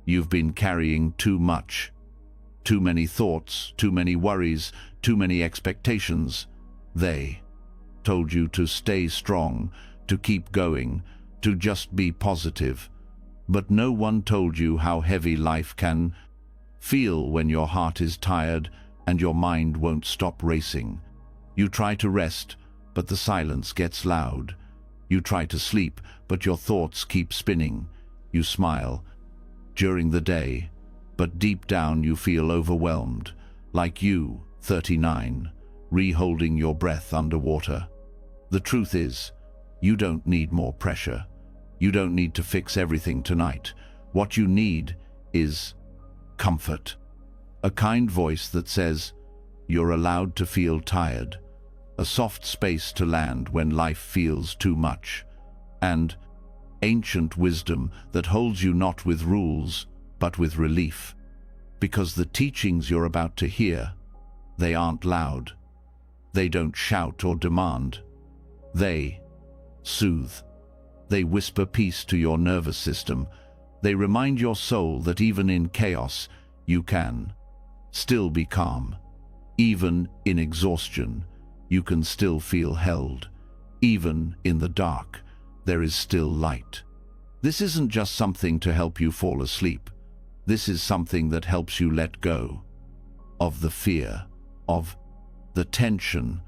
You've been carrying too much. Too many thoughts, too many worries, too many expectations. They told you to stay strong, to keep going, to just be positive. But no one told you how heavy life can feel when your heart is tired and your mind won't stop racing. You try to rest, but the silence gets loud. You try to sleep, but your thoughts keep spinning. You smile during the day, but deep down you feel overwhelmed, like you, 39, re-holding your breath underwater. The truth is, you don't need more pressure. You don't need to fix everything tonight. What you need is comfort. A kind voice that says, you're allowed to feel tired. A soft space to land when life feels too much. And ancient wisdom that holds you not with rules, but with relief. Because the teachings you're about to hear, they aren't loud. They don't shout or demand. They soothe. They whisper peace to your nervous system. They remind your soul that even in chaos, you can still be calm. Even in exhaustion, you can still feel held. Even in the dark, there is still light. This isn't just something to help you fall asleep. This is something that helps you let go of the fear, of the tension,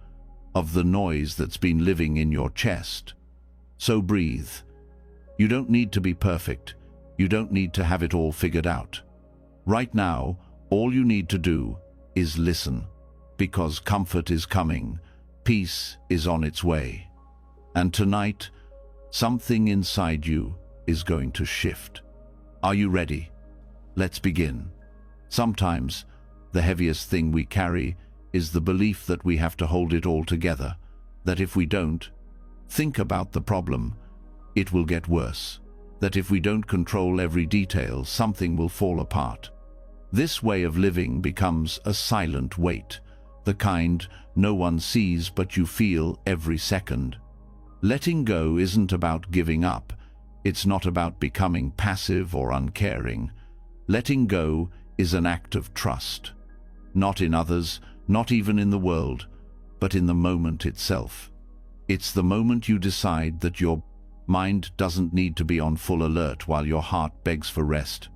of the noise that's been living in your chest. So breathe. You don't need to be perfect. You don't need to have it all figured out. Right now, all you need to do is listen, because comfort is coming, peace is on its way. And tonight, something inside you is going to shift. Are you ready? Let's begin. Sometimes, the heaviest thing we carry is the belief that we have to hold it all together, that if we don't, think about the problem, it will get worse, that if we don't control every detail, something will fall apart. This way of living becomes a silent weight, the kind no one sees but you feel every second. Letting go isn't about giving up. It's not about becoming passive or uncaring. Letting go is an act of trust. Not in others, not even in the world, but in the moment itself. It's the moment you decide that your mind doesn't need to be on full alert while your heart begs for rest.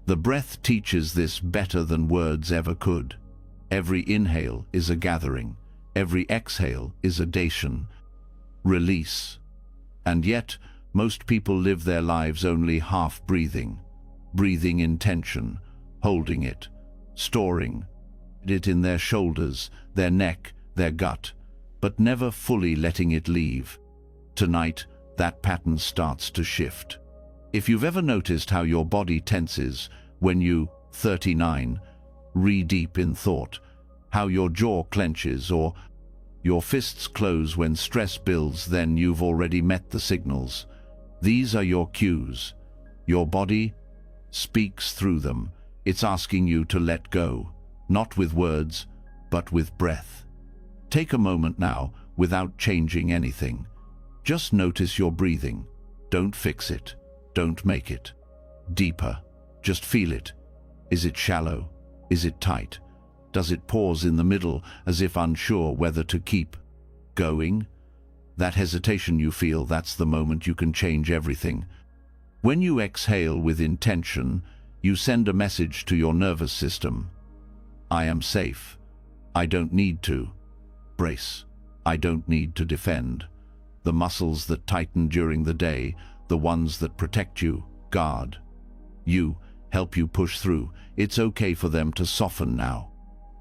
The breath teaches this better than words ever could. Every inhale is a gathering. Every exhale is a datation. Release. And yet, most people live their lives only half-breathing. Breathing in tension, holding it, storing it in their shoulders, their neck, their gut, but never fully letting it leave. Tonight, that pattern starts to shift. If you've ever noticed how your body tenses when you, 39, re-deep in thought, how your jaw clenches or your fists close when stress builds, then you've already met the signals. These are your cues. Your body speaks through them. It's asking you to let go, not with words, but with breath. Take a moment now, without changing anything. Just notice your breathing. Don't fix it. Don't make it deeper. Just feel it. Is it shallow? Is it tight? Does it pause in the middle as if unsure whether to keep going? That hesitation you feel, that's the moment you can change everything. When you exhale with intention, you send a message to your nervous system. I am safe. I don't need to brace. I don't need to defend. The muscles that tighten during the day, the ones that protect you, guard you, help you push through. It's okay for them to soften now.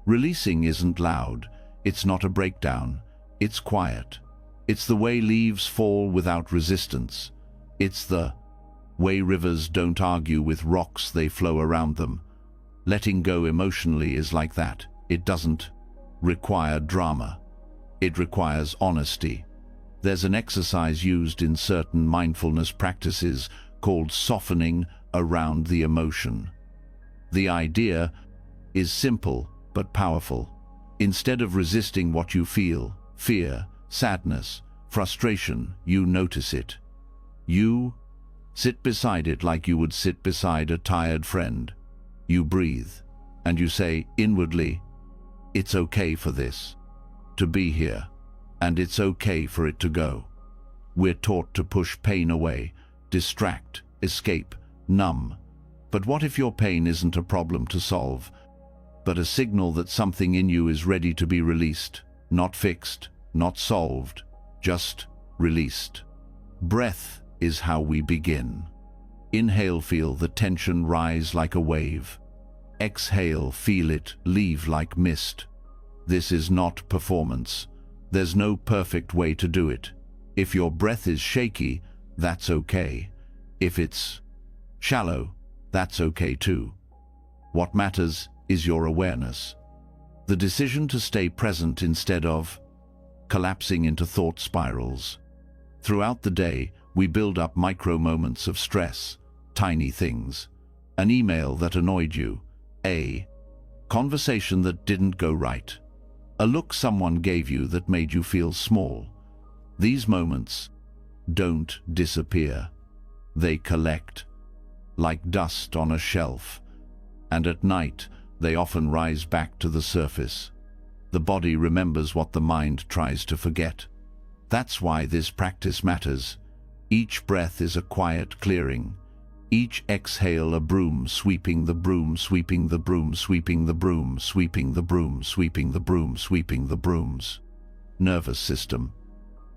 Releasing isn't loud. It's not a breakdown. It's quiet. It's the way leaves fall without resistance. It's the way rivers don't argue with rocks, they flow around them. Letting go emotionally is like that. It doesn't require drama. It requires honesty. There's an exercise used in certain mindfulness practices called softening around the emotion. The idea is simple but powerful. Instead of resisting what you feel, fear, sadness, frustration, you notice it. You Sit beside it like you would sit beside a tired friend. You breathe, and you say inwardly, "It's okay for this to be here, and it's okay for it to go." We're taught to push pain away, distract, escape, numb. But what if your pain isn't a problem to solve, but a signal that something in you is ready to be released, not fixed, not solved, just released? Breath is how we begin. Inhale, feel the tension rise like a wave. Exhale, feel it leave like mist. This is not performance. There's no perfect way to do it. If your breath is shaky, that's okay. If it's shallow, that's okay too. What matters is your awareness. The decision to stay present instead of collapsing into thought spirals. Throughout the day, we build up micro moments of stress, tiny things. An email that annoyed you, a conversation that didn't go right, a look someone gave you that made you feel small. These moments don't disappear. They collect, like dust on a shelf, and at night they often rise back to the surface. The body remembers what the mind tries to forget. That's why this practice matters. Each breath is a quiet clearing. Each exhale a broom sweeping the broom, sweeping the broom, sweeping the broom, sweeping the broom, sweeping the broom, sweeping the brooms. Nervous system.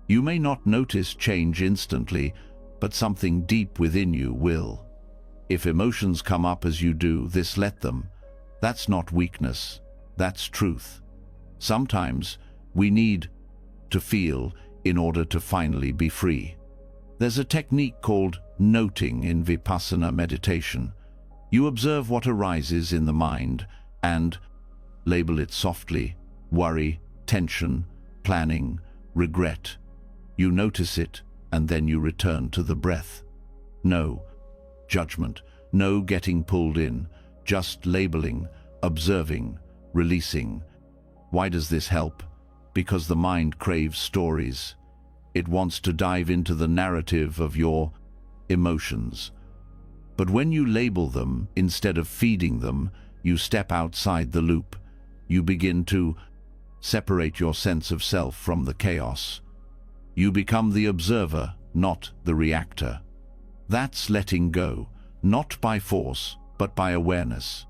You may not notice change instantly, but something deep within you will. If emotions come up as you do this, let them. That's not weakness, that's truth. Sometimes we need to feel in order to finally be free. There's a technique called noting in Vipassana meditation. You observe what arises in the mind and label it softly: worry, tension, planning, regret. You notice it, and then you return to the breath. No judgment, no getting pulled in, just labeling, observing, releasing. Why does this help? Because the mind craves stories. It wants to dive into the narrative of your emotions. But when you label them instead of feeding them, you step outside the loop. You begin to separate your sense of self from the chaos. You become the observer, not the reactor. That's letting go, not by force, but by awareness.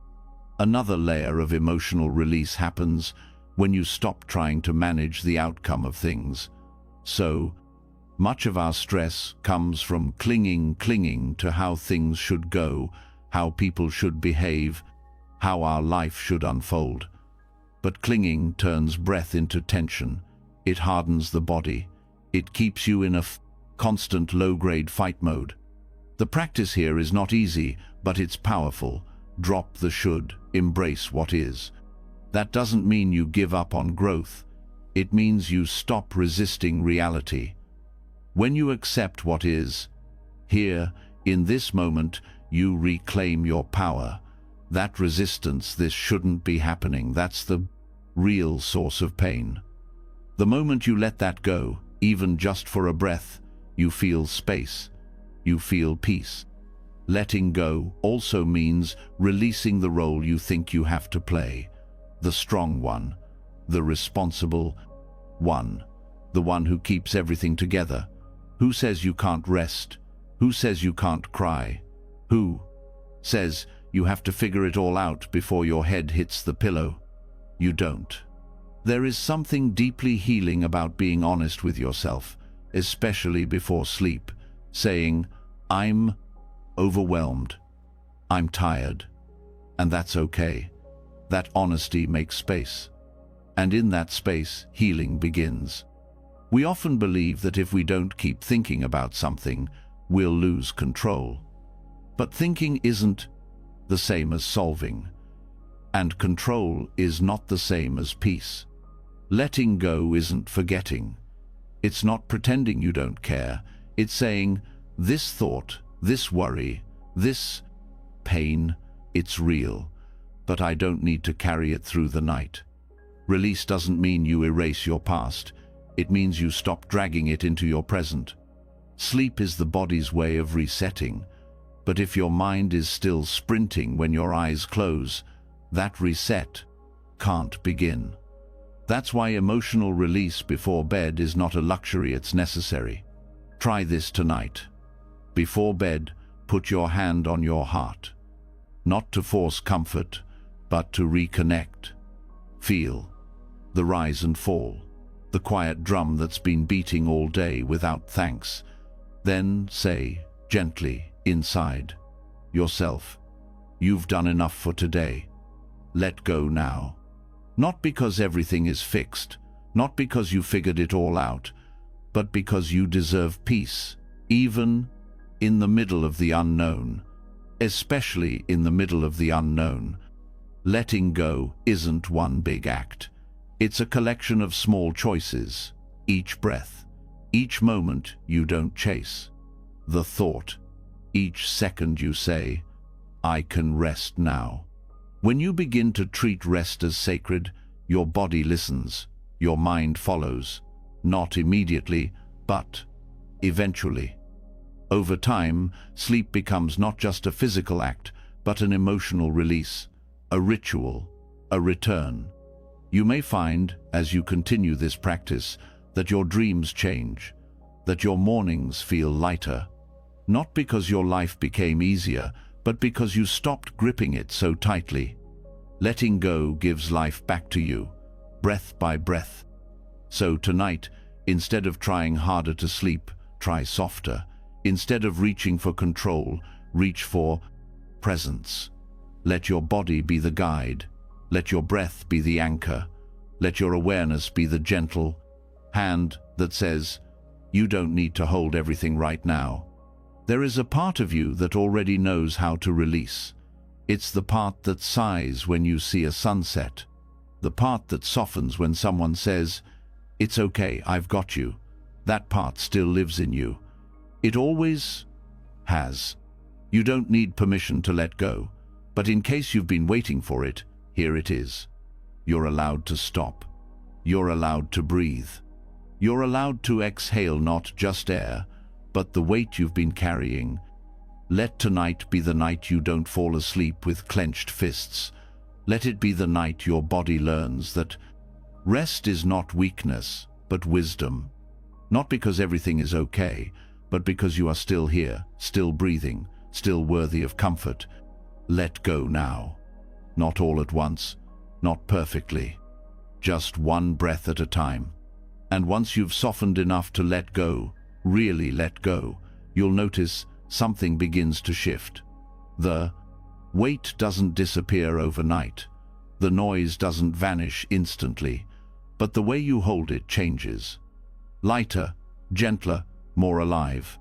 Another layer of emotional release happens when you stop trying to manage the outcome of things. So much of our stress comes from clinging to how things should go, how people should behave, how our life should unfold. But clinging turns breath into tension. It hardens the body. It keeps you in a constant low-grade fight mode. The practice here is not easy, but it's powerful. Drop the should, embrace what is. That doesn't mean you give up on growth. It means you stop resisting reality. When you accept what is, here, in this moment, you reclaim your power. That resistance, this shouldn't be happening, that's the real source of pain. The moment you let that go, even just for a breath, you feel space. You feel peace. Letting go also means releasing the role you think you have to play. The strong one, the responsible one, the one who keeps everything together. Who says you can't rest? Who says you can't cry? Who says you have to figure it all out before your head hits the pillow? You don't. There is something deeply healing about being honest with yourself, especially before sleep, saying, "I'm overwhelmed. I'm tired." And that's okay. That honesty makes space. And in that space, healing begins. We often believe that if we don't keep thinking about something, we'll lose control. But thinking isn't the same as solving. And control is not the same as peace. Letting go isn't forgetting. It's not pretending you don't care. It's saying, this thought, this worry, this pain, it's real, but I don't need to carry it through the night. Release doesn't mean you erase your past. It means you stop dragging it into your present. Sleep is the body's way of resetting, but if your mind is still sprinting when your eyes close, that reset can't begin. That's why emotional release before bed is not a luxury, it's necessary. Try this tonight. Before bed, put your hand on your heart. Not to force comfort, but to reconnect. Feel the rise and fall, the quiet drum that's been beating all day without thanks. Then say, gently, inside yourself, you've done enough for today. Let go now. Not because everything is fixed, not because you figured it all out, but because you deserve peace, even in the middle of the unknown. Especially in the middle of the unknown. Letting go isn't one big act. It's a collection of small choices. Each breath, each moment you don't chase. The thought, each second you say, I can rest now. When you begin to treat rest as sacred, your body listens, your mind follows. Not immediately, but eventually. Over time, sleep becomes not just a physical act, but an emotional release, a ritual, a return. You may find, as you continue this practice, that your dreams change, that your mornings feel lighter, not because your life became easier, but because you stopped gripping it so tightly. Letting go gives life back to you, breath by breath. So tonight, instead of trying harder to sleep, try softer. Instead of reaching for control, reach for presence. Let your body be the guide. Let your breath be the anchor. Let your awareness be the gentle hand that says, you don't need to hold everything right now. There is a part of you that already knows how to release. It's the part that sighs when you see a sunset. The part that softens when someone says, it's okay, I've got you. That part still lives in you. It always has. You don't need permission to let go, but in case you've been waiting for it, here it is. You're allowed to stop. You're allowed to breathe. You're allowed to exhale not just air, but the weight you've been carrying. Let tonight be the night you don't fall asleep with clenched fists. Let it be the night your body learns that rest is not weakness, but wisdom. Not because everything is okay, but because you are still here, still breathing, still worthy of comfort. Let go now. Not all at once, not perfectly. Just one breath at a time. And once you've softened enough to let go, really let go, you'll notice something begins to shift. The weight doesn't disappear overnight. The noise doesn't vanish instantly, but the way you hold it changes. Lighter, gentler, more alive.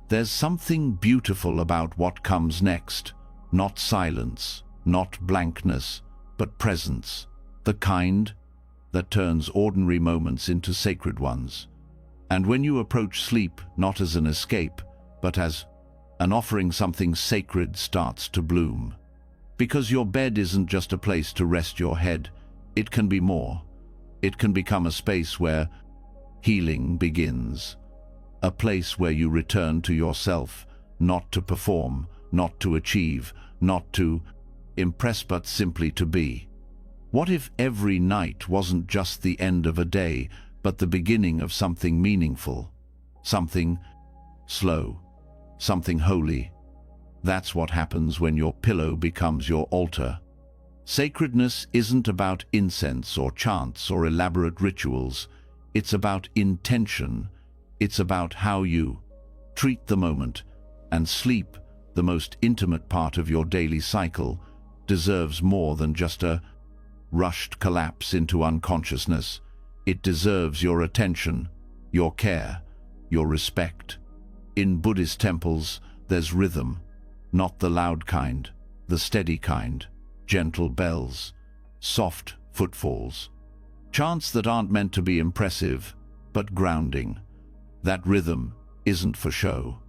There's something beautiful about what comes next. Not silence, not blankness, but presence. The kind that turns ordinary moments into sacred ones. And when you approach sleep not as an escape, but as an offering, something sacred starts to bloom. Because your bed isn't just a place to rest your head, it can be more. It can become a space where healing begins. A place where you return to yourself, not to perform, not to achieve, not to impress, but simply to be. What if every night wasn't just the end of a day, but the beginning of something meaningful? Something slow, something holy. That's what happens when your pillow becomes your altar. Sacredness isn't about incense or chants or elaborate rituals. It's about intention. It's about how you treat the moment. And sleep, the most intimate part of your daily cycle, deserves more than just a rushed collapse into unconsciousness. It deserves your attention, your care, your respect. In Buddhist temples, there's rhythm, not the loud kind, the steady kind, gentle bells, soft footfalls, chants that aren't meant to be impressive, but grounding. That rhythm isn't for show.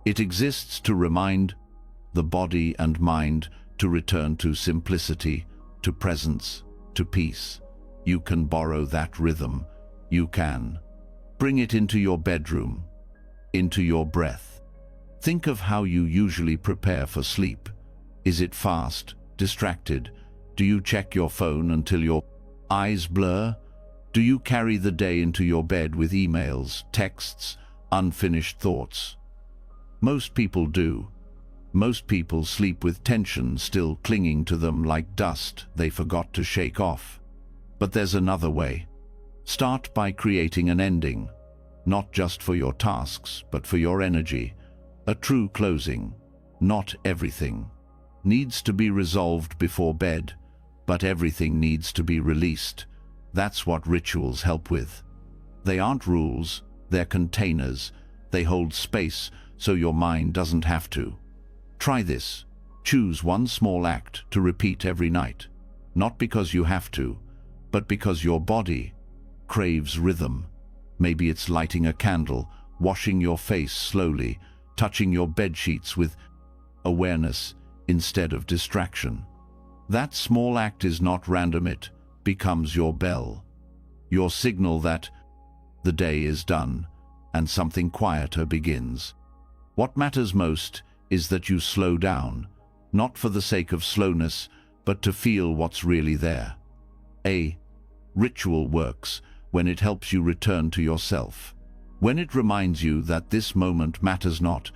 It exists to remind the body and mind to return to simplicity, to presence, to peace. You can borrow that rhythm. You can bring it into your bedroom, into your breath. Think of how you usually prepare for sleep. Is it fast, distracted? Do you check your phone until your eyes blur? Do you carry the day into your bed with emails, texts, unfinished thoughts? Most people do. Most people sleep with tension still clinging to them like dust they forgot to shake off. But there's another way. Start by creating an ending, not just for your tasks, but for your energy. A true closing. Not everything needs to be resolved before bed, but everything needs to be released. That's what rituals help with. They aren't rules, they're containers. They hold space so your mind doesn't have to. Try this. Choose one small act to repeat every night. Not because you have to, but because your body craves rhythm. Maybe it's lighting a candle, washing your face slowly, touching your bed sheets with awareness instead of distraction. That small act is not random, it becomes your bell, your signal that the day is done and something quieter begins. What matters most is that you slow down, not for the sake of slowness, but to feel what's really there. A ritual works when it helps you return to yourself, when it reminds you that this moment matters not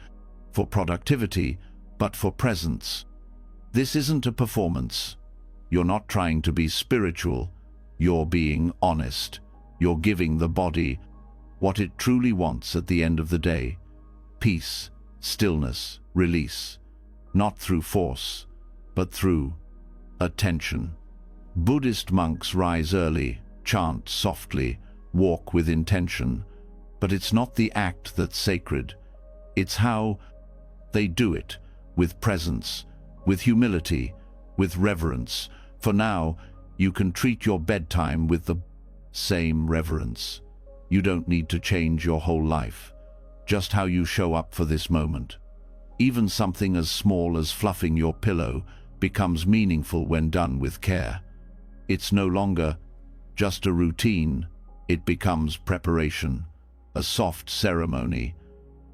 for productivity, but for presence. This isn't a performance. You're not trying to be spiritual. You're being honest. You're giving the body what it truly wants at the end of the day. Peace, stillness, release. Not through force, but through attention. Buddhist monks rise early, chant softly, walk with intention. But it's not the act that's sacred. It's how they do it, with presence, with humility, with reverence. For now, you can treat your bedtime with the same reverence. You don't need to change your whole life, just how you show up for this moment. Even something as small as fluffing your pillow becomes meaningful when done with care. It's no longer just a routine, it becomes preparation, a soft ceremony.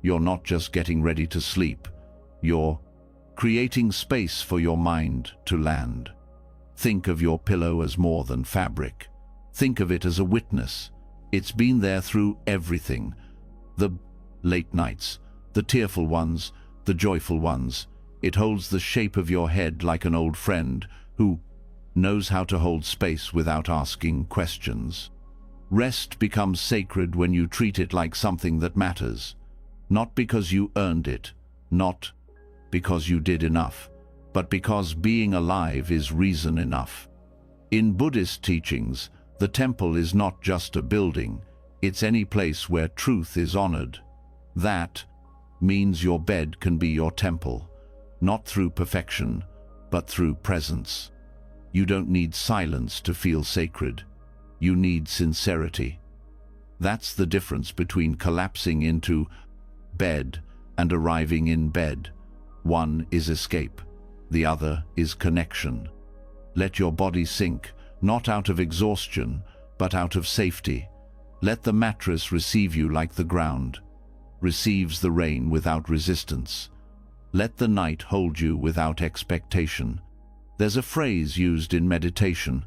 You're not just getting ready to sleep, you're creating space for your mind to land. Think of your pillow as more than fabric. Think of it as a witness. It's been there through everything. The late nights, the tearful ones, the joyful ones. It holds the shape of your head like an old friend who knows how to hold space without asking questions. Rest becomes sacred when you treat it like something that matters. Not because you earned it, not because you did enough, but because being alive is reason enough. In Buddhist teachings, the temple is not just a building, it's any place where truth is honored. That means your bed can be your temple, not through perfection, but through presence. You don't need silence to feel sacred. You need sincerity. That's the difference between collapsing into bed and arriving in bed. One is escape, the other is connection. Let your body sink, not out of exhaustion, but out of safety. Let the mattress receive you like the ground receives the rain without resistance. Let the night hold you without expectation. There's a phrase used in meditation,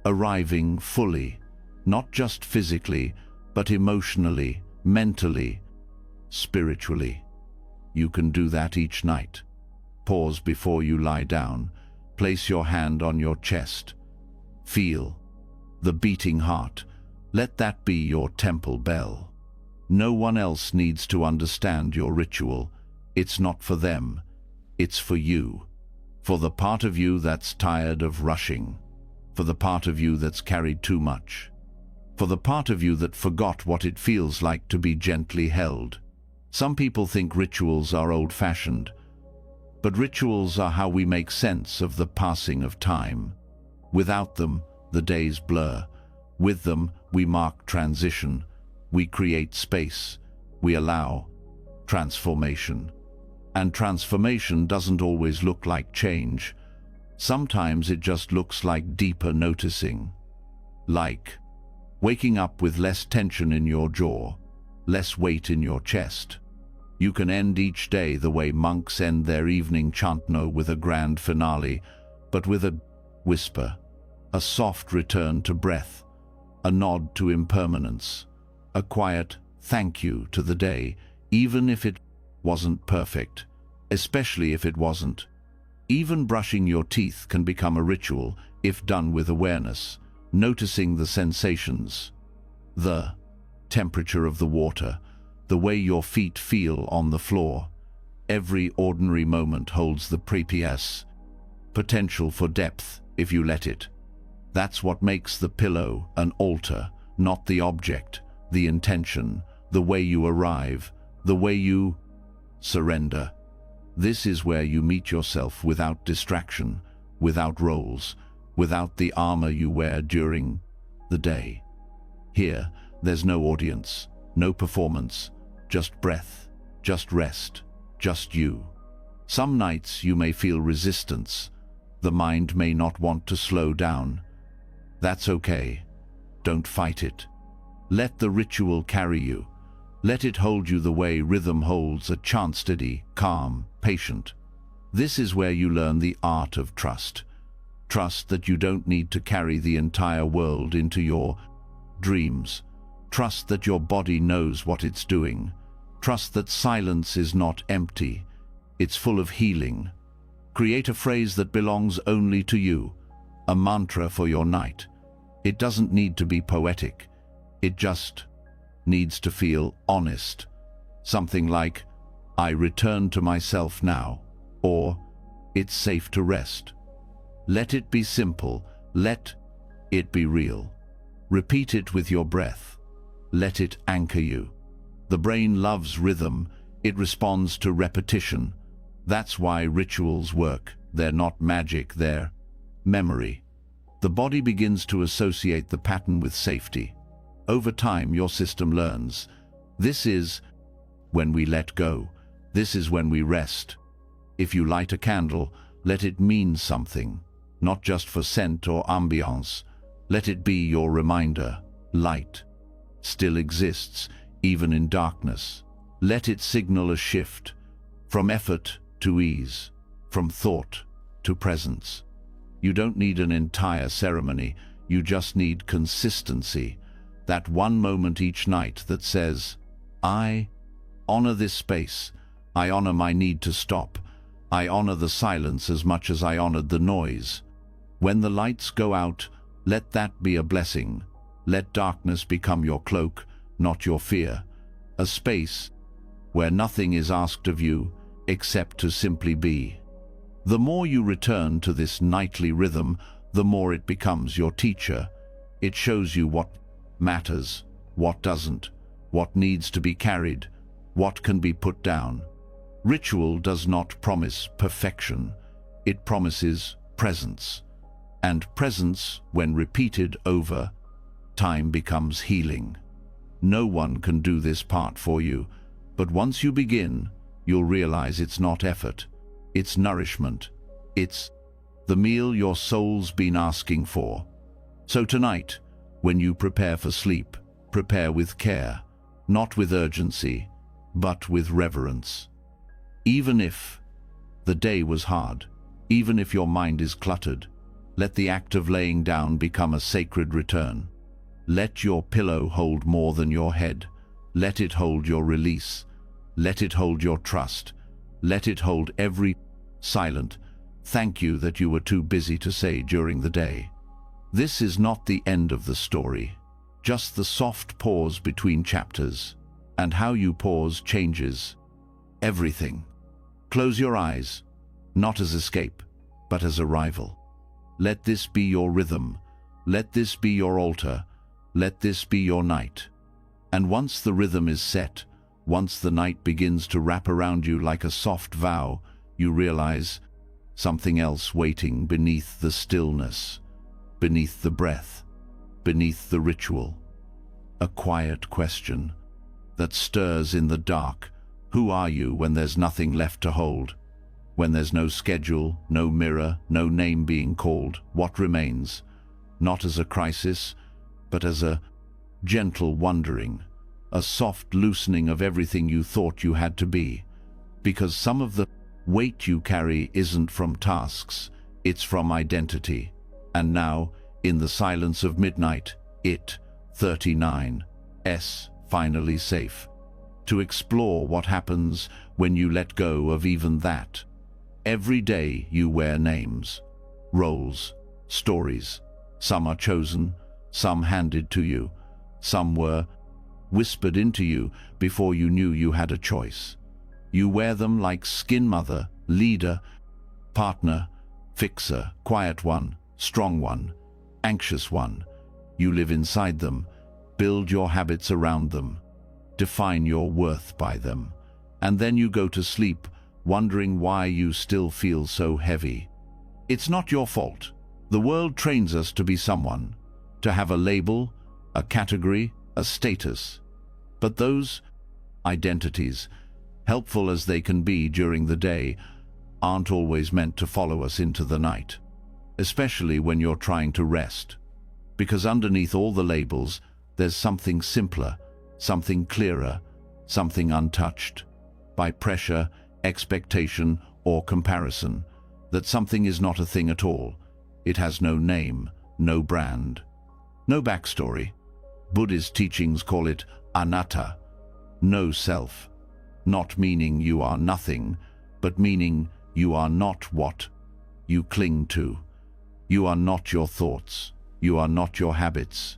arriving fully, not just physically, but emotionally, mentally, spiritually. You can do that each night. Pause before you lie down. Place your hand on your chest. Feel the beating heart. Let that be your temple bell. No one else needs to understand your ritual. It's not for them. It's for you. For the part of you that's tired of rushing. For the part of you that's carried too much. For the part of you that forgot what it feels like to be gently held. Some people think rituals are old-fashioned, but rituals are how we make sense of the passing of time. Without them, the days blur. With them, we mark transition. We create space. We allow transformation. And transformation doesn't always look like change. Sometimes it just looks like deeper noticing. Like waking up with less tension in your jaw, less weight in your chest, You can end each day the way monks end their evening chantno, with a grand finale, but with a whisper, a soft return to breath, a nod to impermanence, a quiet thank you to the day, even if it wasn't perfect, especially if it wasn't. Even brushing your teeth can become a ritual if done with awareness, noticing the sensations, the temperature of the water, the way your feet feel on the floor. Every ordinary moment holds the precious potential for depth if you let it. That's what makes the pillow an altar, not the object, the intention, the way you arrive, the way you surrender. This is where you meet yourself without distraction, without roles, without the armor you wear during the day. Here, there's no audience, no performance, just breath, just rest, just you. Some nights you may feel resistance. The mind may not want to slow down. That's okay. Don't fight it. Let the ritual carry you. Let it hold you the way rhythm holds a chant, steady, calm, patient. This is where you learn the art of trust. Trust that you don't need to carry the entire world into your dreams. Trust that your body knows what it's doing. Trust that silence is not empty. It's full of healing. Create a phrase that belongs only to you, a mantra for your night. It doesn't need to be poetic. It just needs to feel honest. Something like, I return to myself now, or it's safe to rest. Let it be simple. Let it be real. Repeat it with your breath. Let it anchor you. The brain loves rhythm. It responds to repetition. That's why rituals work. They're not magic, they're memory. The body begins to associate the pattern with safety. Over time, your system learns. This is when we let go. This is when we rest. If you light a candle, let it mean something, not just for scent or ambiance. Let it be your reminder. Light still exists, even in darkness. Let it signal a shift, from effort to ease, from thought to presence. You don't need an entire ceremony, you just need consistency. That one moment each night that says, I honor this space, I honor my need to stop, I honor the silence as much as I honored the noise. When the lights go out, let that be a blessing. Let darkness become your cloak, not your fear. A space where nothing is asked of you except to simply be. The more you return to this nightly rhythm, the more it becomes your teacher. It shows you what matters, what doesn't, what needs to be carried, what can be put down. Ritual does not promise perfection. It promises presence. And presence, when repeated over time, becomes healing. No one can do this part for you, but once you begin, you'll realize it's not effort, it's nourishment, it's the meal your soul's been asking for. So tonight, when you prepare for sleep, prepare with care, not with urgency, but with reverence. Even if the day was hard, even if your mind is cluttered, let the act of laying down become a sacred return. Let your pillow hold more than your head. Let it hold your release. Let it hold your trust. Let it hold every silent thank you that you were too busy to say during the day. This is not the end of the story, just the soft pause between chapters. And how you pause changes everything. Close your eyes, not as escape, but as arrival. Let this be your rhythm. Let this be your altar. Let this be your night. And once the rhythm is set, once the night begins to wrap around you like a soft vow, you realize something else waiting beneath the stillness, beneath the breath, beneath the ritual. A quiet question that stirs in the dark. Who are you when there's nothing left to hold? When there's no schedule, no mirror, no name being called, what remains? Not as a crisis, but as a gentle wondering, a soft loosening of everything you thought you had to be. Because some of the weight you carry isn't from tasks, it's from identity. And now, in the silence of midnight, it, 39's, finally safe. To explore what happens when you let go of even that. Every day you wear names, roles, stories. Some are chosen, some handed to you, some were whispered into you before you knew you had a choice. You wear them like skin: mother, leader, partner, fixer, quiet one, strong one, anxious one. You live inside them, build your habits around them, define your worth by them, and then you go to sleep wondering why you still feel so heavy. It's not your fault. The world trains us to be someone, to have a label, a category, a status. But those identities, helpful as they can be during the day, aren't always meant to follow us into the night, especially when you're trying to rest. Because underneath all the labels, there's something simpler, something clearer, something untouched by pressure, expectation, or comparison. That something is not a thing at all. It has no name, no brand, no backstory. Buddhist teachings call it anatta, no self, not meaning you are nothing, but meaning you are not what you cling to. You are not your thoughts. You are not your habits.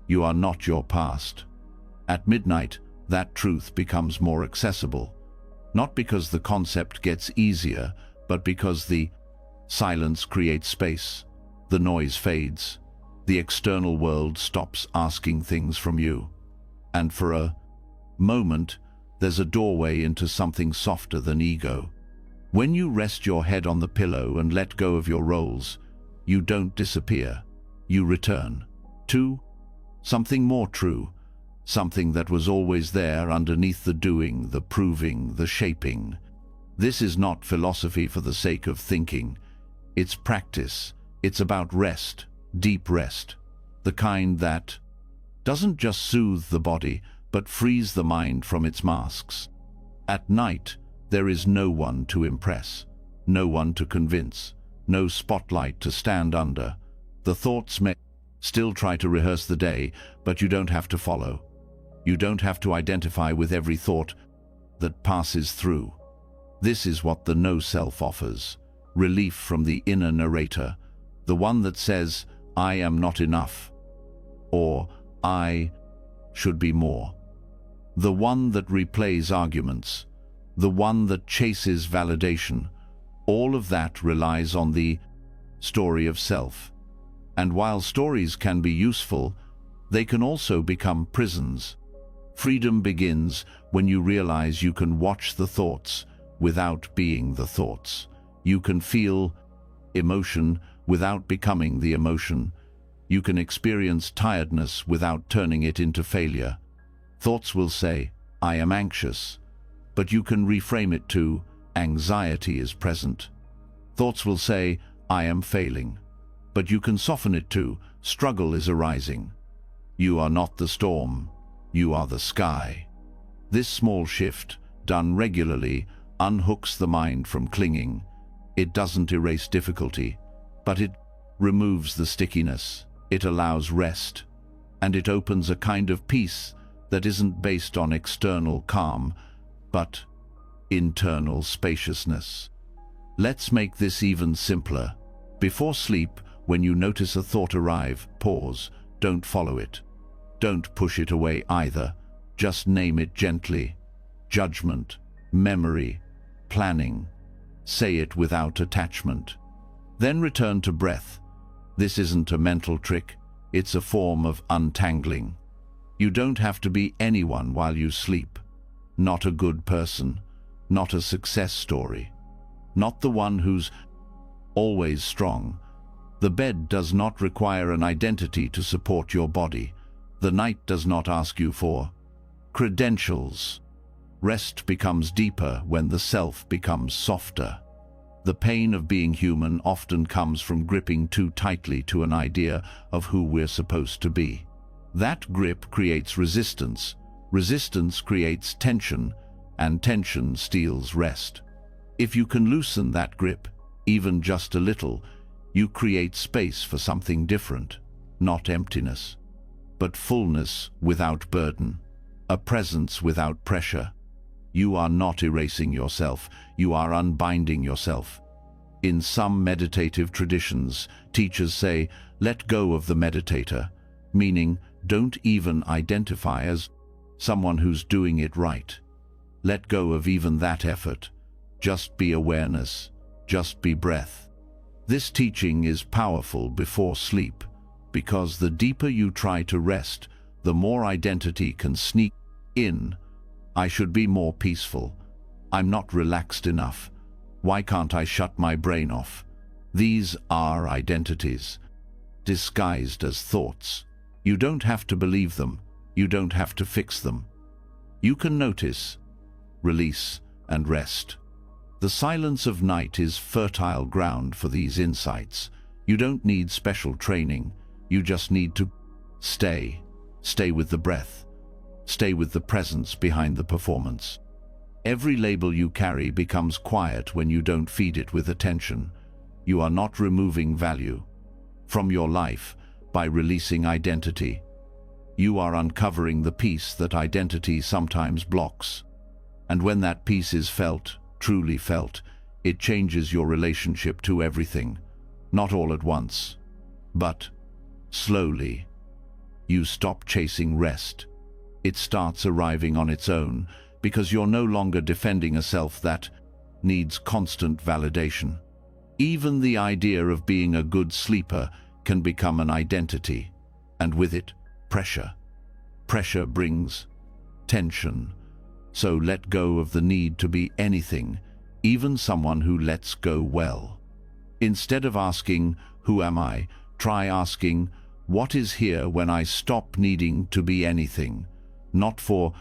You are not your past. At midnight, that truth becomes more accessible, not because the concept gets easier, but because the silence creates space. The noise fades. The external world stops asking things from you. And for a moment, there's a doorway into something softer than ego. When you rest your head on the pillow and let go of your roles, you don't disappear. You return to something more true, something that was always there underneath the doing, the proving, the shaping. This is not philosophy for the sake of thinking. It's practice. It's about rest, deep rest, the kind that doesn't just soothe the body, but frees the mind from its masks. At night, there is no one to impress, no one to convince, no spotlight to stand under. The thoughts may still try to rehearse the day, but you don't have to follow. You don't have to identify with every thought that passes through. This is what the no-self offers: relief from the inner narrator, the one that says, "I am not enough," or "I should be more." The one that replays arguments, the one that chases validation. All of that relies on the story of self. And while stories can be useful, they can also become prisons. Freedom begins when you realize you can watch the thoughts without being the thoughts. You can feel emotion without becoming the emotion. You can experience tiredness without turning it into failure. Thoughts will say, "I am anxious," but you can reframe it to, "Anxiety is present." Thoughts will say, "I am failing," but you can soften it to, "Struggle is arising." You are not the storm. You are the sky. This small shift, done regularly, unhooks the mind from clinging. It doesn't erase difficulty, but it removes the stickiness. It allows rest, and it opens a kind of peace that isn't based on external calm, but internal spaciousness. Let's make this even simpler. Before sleep, when you notice a thought arrive, pause. Don't follow it. Don't push it away either. Just name it gently. Judgment, memory, planning. Say it without attachment. Then return to breath. This isn't a mental trick. It's a form of untangling. You don't have to be anyone while you sleep. Not a good person. Not a success story. Not the one who's always strong. The bed does not require an identity to support your body. The night does not ask you for credentials. Rest becomes deeper when the self becomes softer. The pain of being human often comes from gripping too tightly to an idea of who we're supposed to be. That grip creates resistance, Resistance creates tension, and tension steals rest. If you can loosen that grip, even just a little, you create space for something different, not emptiness, but fullness without burden, a presence without pressure. You are not erasing yourself, you are unbinding yourself. In some meditative traditions, teachers say, let go of the meditator, meaning don't even identify as someone who's doing it right. Let go of even that effort. Just be awareness, just be breath. This teaching is powerful before sleep, because the deeper you try to rest, the more identity can sneak in. I should be more peaceful. I'm not relaxed enough. Why can't I shut my brain off? These are identities, disguised as thoughts. You don't have to believe them. You don't have to fix them. You can notice, release, and rest. The silence of night is fertile ground for these insights. You don't need special training. You just need to stay with the breath. Stay with the presence behind the performance. Every label you carry becomes quiet when you don't feed it with attention. You are not removing value from your life by releasing identity. You are uncovering the peace that identity sometimes blocks. And when that peace is felt, truly felt, it changes your relationship to everything. Not all at once, but slowly. You stop chasing rest. It starts arriving on its own, because you're no longer defending a self that needs constant validation. Even the idea of being a good sleeper can become an identity, and with it, pressure. Pressure brings tension. So let go of the need to be anything, even someone who lets go well. Instead of asking, who am I? Try asking, what is here when I stop needing to be anything? Not for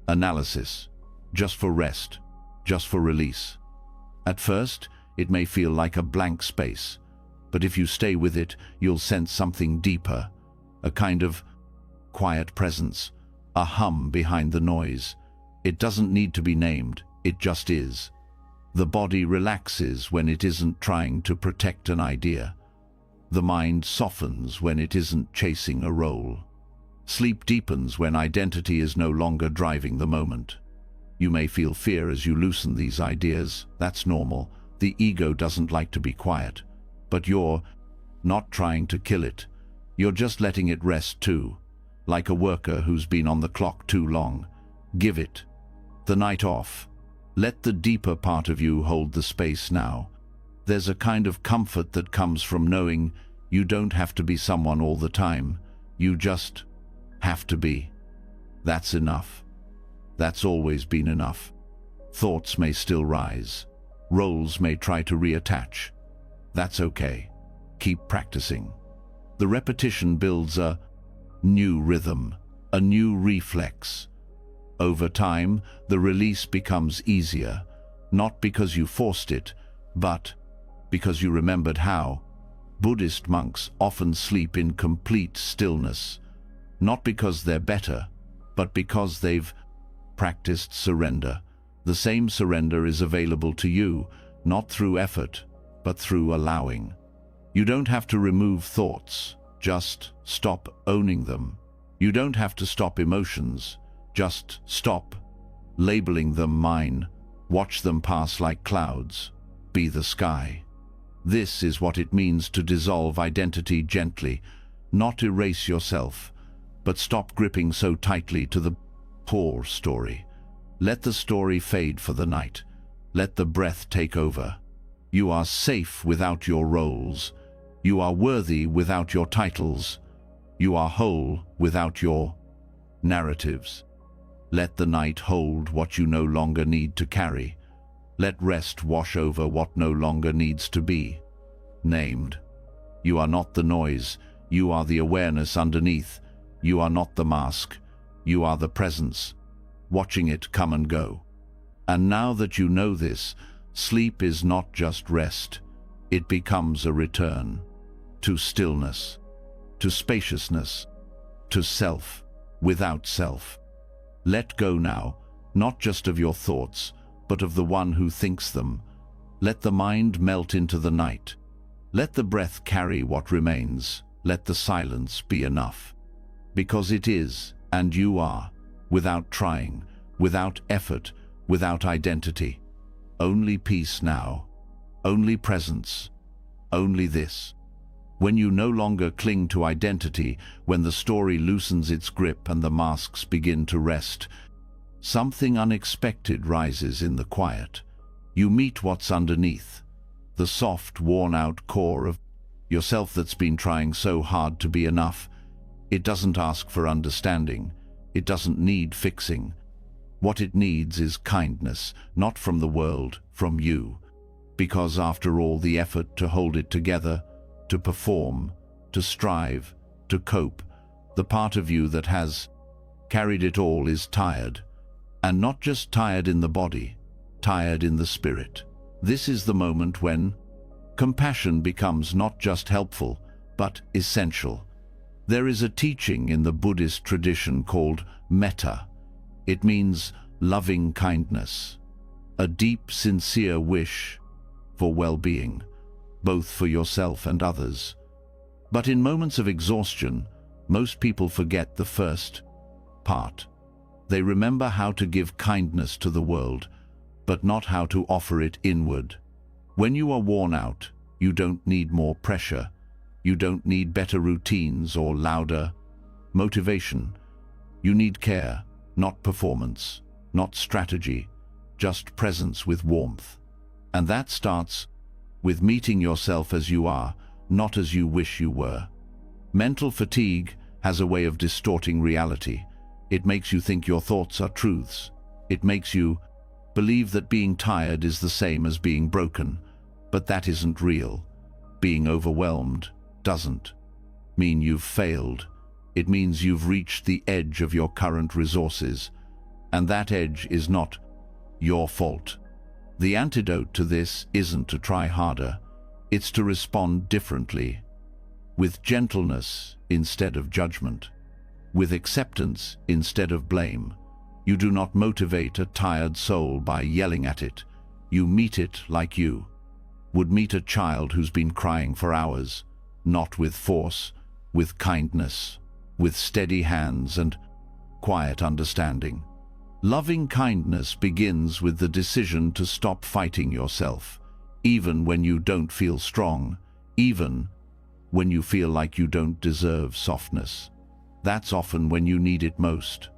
analysis, just for rest, just for release. At first, it may feel like a blank space, but if you stay with it, you'll sense something deeper, a kind of quiet presence, a hum behind the noise. It doesn't need to be named, it just is. The body relaxes when it isn't trying to protect an idea. The mind softens when it isn't chasing a role. Sleep deepens when identity is no longer driving the moment. You may feel fear as you loosen these ideas. That's normal. The ego doesn't like to be quiet. But you're not trying to kill it. You're just letting it rest too. Like a worker who's been on the clock too long. Give it the night off. Let the deeper part of you hold the space now. There's a kind of comfort that comes from knowing you don't have to be someone all the time. You just have to be. That's enough. That's always been enough. Thoughts may still rise. Roles may try to reattach. That's okay. Keep practicing. The repetition builds a new rhythm, a new reflex. Over time, the release becomes easier, not because you forced it, but because you remembered how. Buddhist monks often sleep in complete stillness, not because they're better, but because they've practiced surrender. The same surrender is available to you, not through effort, but through allowing. You don't have to remove thoughts, just stop owning them. You don't have to stop emotions, just stop labeling them mine. Watch them pass like clouds. Be the sky. This is what it means to dissolve identity gently, not erase yourself, but stop gripping so tightly to the poor story. Let the story fade for the night. Let the breath take over. You are safe without your roles. You are worthy without your titles. You are whole without your narratives. Let the night hold what you no longer need to carry. Let rest wash over what no longer needs to be named. You are not the noise. You are the awareness underneath. You are not the mask. You are the presence, watching it come and go. And now that you know this, sleep is not just rest. It becomes a return to stillness, to spaciousness, to self without self. Let go now, not just of your thoughts, but of the one who thinks them. Let the mind melt into the night. Let the breath carry what remains. Let the silence be enough. Because it is, and you are, without trying, without effort, without identity. Only peace now. Only presence. Only this. When you no longer cling to identity, when the story loosens its grip and the masks begin to rest, something unexpected rises in the quiet. You meet what's underneath, the soft, worn-out core of yourself that's been trying so hard to be enough. It doesn't ask for understanding. It doesn't need fixing. What it needs is kindness, not from the world, from you. Because after all the effort to hold it together, to perform, to strive, to cope, the part of you that has carried it all is tired. And not just tired in the body, tired in the spirit. This is the moment when compassion becomes not just helpful, but essential. There is a teaching in the Buddhist tradition called metta. It means loving kindness, a deep, sincere wish for well-being, both for yourself and others. But in moments of exhaustion, most people forget the first part. They remember how to give kindness to the world, but not how to offer it inward. When you are worn out, you don't need more pressure. You don't need better routines or louder motivation. You need care, not performance, not strategy, just presence with warmth. And that starts with meeting yourself as you are, not as you wish you were. Mental fatigue has a way of distorting reality. It makes you think your thoughts are truths. It makes you believe that being tired is the same as being broken, but that isn't real. Being overwhelmed doesn't mean you've failed. It means you've reached the edge of your current resources, and that edge is not your fault. The antidote to this isn't to try harder, it's to respond differently, with gentleness instead of judgment, with acceptance instead of blame. You do not motivate a tired soul by yelling at it. You meet it like you would meet a child who's been crying for hours, not with force, with kindness, with steady hands and quiet understanding. Loving kindness begins with the decision to stop fighting yourself, even when you don't feel strong, even when you feel like you don't deserve softness. That's often when you need it most.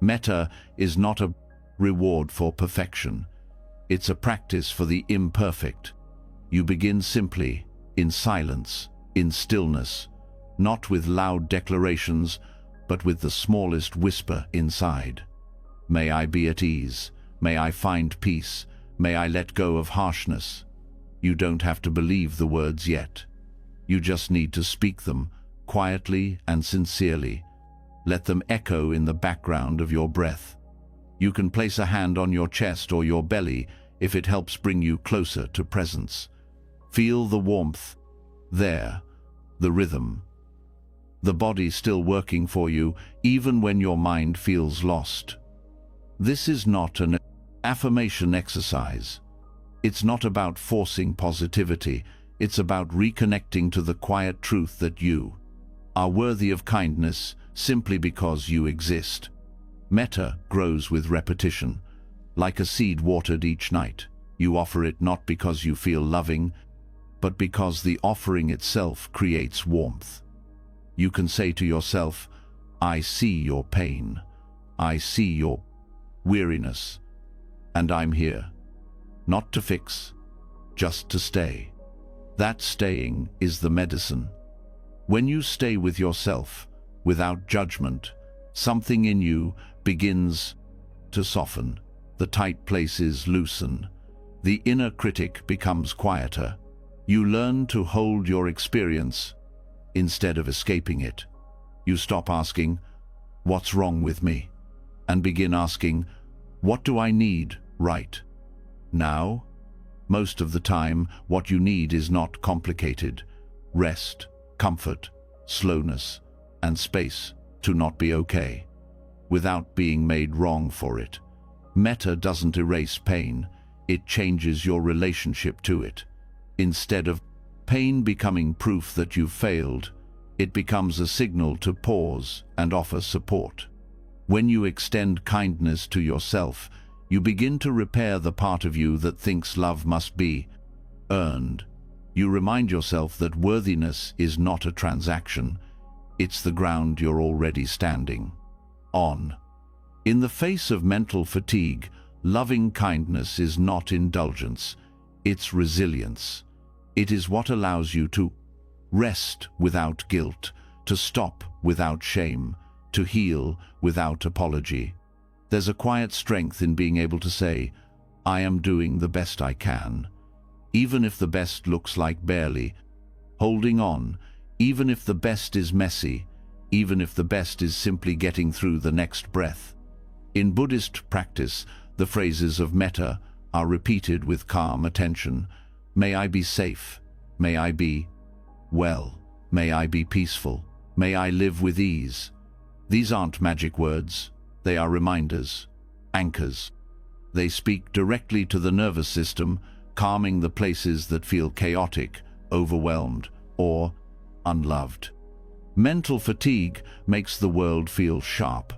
Metta is not a reward for perfection. It's a practice for the imperfect. You begin simply, in silence, in stillness, not with loud declarations, but with the smallest whisper inside. May I be at ease. May I find peace. May I let go of harshness. You don't have to believe the words yet. You just need to speak them quietly and sincerely. Let them echo in the background of your breath. You can place a hand on your chest or your belly if it helps bring you closer to presence. Feel the warmth there, the rhythm. The body still working for you, even when your mind feels lost. This is not an affirmation exercise. It's not about forcing positivity. It's about reconnecting to the quiet truth that you are worthy of kindness simply because you exist. Metta grows with repetition. Like a seed watered each night, you offer it not because you feel loving, but because the offering itself creates warmth. You can say to yourself, I see your pain. I see your weariness. And I'm here. Not to fix, just to stay. That staying is the medicine. When you stay with yourself, without judgment, something in you begins to soften. The tight places loosen. The inner critic becomes quieter. You learn to hold your experience instead of escaping it. You stop asking, what's wrong with me? And begin asking, what do I need right now? Most of the time, what you need is not complicated. Rest, comfort, slowness, and space to not be okay. without being made wrong for it. Metta doesn't erase pain, it changes your relationship to it. Instead of pain becoming proof that you've failed, it becomes a signal to pause and offer support. When you extend kindness to yourself, you begin to repair the part of you that thinks love must be earned. You remind yourself that worthiness is not a transaction, it's the ground you're already standing on. In the face of mental fatigue, loving kindness is not indulgence, it's resilience. It is what allows you to rest without guilt, to stop without shame, to heal without apology. There's a quiet strength in being able to say, I am doing the best I can, even if the best looks like barely holding on, even if the best is messy, even if the best is simply getting through the next breath. In Buddhist practice, the phrases of metta are repeated with calm attention. May I be safe, may I be well, may I be peaceful, may I live with ease. These aren't magic words, they are reminders, anchors. They speak directly to the nervous system, calming the places that feel chaotic, overwhelmed, or unloved. Mental fatigue makes the world feel sharp.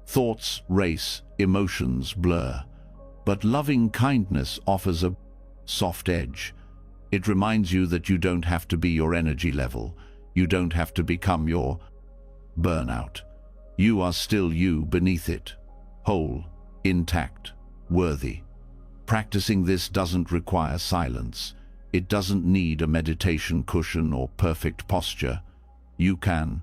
Thoughts race, emotions blur. But loving kindness offers a soft edge. It reminds you that you don't have to be your energy level. You don't have to become your burnout. You are still you beneath it, whole, intact, worthy. Practicing this doesn't require silence. It doesn't need a meditation cushion or perfect posture. You can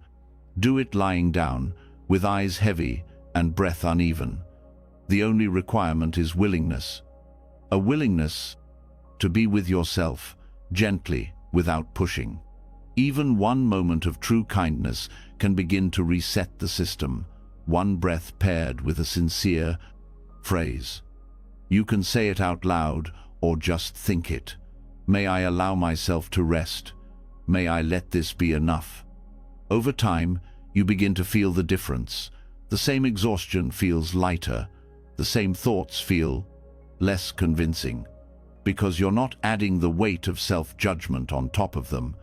do it lying down, with eyes heavy and breath uneven. The only requirement is willingness. A willingness to be with yourself, gently, without pushing. Even one moment of true kindness can begin to reset the system, one breath paired with a sincere phrase. You can say it out loud or just think it. May I allow myself to rest? May I let this be enough? Over time, you begin to feel the difference. The same exhaustion feels lighter. The same thoughts feel less convincing, because you're not adding the weight of self-judgment on top of them.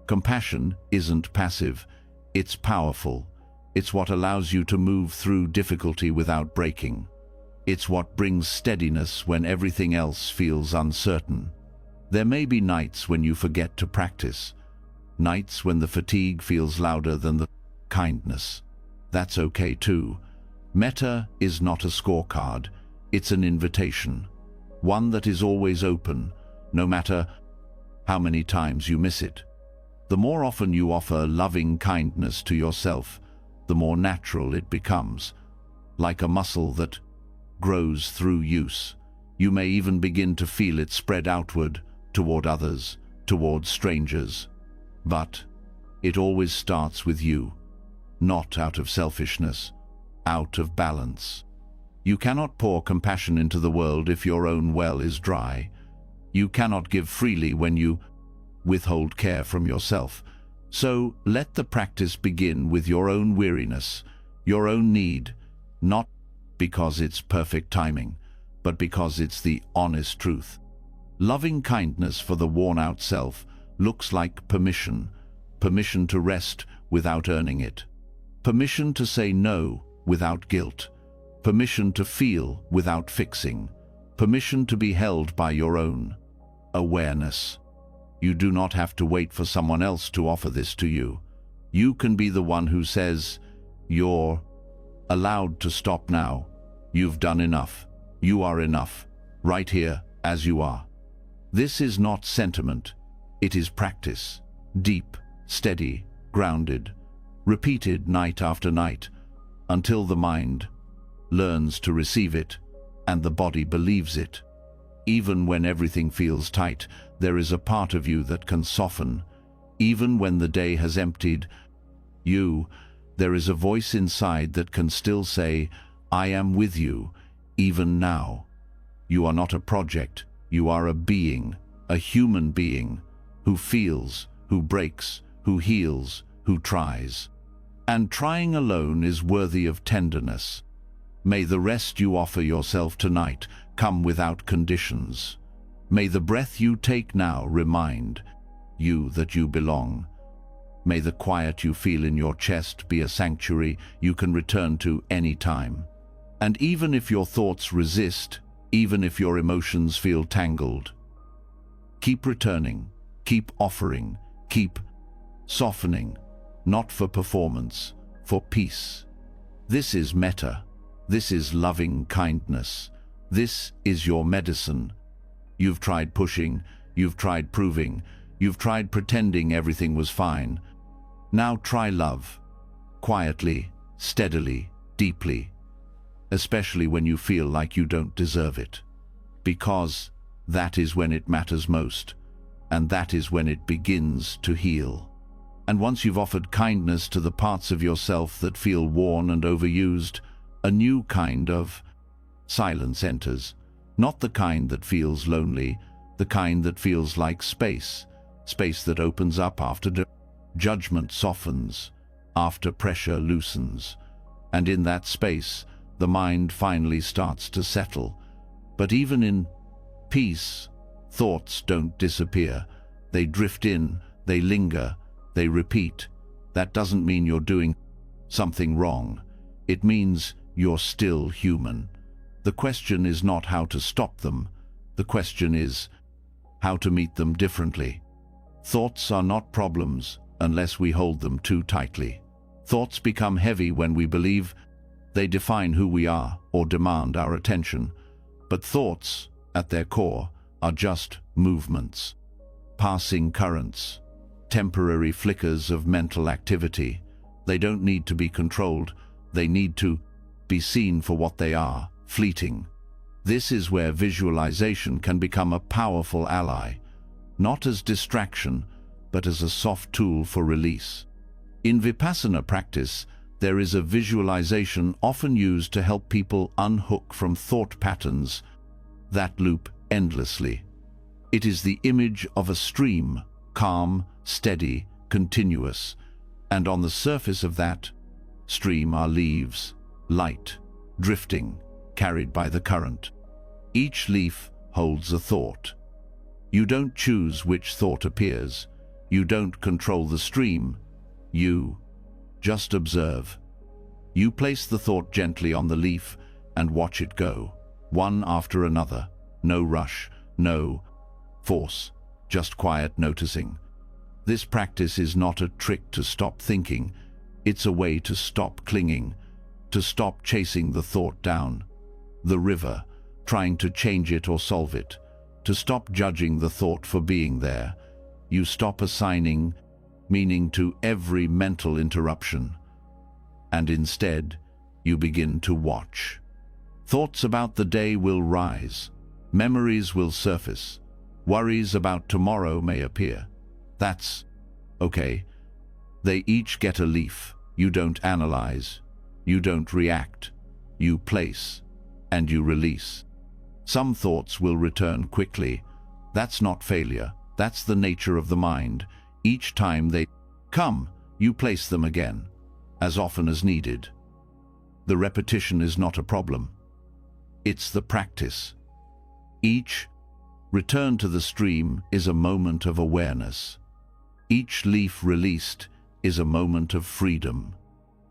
Compassion isn't passive, it's powerful. It's what allows you to move through difficulty without breaking. It's what brings steadiness when everything else feels uncertain. There may be nights when you forget to practice, nights when the fatigue feels louder than the kindness. That's okay too. Metta is not a scorecard, it's an invitation. One that is always open, no matter how many times you miss it. The more often you offer loving kindness to yourself, the more natural it becomes, like a muscle that grows through use. You may even begin to feel it spread outward, toward others, toward strangers. But it always starts with you, not out of selfishness, out of balance. You cannot pour compassion into the world if your own well is dry. You cannot give freely when you withhold care from yourself. So let the practice begin with your own weariness, your own need, not because it's perfect timing, but because it's the honest truth. Loving kindness for the worn-out self looks like permission, permission to rest without earning it, permission to say no without guilt, permission to feel without fixing, permission to be held by your own awareness. You do not have to wait for someone else to offer this to you. You can be the one who says, "You're allowed to stop now. You've done enough. You are enough, right here as you are." This is not sentiment. It is practice, deep, steady, grounded, repeated night after night, until the mind learns to receive it and the body believes it. Even when everything feels tight, there is a part of you that can soften. Even when the day has emptied you, there is a voice inside that can still say, "I am with you, even now." You are not a project, you are a being, a human being, who feels, who breaks, who heals, who tries. And trying alone is worthy of tenderness. May the rest you offer yourself tonight come without conditions. May the breath you take now remind you that you belong. May the quiet you feel in your chest be a sanctuary you can return to any time. And even if your thoughts resist, even if your emotions feel tangled, keep returning, keep offering, keep softening, not for performance, for peace. This is metta. This is loving kindness. This is your medicine. You've tried pushing, you've tried proving, you've tried pretending everything was fine. Now try love, quietly, steadily, deeply, especially when you feel like you don't deserve it. Because that is when it matters most, and that is when it begins to heal. And once you've offered kindness to the parts of yourself that feel worn and overused, a new kind of silence enters. Not the kind that feels lonely, the kind that feels like space that opens up after judgment softens, after pressure loosens. And in that space, the mind finally starts to settle. But even in peace, thoughts don't disappear. They drift in, they linger, they repeat. That doesn't mean you're doing something wrong. It means you're still human. The question is not how to stop them. The question is how to meet them differently. Thoughts are not problems unless we hold them too tightly. Thoughts become heavy when we believe they define who we are or demand our attention. But thoughts, at their core, are just movements, passing currents, temporary flickers of mental activity. They don't need to be controlled. They need to be seen for what they are, fleeting. This is where visualization can become a powerful ally, not as distraction, but as a soft tool for release. In Vipassana practice, there is a visualization often used to help people unhook from thought patterns that loop endlessly. It is the image of a stream, calm, steady, continuous, and on the surface of that stream are leaves, light, drifting, carried by the current. Each leaf holds a thought. You don't choose which thought appears. You don't control the stream. You just observe. You place the thought gently on the leaf and watch it go, one after another. No rush, no force, just quiet noticing. This practice is not a trick to stop thinking. It's a way to stop clinging, to stop chasing the thought down the river, trying to change it or solve it, to stop judging the thought for being there. You stop assigning meaning to every mental interruption, and instead you begin to watch. Thoughts about the day will rise, memories will surface, worries about tomorrow may appear. That's okay. They each get a leaf. You don't analyze, you don't react, you place, and you release. Some thoughts will return quickly. That's not failure. That's the nature of the mind. Each time they come, you place them again, as often as needed. The repetition is not a problem. It's the practice. Each return to the stream is a moment of awareness. Each leaf released is a moment of freedom.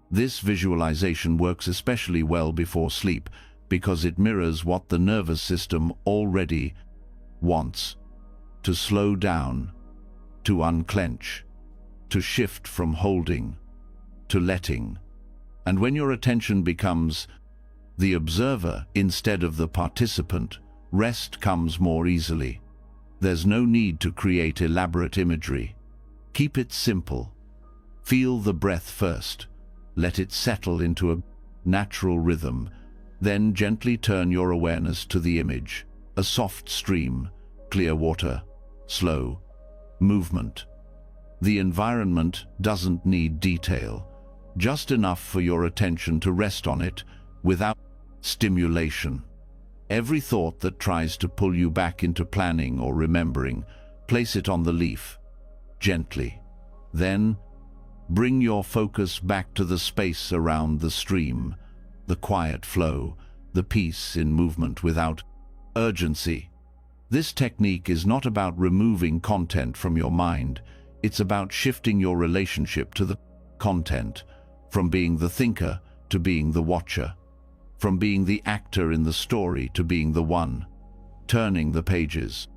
This visualization works especially well before sleep because it mirrors what the nervous system already wants: to slow down, to unclench, to shift from holding to letting. And when your attention becomes the observer instead of the participant, rest comes more easily. There's no need to create elaborate imagery. Keep it simple. Feel the breath first. Let it settle into a natural rhythm. Then gently turn your awareness to the image. A soft stream, clear water, slow movement. The environment doesn't need detail, just enough for your attention to rest on it without stimulation. Every thought that tries to pull you back into planning or remembering, place it on the leaf, gently. Then, bring your focus back to the space around the stream, the quiet flow, the peace in movement without urgency. This technique is not about removing content from your mind. It's about shifting your relationship to the content, from being the thinker to being the watcher, from being the actor in the story to being the one, turning the pages.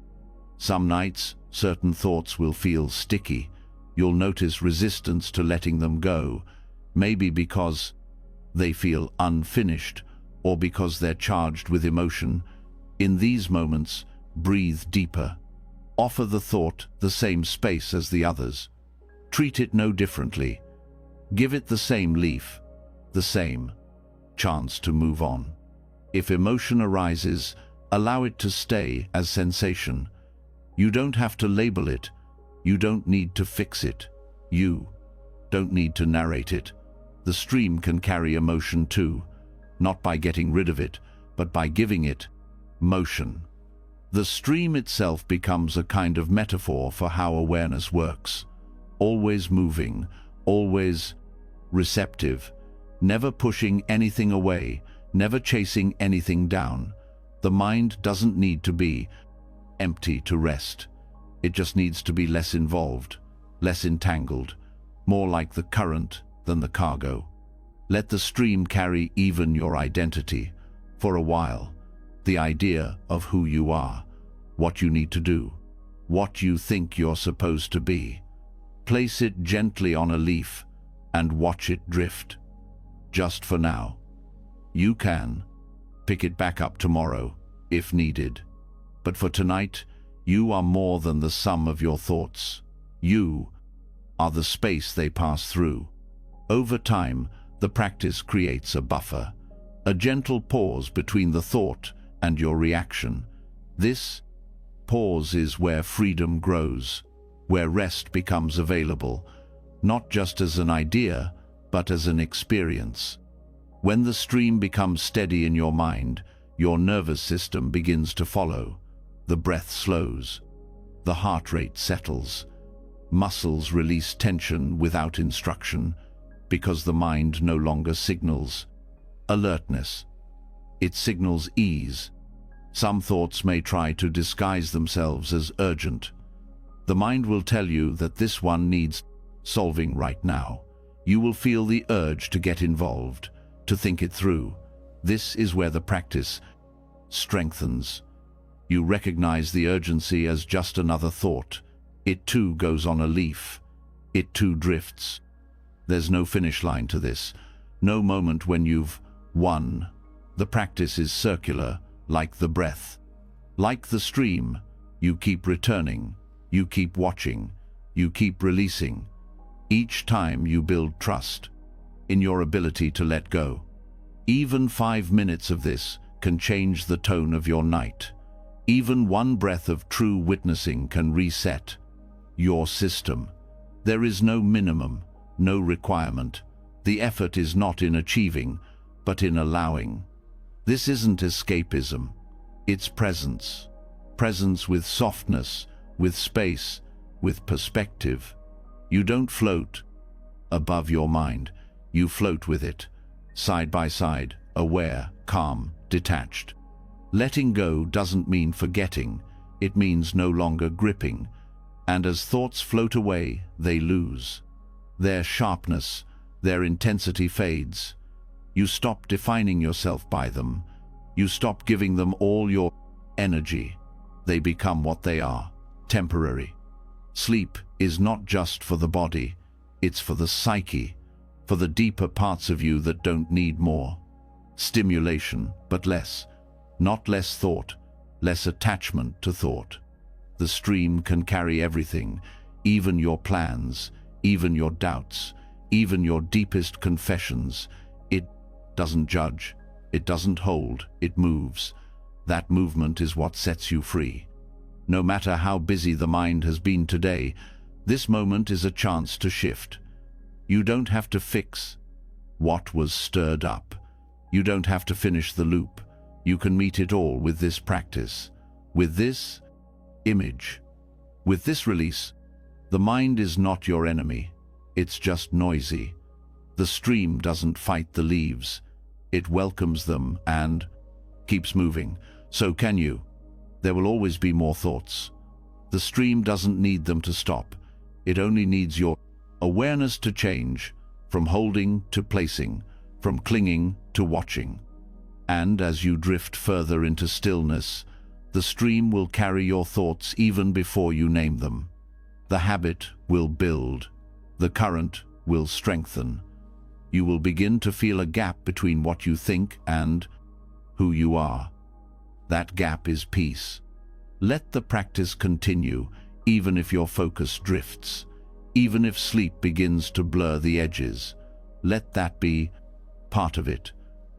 Some nights, certain thoughts will feel sticky. You'll notice resistance to letting them go, maybe because they feel unfinished or because they're charged with emotion. In these moments, breathe deeper. Offer the thought the same space as the others. Treat it no differently. Give it the same leaf, the same chance to move on. If emotion arises, allow it to stay as sensation. You don't have to label it. You don't need to fix it. You don't need to narrate it. The stream can carry emotion too, not by getting rid of it, but by giving it motion. The stream itself becomes a kind of metaphor for how awareness works. Always moving, always receptive, never pushing anything away, never chasing anything down. The mind doesn't need to be empty to rest. It just needs to be less involved, less entangled, more like the current than the cargo. Let the stream carry even your identity, for a while, the idea of who you are, what you need to do, what you think you're supposed to be. Place it gently on a leaf and watch it drift. Just for now. You can pick it back up tomorrow, if needed. But for tonight, you are more than the sum of your thoughts. You are the space they pass through. Over time, the practice creates a buffer, a gentle pause between the thought and your reaction. This pause is where freedom grows, where rest becomes available, not just as an idea, but as an experience. When the stream becomes steady in your mind, your nervous system begins to follow. The breath slows, the heart rate settles, muscles release tension without instruction, because the mind no longer signals alertness. It signals ease. Some thoughts may try to disguise themselves as urgent. The mind will tell you that this one needs solving right now. You will feel the urge to get involved, to think it through. This is where the practice strengthens. You recognize the urgency as just another thought. It too goes on a leaf. It too drifts. There's no finish line to this, no moment when you've won. The practice is circular, like the breath. Like the stream, you keep returning, you keep watching, you keep releasing. Each time you build trust in your ability to let go. Even 5 minutes of this can change the tone of your night. Even one breath of true witnessing can reset your system. There is no minimum, no requirement. The effort is not in achieving, but in allowing. This isn't escapism. It's presence. Presence with softness, with space, with perspective. You don't float above your mind. You float with it, side by side, aware, calm, detached. Letting go doesn't mean forgetting. It means no longer gripping. And as thoughts float away, they lose. Their sharpness, their intensity fades. You stop defining yourself by them. You stop giving them all your energy. They become what they are, temporary. Sleep is not just for the body, it's for the psyche, for the deeper parts of you that don't need more stimulation, but less. Not less thought, less attachment to thought. The stream can carry everything, even your plans, even your doubts, even your deepest confessions. It doesn't judge, it doesn't hold, it moves. That movement is what sets you free. No matter how busy the mind has been today, this moment is a chance to shift. You don't have to fix what was stirred up. You don't have to finish the loop. You can meet it all with this practice, with this image, with this release. The mind is not your enemy. It's just noisy. The stream doesn't fight the leaves. It welcomes them and keeps moving. So can you. There will always be more thoughts. The stream doesn't need them to stop. It only needs your awareness to change, from holding to placing, from clinging to watching. And as you drift further into stillness, the stream will carry your thoughts even before you name them. The habit will build. The current will strengthen. You will begin to feel a gap between what you think and who you are. That gap is peace. Let the practice continue, even if your focus drifts, even if sleep begins to blur the edges. Let that be part of it.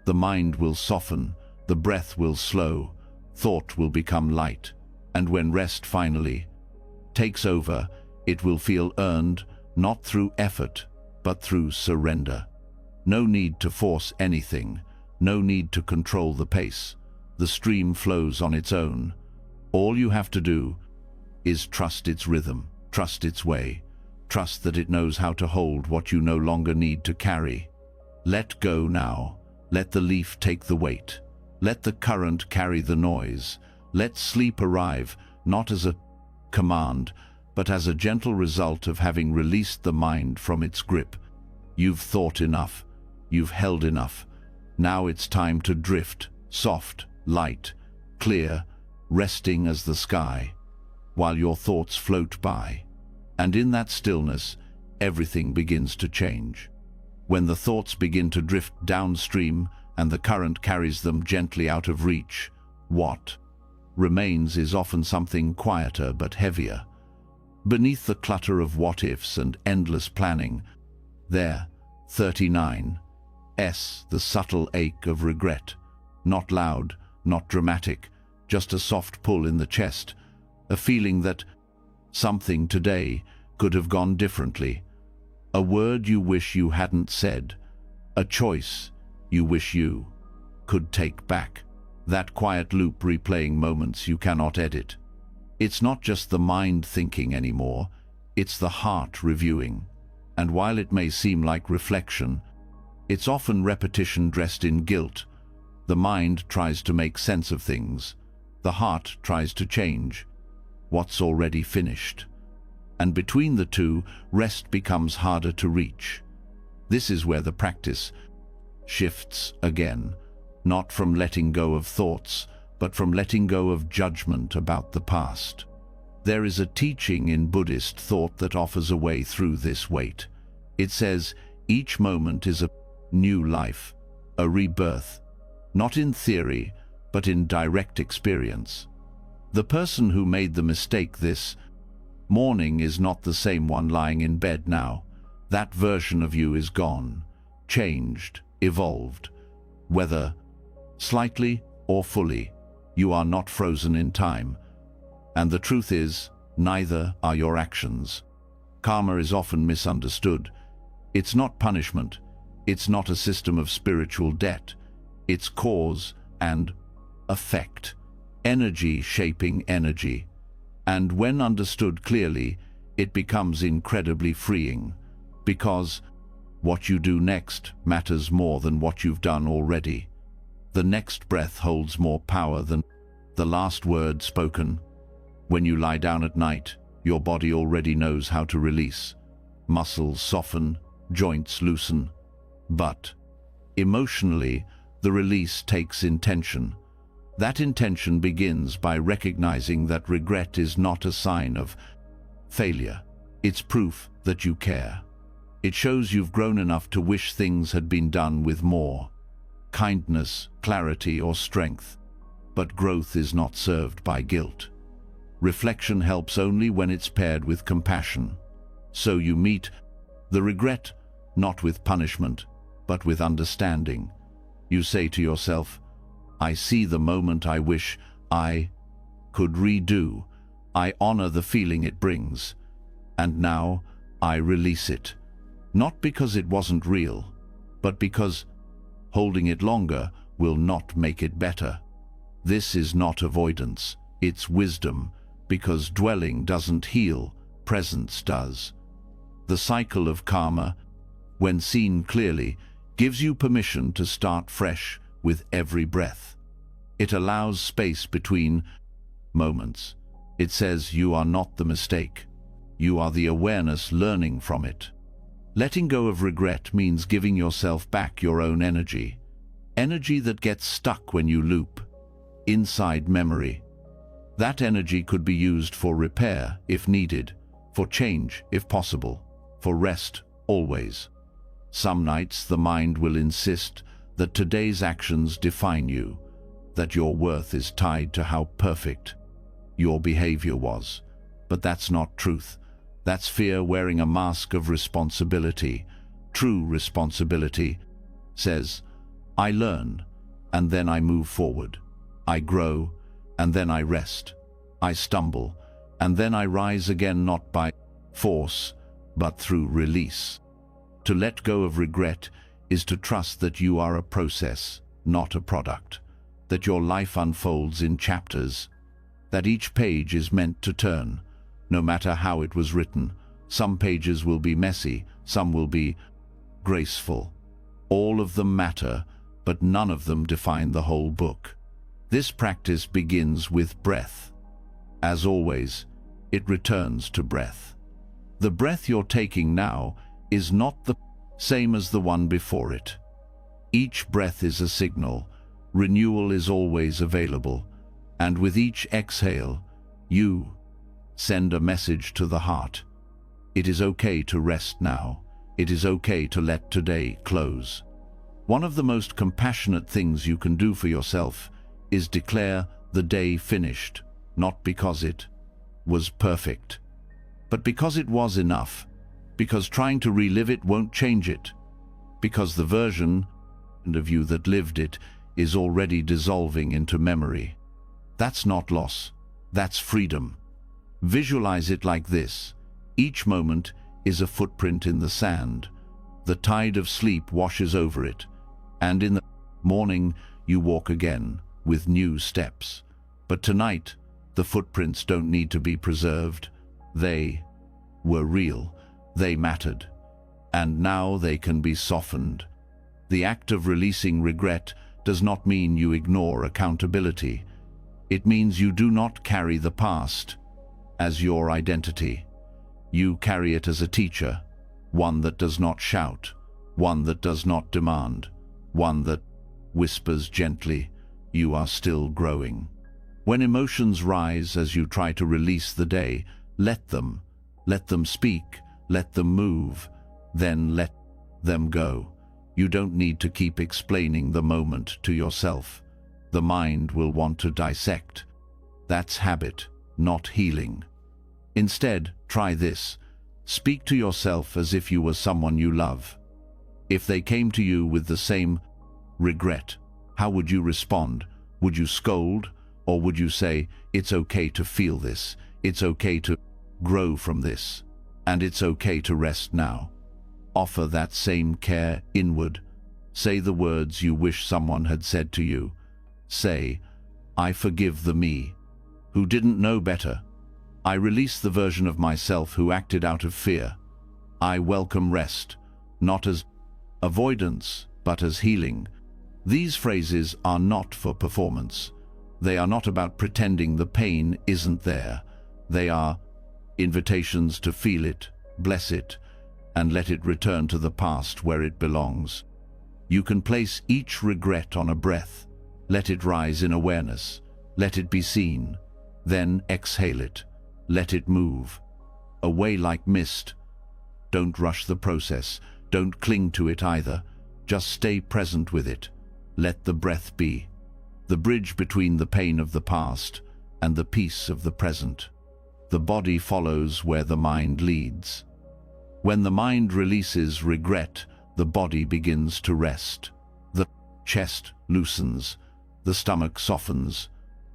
The mind will soften, the breath will slow, thought will become light, and when rest finally takes over, it will feel earned, not through effort, but through surrender. No need to force anything, no need to control the pace. The stream flows on its own. All you have to do is trust its rhythm, trust its way, trust that it knows how to hold what you no longer need to carry. Let go now. Let the leaf take the weight. Let the current carry the noise. Let sleep arrive, not as a command, but as a gentle result of having released the mind from its grip. You've thought enough. You've held enough. Now it's time to drift, soft, light, clear, resting as the sky, while your thoughts float by. And in that stillness, everything begins to change. When the thoughts begin to drift downstream and the current carries them gently out of reach, what remains is often something quieter but heavier. Beneath the clutter of what-ifs and endless planning, there, 39, the subtle ache of regret. Not loud, not dramatic, just a soft pull in the chest, a feeling that something today could have gone differently. A word you wish you hadn't said, a choice you wish you could take back. That quiet loop replaying moments you cannot edit. It's not just the mind thinking anymore, it's the heart reviewing. And while it may seem like reflection, it's often repetition dressed in guilt. The mind tries to make sense of things. The heart tries to change what's already finished. And between the two, rest becomes harder to reach. This is where the practice shifts again, not from letting go of thoughts, but from letting go of judgment about the past. There is a teaching in Buddhist thought that offers a way through this weight. It says each moment is a new life, a rebirth, not in theory, but in direct experience. The person who made the mistake this morning is not the same one lying in bed now. That version of you is gone, changed, evolved. Whether slightly or fully, you are not frozen in time. And the truth is, neither are your actions. Karma is often misunderstood. It's not punishment. It's not a system of spiritual debt. It's cause and effect. Energy shaping energy. And when understood clearly, it becomes incredibly freeing, because what you do next matters more than what you've done already. The next breath holds more power than the last word spoken. When you lie down at night, your body already knows how to release. Muscles soften, joints loosen. But emotionally, the release takes intention. That intention begins by recognizing that regret is not a sign of failure. It's proof that you care. It shows you've grown enough to wish things had been done with more kindness, clarity, or strength. But growth is not served by guilt. Reflection helps only when it's paired with compassion. So you meet the regret not with punishment, but with understanding. You say to yourself, I see the moment I wish I could redo. I honor the feeling it brings. And now I release it. Not because it wasn't real, but because holding it longer will not make it better. This is not avoidance, it's wisdom, because dwelling doesn't heal, presence does. The cycle of karma, when seen clearly, gives you permission to start fresh with every breath. It allows space between moments. It says you are not the mistake. You are the awareness learning from it. Letting go of regret means giving yourself back your own energy. Energy that gets stuck when you loop inside memory. That energy could be used for repair if needed, for change if possible, for rest always. Some nights the mind will insist that today's actions define you, that your worth is tied to how perfect your behavior was. But that's not truth. That's fear wearing a mask of responsibility. True responsibility says, I learn, and then I move forward. I grow, and then I rest. I stumble, and then I rise again, not by force, but through release. To let go of regret is to trust that you are a process, not a product, that your life unfolds in chapters, that each page is meant to turn, no matter how it was written. Some pages will be messy, some will be graceful. All of them matter, but none of them define the whole book. This practice begins with breath. As always, it returns to breath. The breath you're taking now is not the same as the one before it. Each breath is a signal. Renewal is always available. And with each exhale, you send a message to the heart. It is okay to rest now. It is okay to let today close. One of the most compassionate things you can do for yourself is declare the day finished, not because it was perfect, but because it was enough, because trying to relive it won't change it, because the version of you that lived it is already dissolving into memory. That's not loss, that's freedom. Visualize it like this. Each moment is a footprint in the sand. The tide of sleep washes over it, and in the morning you walk again with new steps. But tonight, the footprints don't need to be preserved. They were real, they mattered, and now they can be softened. The act of releasing regret does not mean you ignore accountability. It means you do not carry the past as your identity. You carry it as a teacher, one that does not shout, one that does not demand, one that whispers gently, you are still growing. When emotions rise as you try to release the day, let them speak, let them move, then let them go. You don't need to keep explaining the moment to yourself. The mind will want to dissect. That's habit, not healing. Instead, try this. Speak to yourself as if you were someone you love. If they came to you with the same regret, how would you respond? Would you scold? Or would you say, it's okay to feel this, it's okay to grow from this, and it's okay to rest now? Offer that same care inward. Say the words you wish someone had said to you. Say, I forgive the me who didn't know better. I release the version of myself who acted out of fear. I welcome rest, not as avoidance, but as healing. These phrases are not for performance. They are not about pretending the pain isn't there. They are invitations to feel it, bless it, and let it return to the past where it belongs. You can place each regret on a breath. Let it rise in awareness. Let it be seen. Then exhale it. Let it move. Away like mist. Don't rush the process. Don't cling to it either. Just stay present with it. Let the breath be the bridge between the pain of the past and the peace of the present. The body follows where the mind leads. When the mind releases regret, the body begins to rest. The chest loosens. The stomach softens.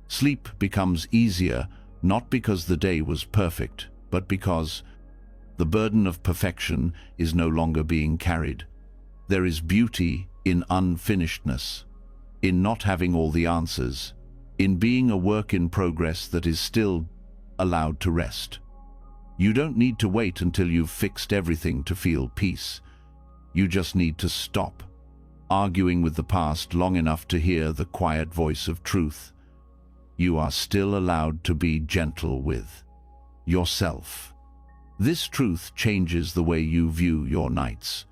Sleep becomes easier, not because the day was perfect, but because the burden of perfection is no longer being carried. There is beauty in unfinishedness, in not having all the answers, in being a work in progress that is still allowed to rest. You don't need to wait until you've fixed everything to feel peace. You just need to stop, arguing with the past long enough to hear the quiet voice of truth, you are still allowed to be gentle with yourself. This truth changes the way you view your nights.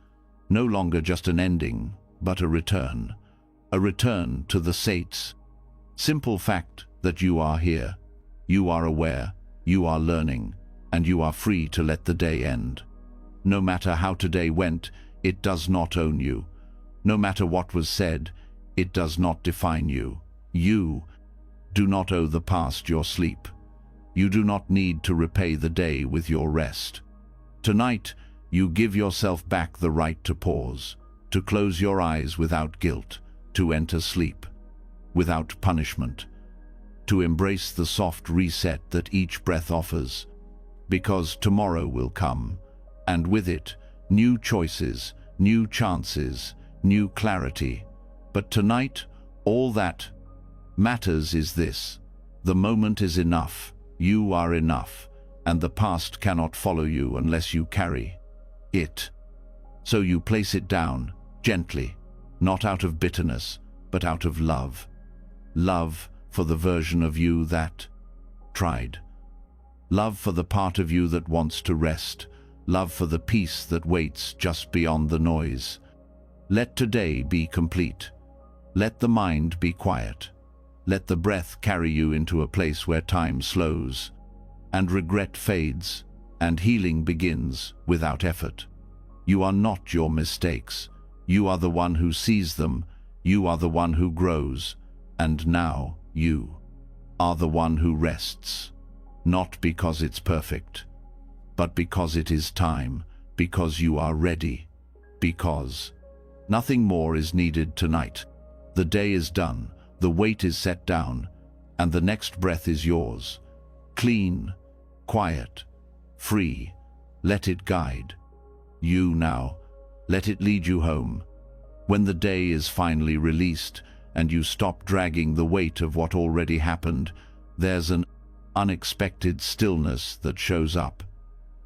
No longer just an ending, but a return to the Sate's simple fact that you are here, you are aware, you are learning, and you are free to let the day end. No matter how today went, it does not own you. No matter what was said, it does not define you. You do not owe the past your sleep. You do not need to repay the day with your rest. Tonight, you give yourself back the right to pause, to close your eyes without guilt, to enter sleep without punishment, to embrace the soft reset that each breath offers, because tomorrow will come, and with it, new choices, new chances, new clarity. But tonight, all that matters is this: the moment is enough, you are enough, and the past cannot follow you unless you carry it. So you place it down, gently, not out of bitterness, but out of love. Love for the version of you that tried. Love for the part of you that wants to rest. Love for the peace that waits just beyond the noise. Let today be complete. Let the mind be quiet. Let the breath carry you into a place where time slows, and regret fades, and healing begins without effort. You are not your mistakes. You are the one who sees them. You are the one who grows. And now you are the one who rests. Not because it's perfect, but because it is time, because you are ready, because nothing more is needed tonight. The day is done, the weight is set down, and the next breath is yours. Clean, quiet, free. Let it guide you now. Let it lead you home. When the day is finally released and you stop dragging the weight of what already happened, there's an unexpected stillness that shows up.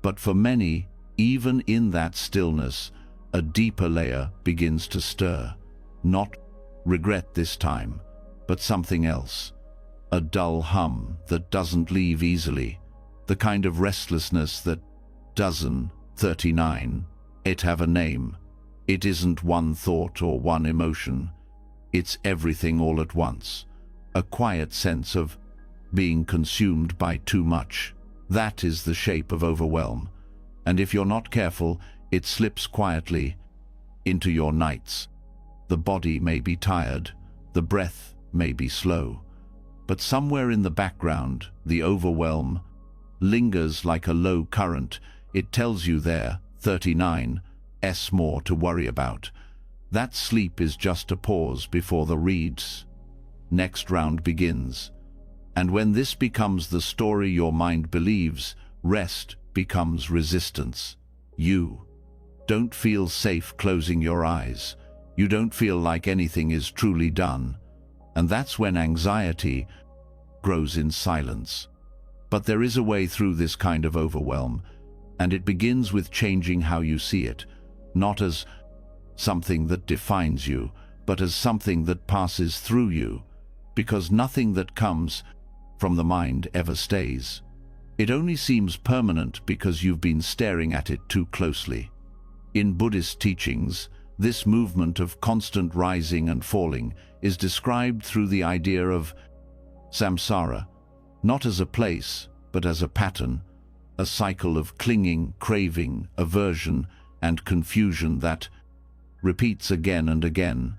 But for many, even in that stillness, a deeper layer begins to stir. Not regret this time, but something else. A dull hum that doesn't leave easily. The kind of restlessness that doesn't 39. It have a name. It isn't one thought or one emotion. It's everything all at once. A quiet sense of being consumed by too much. That is the shape of overwhelm. And if you're not careful, it slips quietly into your nights. The body may be tired, the breath may be slow, but somewhere in the background, the overwhelm lingers like a low current. It tells you there, 39, more to worry about. That sleep is just a pause before the read's next round begins. And when this becomes the story your mind believes, rest becomes resistance. You don't feel safe closing your eyes. You don't feel like anything is truly done. And that's when anxiety grows in silence. But there is a way through this kind of overwhelm, and it begins with changing how you see it, not as something that defines you, but as something that passes through you, because nothing that comes from the mind ever stays. It only seems permanent because you've been staring at it too closely. In Buddhist teachings, this movement of constant rising and falling is described through the idea of samsara, not as a place, but as a pattern, a cycle of clinging, craving, aversion, and confusion that repeats again and again.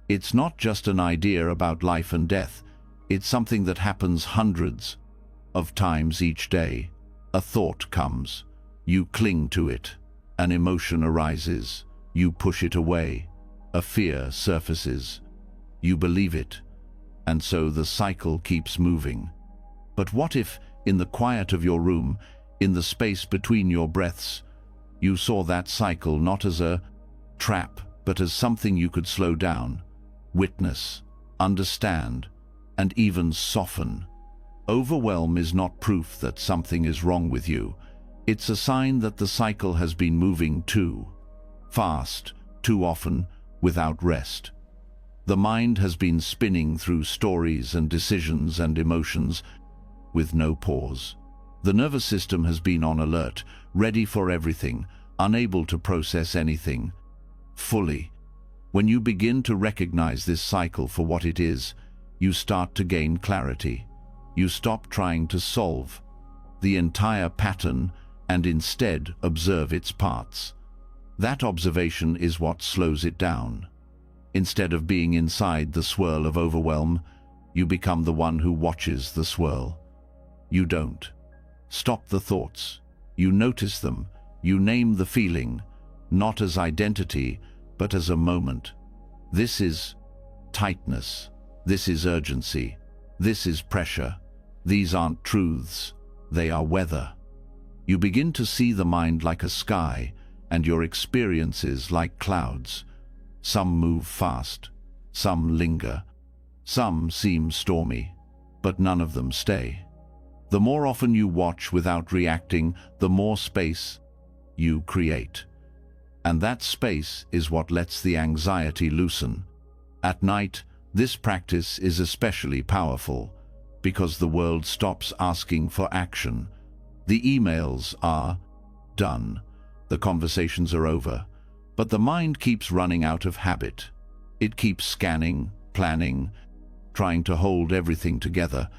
It's not just an idea about life and death. It's something that happens hundreds of times each day. A thought comes. You cling to it. An emotion arises. You push it away. A fear surfaces. You believe it. And so the cycle keeps moving. But what if, in the quiet of your room, in the space between your breaths, you saw that cycle not as a trap, but as something you could slow down, witness, understand, and even soften? Overwhelm is not proof that something is wrong with you. It's a sign that the cycle has been moving too fast, too often, without rest. The mind has been spinning through stories and decisions and emotions with no pause. The nervous system has been on alert, ready for everything, unable to process anything fully. When you begin to recognize this cycle for what it is, you start to gain clarity. You stop trying to solve the entire pattern and instead observe its parts. That observation is what slows it down. Instead of being inside the swirl of overwhelm, you become the one who watches the swirl. You don't stop the thoughts. You notice them. You name the feeling, not as identity, but as a moment. This is tightness. This is urgency. This is pressure. These aren't truths. They are weather. You begin to see the mind like a sky, and your experiences like clouds. Some move fast, some linger, some seem stormy, but none of them stay. The more often you watch without reacting, the more space you create. And that space is what lets the anxiety loosen. At night, this practice is especially powerful because the world stops asking for action. The emails are done. The conversations are over. But the mind keeps running out of habit. It keeps scanning, planning, trying to hold everything together.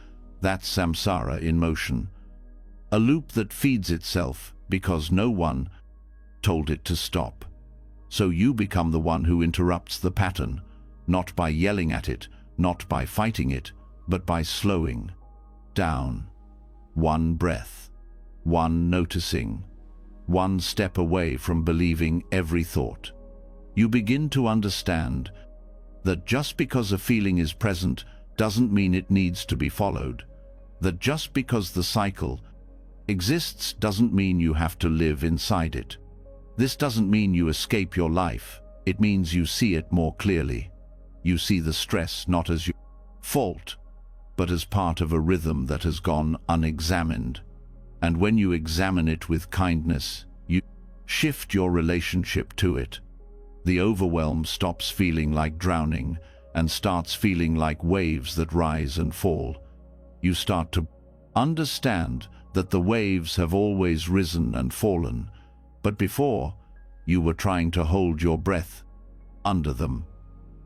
That's samsara in motion. A loop that feeds itself because no one told it to stop. So you become the one who interrupts the pattern, not by yelling at it, not by fighting it, but by slowing down. One breath, one noticing, one step away from believing every thought. You begin to understand that just because a feeling is present doesn't mean it needs to be followed. That just because the cycle exists doesn't mean you have to live inside it. This doesn't mean you escape your life. It means you see it more clearly. You see the stress not as your fault, but as part of a rhythm that has gone unexamined. And when you examine it with kindness, you shift your relationship to it. The overwhelm stops feeling like drowning and starts feeling like waves that rise and fall. You start to understand that the waves have always risen and fallen, but before, you were trying to hold your breath under them.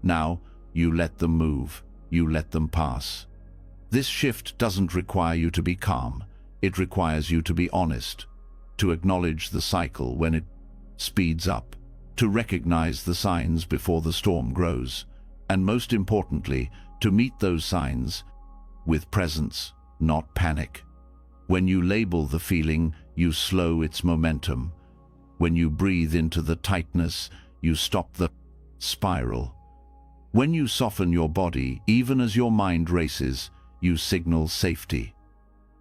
Now, you let them move, you let them pass. This shift doesn't require you to be calm. It requires you to be honest, to acknowledge the cycle when it speeds up, to recognize the signs before the storm grows, and most importantly, to meet those signs with presence, not panic. When you label the feeling, you slow its momentum. When you breathe into the tightness, you stop the spiral. When you soften your body, even as your mind races, you signal safety.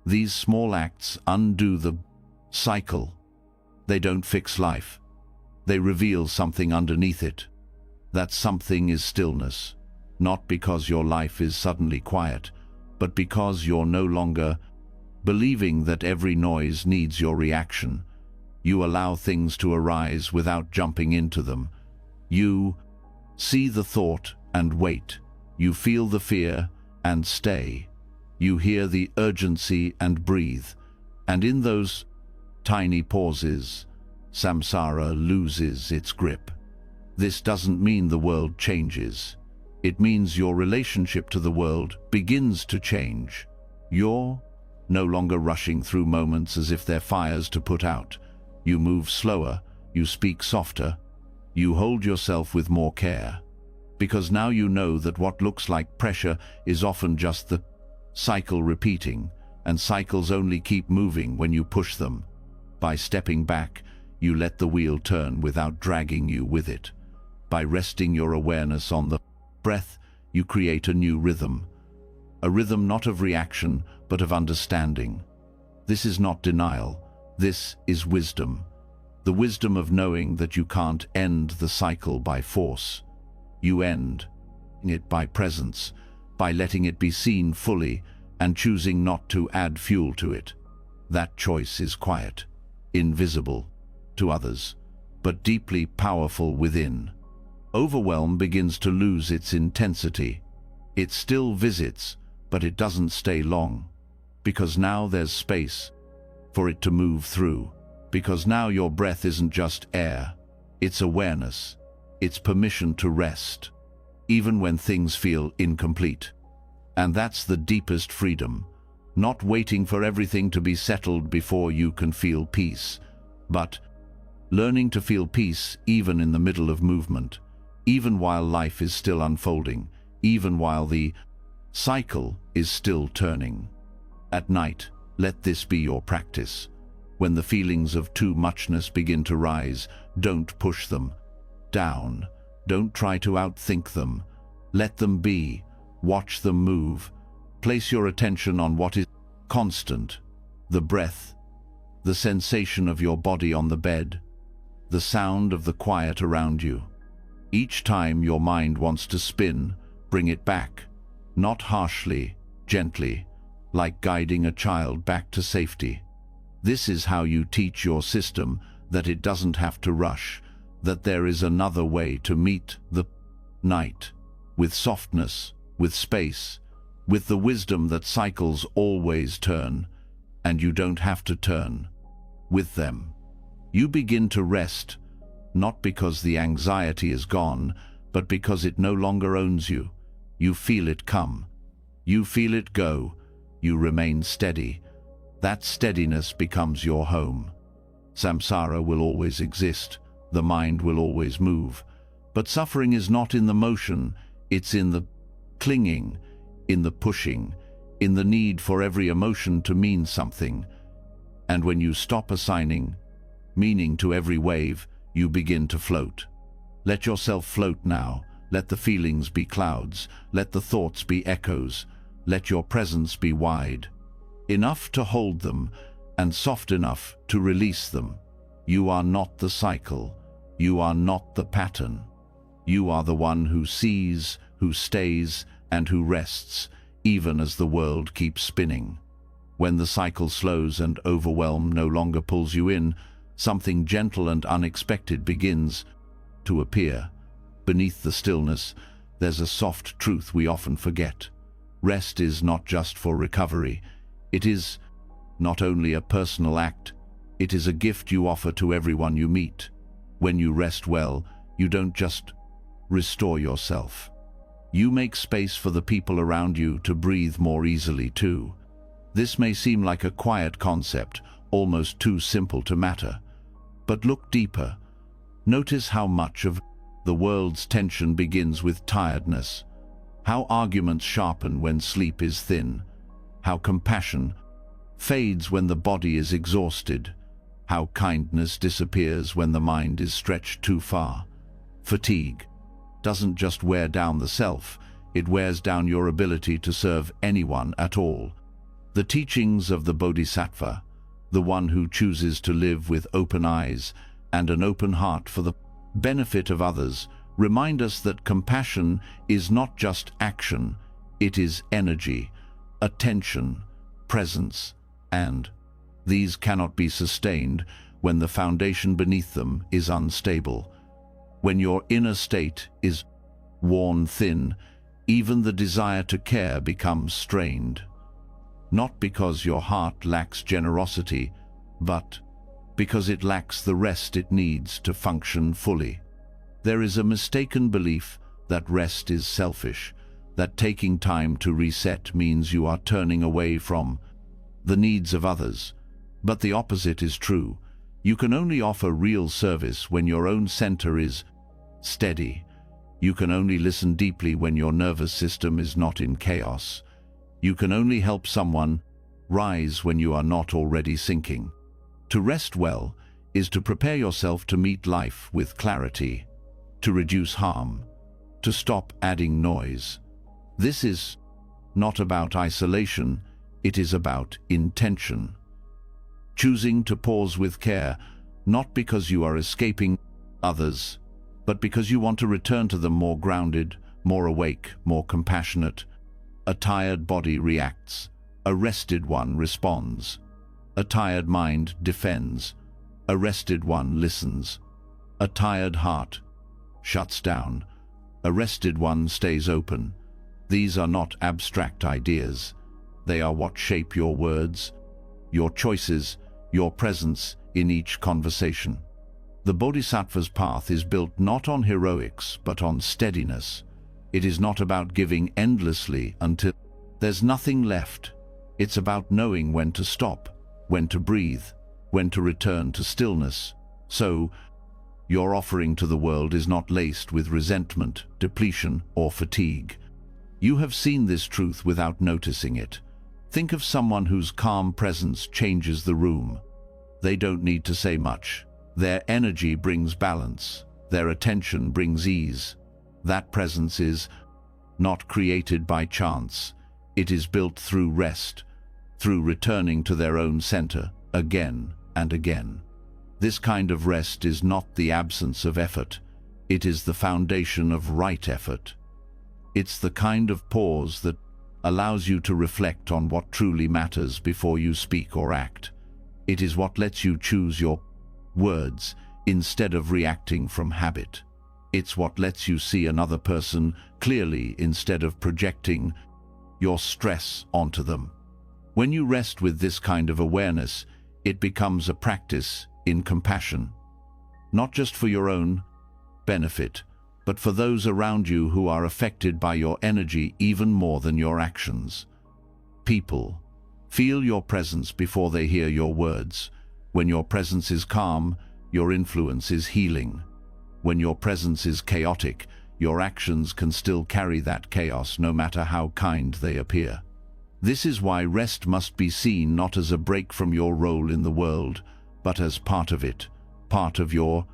These small acts undo the cycle. They don't fix life. They reveal something underneath it. That something is stillness, not because your life is suddenly quiet, but because you're no longer believing that every noise needs your reaction. You allow things to arise without jumping into them. You see the thought and wait. You feel the fear and stay. You hear the urgency and breathe. And in those tiny pauses, samsara loses its grip. This doesn't mean the world changes. It means your relationship to the world begins to change. You're no longer rushing through moments as if they're fires to put out. You move slower, you speak softer, you hold yourself with more care. Because now you know that what looks like pressure is often just the cycle repeating, and cycles only keep moving when you push them. By stepping back, you let the wheel turn without dragging you with it. By resting your awareness on the breath, you create a new rhythm. A rhythm not of reaction, but of understanding. This is not denial. This is wisdom. The wisdom of knowing that you can't end the cycle by force. You end it by presence, by letting it be seen fully and choosing not to add fuel to it. That choice is quiet, invisible to others, but deeply powerful within. Overwhelm begins to lose its intensity. It still visits, but it doesn't stay long. Because now there's space for it to move through. Because now your breath isn't just air, it's awareness. It's permission to rest, even when things feel incomplete. And that's the deepest freedom. Not waiting for everything to be settled before you can feel peace, but learning to feel peace even in the middle of movement, even while life is still unfolding, even while the cycle is still turning. At night, let this be your practice. When the feelings of too muchness begin to rise, don't push them down. Don't try to outthink them. Let them be. Watch them move. Place your attention on what is constant: the breath, the sensation of your body on the bed, the sound of the quiet around you. Each time your mind wants to spin, bring it back, not harshly, gently, like guiding a child back to safety. This is how you teach your system that it doesn't have to rush, that there is another way to meet the night, with softness, with space, with the wisdom that cycles always turn, and you don't have to turn with them. You begin to rest, not because the anxiety is gone, but because it no longer owns you. You feel it come. You feel it go. You remain steady. That steadiness becomes your home. Samsara will always exist. The mind will always move. But suffering is not in the motion. It's in the clinging, in the pushing, in the need for every emotion to mean something. And when you stop assigning meaning to every wave, you begin to float. Let yourself float now. Let the feelings be clouds. Let the thoughts be echoes. Let your presence be wide, enough to hold them and soft enough to release them. You are not the cycle. You are not the pattern. You are the one who sees, who stays, and who rests, even as the world keeps spinning. When the cycle slows and overwhelm no longer pulls you in, something gentle and unexpected begins to appear. Beneath the stillness, there's a soft truth we often forget. Rest is not just for recovery. It is not only a personal act, it is a gift you offer to everyone you meet. When you rest well, you don't just restore yourself. You make space for the people around you to breathe more easily too. This may seem like a quiet concept, almost too simple to matter. But look deeper. Notice how much of the world's tension begins with tiredness. How arguments sharpen when sleep is thin. How compassion fades when the body is exhausted. How kindness disappears when the mind is stretched too far. Fatigue doesn't just wear down the self, it wears down your ability to serve anyone at all. The teachings of the Bodhisattva, the one who chooses to live with open eyes and an open heart for the benefit of others, remind us that compassion is not just action, it is energy, attention, presence, and these cannot be sustained when the foundation beneath them is unstable. When your inner state is worn thin, even the desire to care becomes strained. Not because your heart lacks generosity, but because it lacks the rest it needs to function fully. There is a mistaken belief that rest is selfish, that taking time to reset means you are turning away from the needs of others. But the opposite is true. You can only offer real service when your own center is steady. You can only listen deeply when your nervous system is not in chaos. You can only help someone rise when you are not already sinking. To rest well is to prepare yourself to meet life with clarity, to reduce harm, to stop adding noise. This is not about isolation, it is about intention. Choosing to pause with care, not because you are escaping others, but because you want to return to them more grounded, more awake, more compassionate. A tired body reacts. A rested one responds. A tired mind defends. A rested one listens. A tired heart shuts down. A rested one stays open. These are not abstract ideas. They are what shape your words, your choices, your presence in each conversation. The Bodhisattva's path is built not on heroics, but on steadiness. It is not about giving endlessly until there's nothing left. It's about knowing when to stop, when to breathe, when to return to stillness. So, your offering to the world is not laced with resentment, depletion, or fatigue. You have seen this truth without noticing it. Think of someone whose calm presence changes the room. They don't need to say much. Their energy brings balance. Their attention brings ease. That presence is not created by chance. It is built through rest, through returning to their own center again and again. This kind of rest is not the absence of effort. It is the foundation of right effort. It's the kind of pause that allows you to reflect on what truly matters before you speak or act. It is what lets you choose your words instead of reacting from habit. It's what lets you see another person clearly instead of projecting your stress onto them. When you rest with this kind of awareness, it becomes a practice in compassion, not just for your own benefit, but for those around you who are affected by your energy even more than your actions. People feel your presence before they hear your words. When your presence is calm, your influence is healing. When your presence is chaotic, your actions can still carry that chaos no matter how kind they appear. This is why rest must be seen not as a break from your role in the world, but as part of it, part of your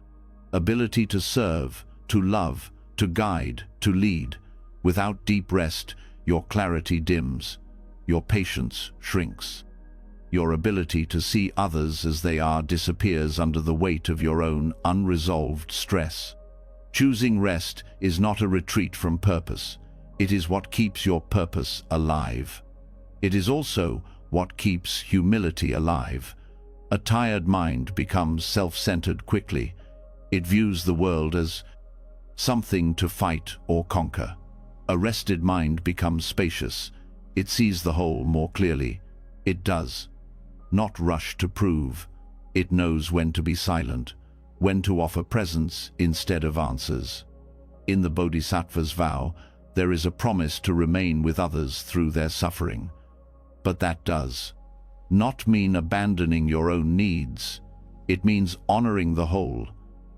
ability to serve, to love, to guide, to lead. Without deep rest, your clarity dims, your patience shrinks. Your ability to see others as they are disappears under the weight of your own unresolved stress. Choosing rest is not a retreat from purpose. It is what keeps your purpose alive. It is also what keeps humility alive. A tired mind becomes self-centered quickly. It views the world as something to fight or conquer. A rested mind becomes spacious. It sees the whole more clearly. It does not rush to prove. It knows when to be silent, when to offer presence instead of answers. In the Bodhisattva's vow, there is a promise to remain with others through their suffering. But that does not mean abandoning your own needs. It means honoring the whole.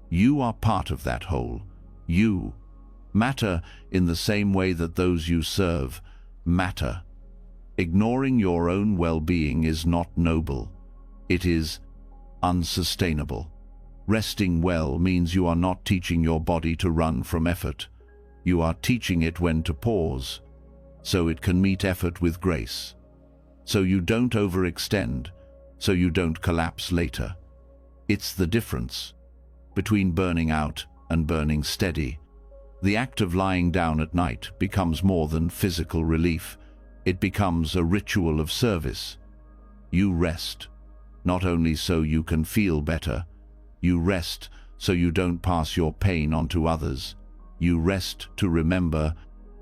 You are part of that whole. You matter in the same way that those you serve matter. Ignoring your own well-being is not noble. It is unsustainable. Resting well means you are not teaching your body to run from effort. You are teaching it when to pause, so it can meet effort with grace. So you don't overextend, so you don't collapse later. It's the difference between burning out and burning steady. The act of lying down at night becomes more than physical relief. It becomes a ritual of service. You rest, not only so you can feel better. You rest so you don't pass your pain on to others. You rest to remember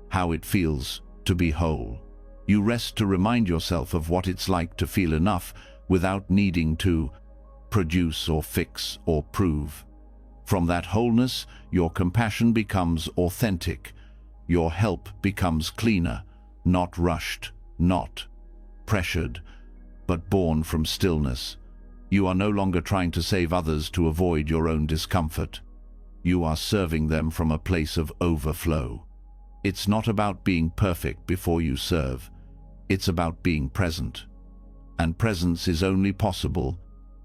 how it feels to be whole. You rest to remind yourself of what it's like to feel enough without needing to produce or fix or prove. From that wholeness, your compassion becomes authentic. Your help becomes cleaner, not rushed, not pressured, but born from stillness. You are no longer trying to save others to avoid your own discomfort. You are serving them from a place of overflow. It's not about being perfect before you serve. It's about being present. And presence is only possible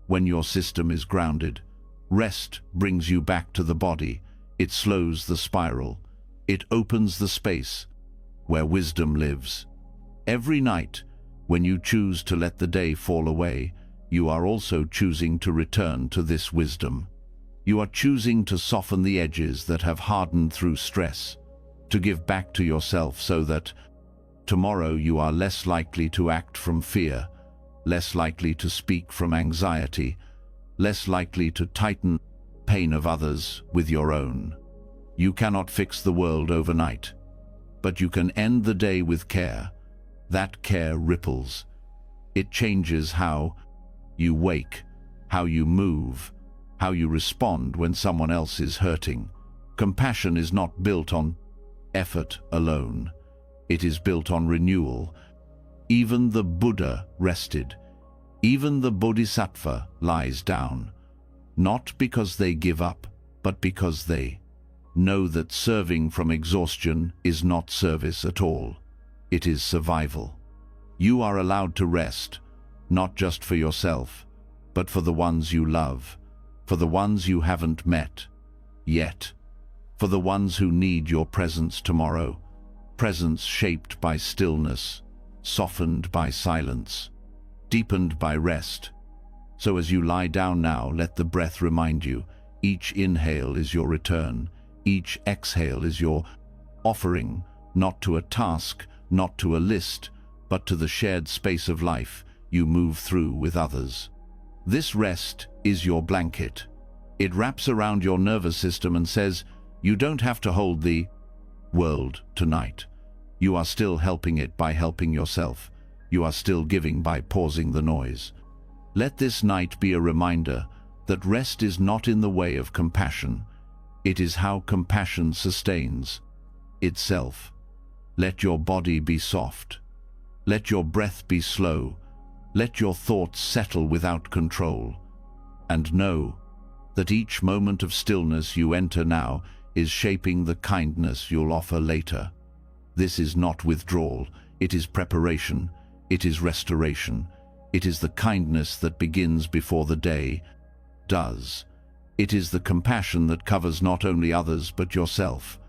when your system is grounded. Rest brings you back to the body. It slows the spiral. It opens the space where wisdom lives. Every night, when you choose to let the day fall away, you are also choosing to return to this wisdom. You are choosing to soften the edges that have hardened through stress, to give back to yourself so that tomorrow you are less likely to act from fear, less likely to speak from anxiety, less likely to tighten pain of others with your own. You cannot fix the world overnight, but you can end the day with care. That care ripples. It changes how you wake, how you move, how you respond when someone else is hurting. Compassion is not built on effort alone. It is built on renewal. Even the Buddha rested. Even the Bodhisattva lies down. Not because they give up, but because they know that serving from exhaustion is not service at all. It is survival. You are allowed to rest, not just for yourself, but for the ones you love, for the ones you haven't met yet, for the ones who need your presence tomorrow. Presence shaped by stillness, softened by silence, deepened by rest. So as you lie down now, let the breath remind you, each inhale is your return, each exhale is your offering, not to a task, not to a list, but to the shared space of life you move through with others. This rest is your blanket. It wraps around your nervous system and says, you don't have to hold the world tonight. You are still helping it by helping yourself. You are still giving by pausing the noise. Let this night be a reminder that rest is not in the way of compassion. It is how compassion sustains itself. Let your body be soft. Let your breath be slow. Let your thoughts settle without control. And know that each moment of stillness you enter now is shaping the kindness you'll offer later. This is not withdrawal. It is preparation. It is restoration. It is the kindness that begins before the day does. It is the compassion that covers not only others but yourself.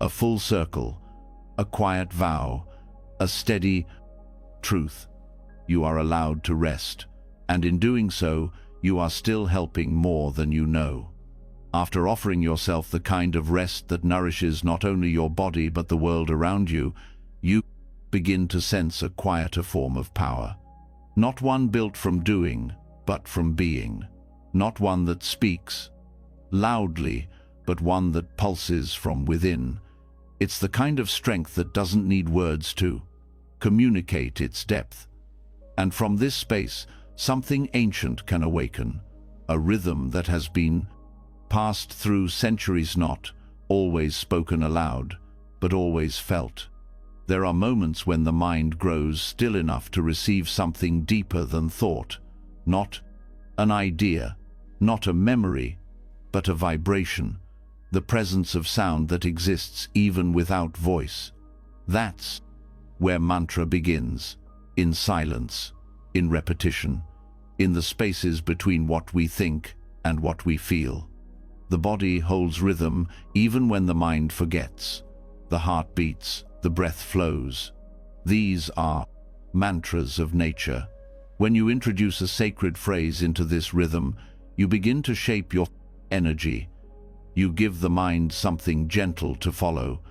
A full circle, a quiet vow, a steady truth. You are allowed to rest, and in doing so, you are still helping more than you know. After offering yourself the kind of rest that nourishes not only your body but the world around you, you begin to sense a quieter form of power. Not one built from doing, but from being. Not one that speaks loudly, but one that pulses from within. It's the kind of strength that doesn't need words to communicate its depth. And from this space, something ancient can awaken, a rhythm that has been passed through centuries, not always spoken aloud, but always felt. There are moments when the mind grows still enough to receive something deeper than thought, not an idea, not a memory, but a vibration, the presence of sound that exists even without voice. That's where mantra begins, in silence, in repetition, in the spaces between what we think and what we feel. The body holds rhythm even when the mind forgets. The heart beats, the breath flows. These are mantras of nature. When you introduce a sacred phrase into this rhythm, you begin to shape your energy. You give the mind something gentle to follow,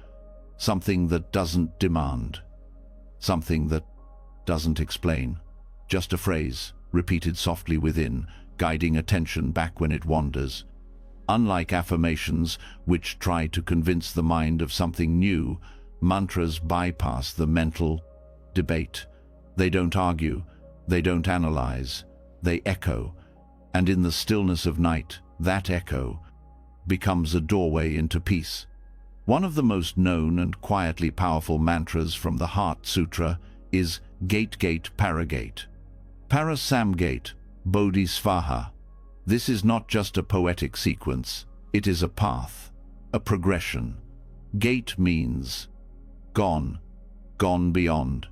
something that doesn't demand, something that doesn't explain. Just a phrase, repeated softly within, guiding attention back when it wanders. Unlike affirmations, which try to convince the mind of something new, mantras bypass the mental debate. They don't argue, they don't analyze, they echo. And in the stillness of night, that echo becomes a doorway into peace. One of the most known and quietly powerful mantras from the Heart Sutra is Gate Gate Paragate. Parasamgate Bodhisvaha. This is not just a poetic sequence, it is a path, a progression. Gate means gone, gone beyond,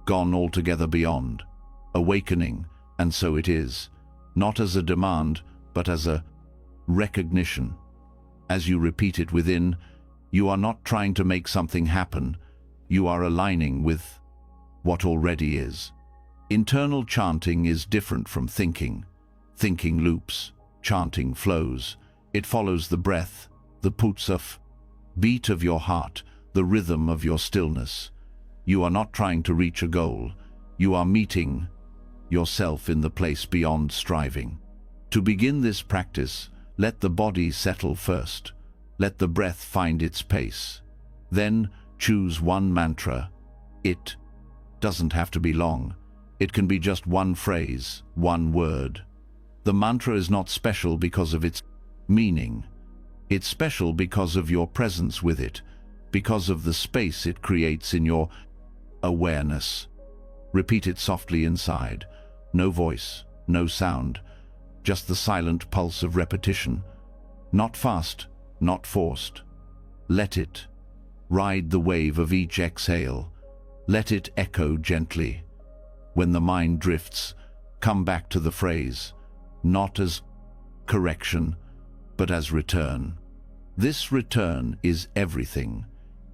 gone altogether beyond, awakening, and so it is, not as a demand, but as a recognition. As you repeat it within, you are not trying to make something happen, you are aligning with what already is. Internal chanting is different from thinking. Thinking loops, chanting flows. It follows the breath, the putsaf, beat of your heart, the rhythm of your stillness. You are not trying to reach a goal. You are meeting yourself in the place beyond striving. To begin this practice, let the body settle first. Let the breath find its pace. Then choose one mantra. It doesn't have to be long. It can be just one phrase, one word. The mantra is not special because of its meaning. It's special because of your presence with it, because of the space it creates in your awareness. Repeat it softly inside. No voice, no sound, just the silent pulse of repetition. Not fast, not forced. Let it ride the wave of each exhale. Let it echo gently. When the mind drifts, come back to the phrase, not as correction, but as return. This return is everything.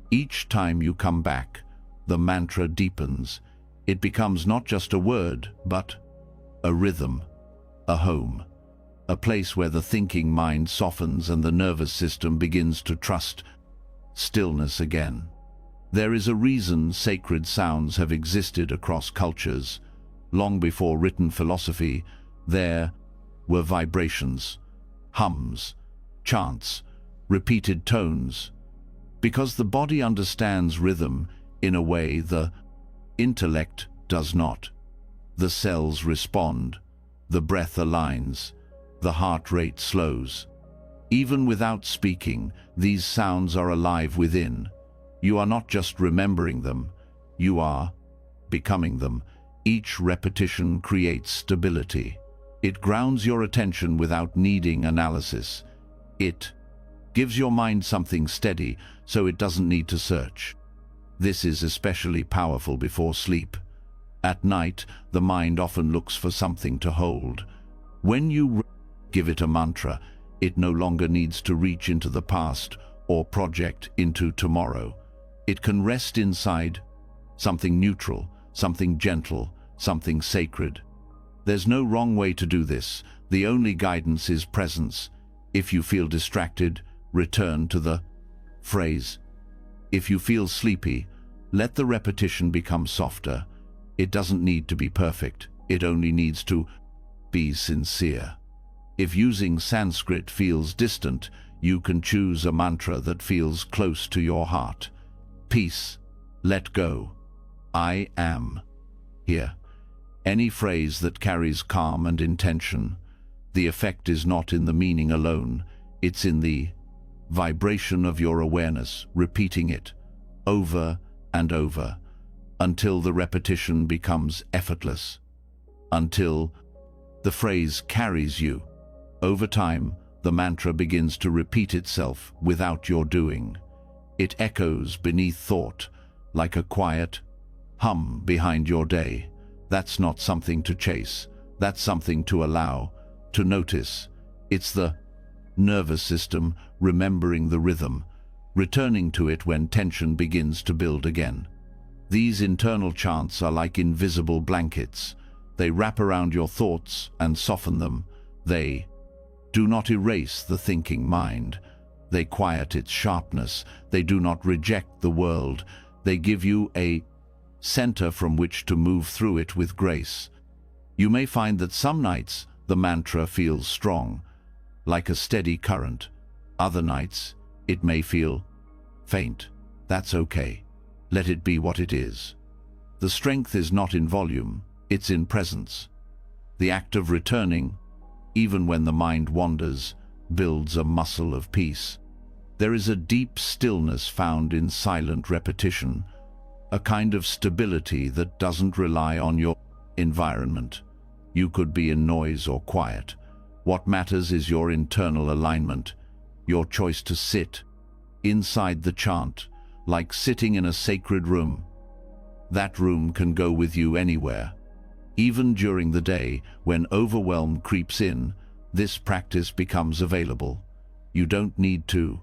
Each time you come back, the mantra deepens. It becomes not just a word, but a rhythm, a home, a place where the thinking mind softens and the nervous system begins to trust stillness again. There is a reason sacred sounds have existed across cultures. Long before written philosophy, there were vibrations, hums, chants, repeated tones. Because the body understands rhythm in a way the intellect does not. The cells respond, the breath aligns, the heart rate slows. Even without speaking, these sounds are alive within. You are not just remembering them, you are becoming them. Each repetition creates stability. It grounds your attention without needing analysis. It gives your mind something steady so it doesn't need to search. This is especially powerful before sleep. At night, the mind often looks for something to hold. When you give it a mantra, it no longer needs to reach into the past or project into tomorrow. It can rest inside something neutral, something gentle, something sacred. There's no wrong way to do this. The only guidance is presence. If you feel distracted, return to the phrase. If you feel sleepy, let the repetition become softer. It doesn't need to be perfect. It only needs to be sincere. If using Sanskrit feels distant, you can choose a mantra that feels close to your heart. Peace, let go, I am. Here, any phrase that carries calm and intention. The effect is not in the meaning alone, it's in the vibration of your awareness, repeating it over and over, until the repetition becomes effortless, until the phrase carries you. Over time, the mantra begins to repeat itself without your doing. It echoes beneath thought, like a quiet hum behind your day. That's not something to chase, that's something to allow, to notice. It's the nervous system remembering the rhythm, returning to it when tension begins to build again. These internal chants are like invisible blankets. They wrap around your thoughts and soften them. They do not erase the thinking mind. They quiet its sharpness. They do not reject the world. They give you a center from which to move through it with grace. You may find that some nights the mantra feels strong, like a steady current. Other nights it may feel faint. That's okay. Let it be what it is. The strength is not in volume, it's in presence. The act of returning, even when the mind wanders, builds a muscle of peace. There is a deep stillness found in silent repetition, a kind of stability that doesn't rely on your environment. You could be in noise or quiet. What matters is your internal alignment, your choice to sit inside the chant, like sitting in a sacred room. That room can go with you anywhere. Even during the day, when overwhelm creeps in, this practice becomes available. You don't need to